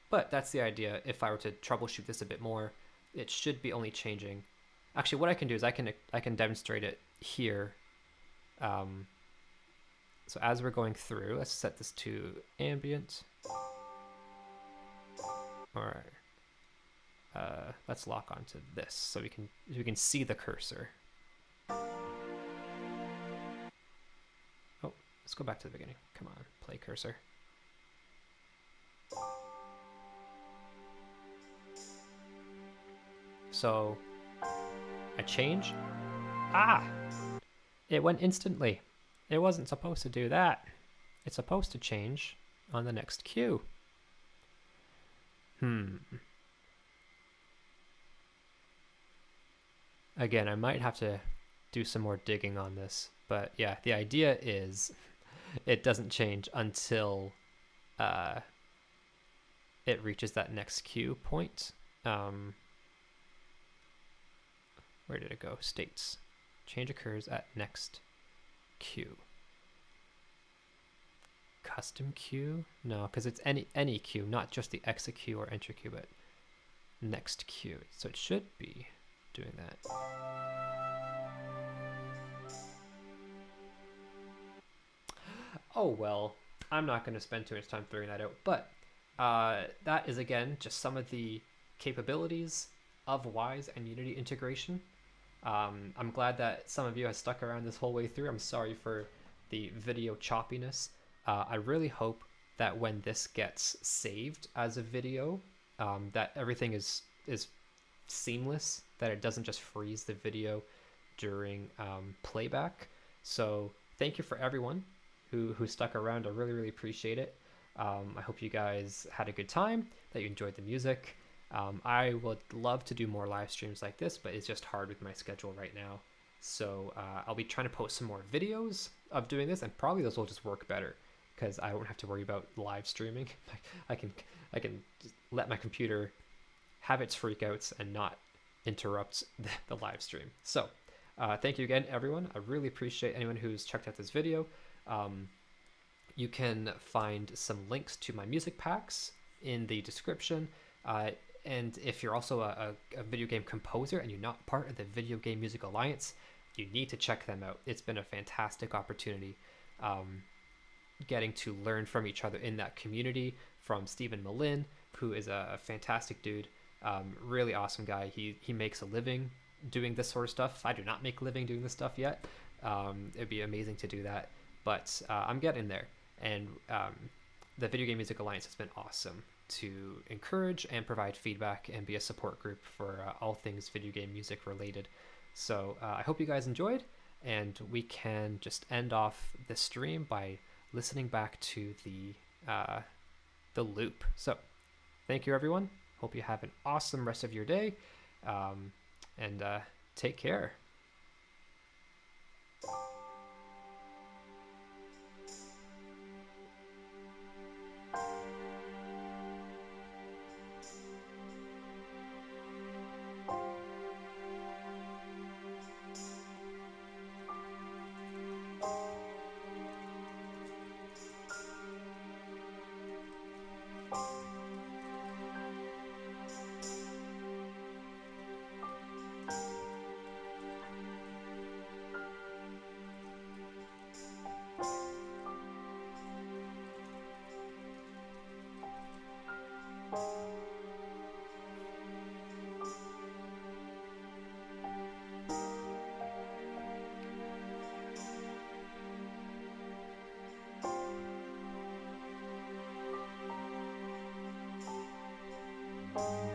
But that's the idea. If I were to troubleshoot this a bit more, it should be only changing. Actually, what I can do is I can demonstrate it here. So as we're going through, let's set this to ambient. All right. Let's lock onto this so we can see the cursor. Oh, let's go back to the beginning. Come on, play cursor. So I change. It went instantly. It wasn't supposed to do that. It's supposed to change on the next cue. Again, I might have to do some more digging on this, but yeah, the idea is it doesn't change until it reaches that next queue point. Where did it go? States. Change occurs at next queue. Custom queue? No, because it's any queue, not just the exit queue or enter queue, but next queue. So it should be doing that. Oh well, I'm not going to spend too much time figuring that out, but that is again just some of the capabilities of Wwise and Unity integration. I'm glad that some of you have stuck around this whole way through. I'm sorry for the video choppiness. I really hope that when this gets saved as a video, that everything is seamless, that it doesn't just freeze the video during playback. So thank you for everyone who stuck around. I really appreciate it. I hope you guys had a good time, that you enjoyed the music. I would love to do more live streams like this, but it's just hard with my schedule right now. So I'll be trying to post some more videos of doing this, and probably those will just work better because I won't have to worry about live streaming. I can just let my computer have its freakouts and not interrupt the live stream. So thank you again, everyone. I really appreciate anyone who's checked out this video. You can find some links to my music packs in the description. And if you're also a video game composer and you're not part of the Video Game Music Alliance, you need to check them out. It's been a fantastic opportunity getting to learn from each other in that community, from Stephen Malin, who is a fantastic dude, really awesome guy. He makes a living doing this sort of stuff. I do not make a living doing this stuff yet. It'd be amazing to do that, but I'm getting there. And the Video Game Music Alliance has been awesome to encourage and provide feedback and be a support group for all things video game music related. So I hope you guys enjoyed, and we can just end off the stream by listening back to the loop. So thank you, everyone. Hope you have an awesome rest of your day, and take care. Bye.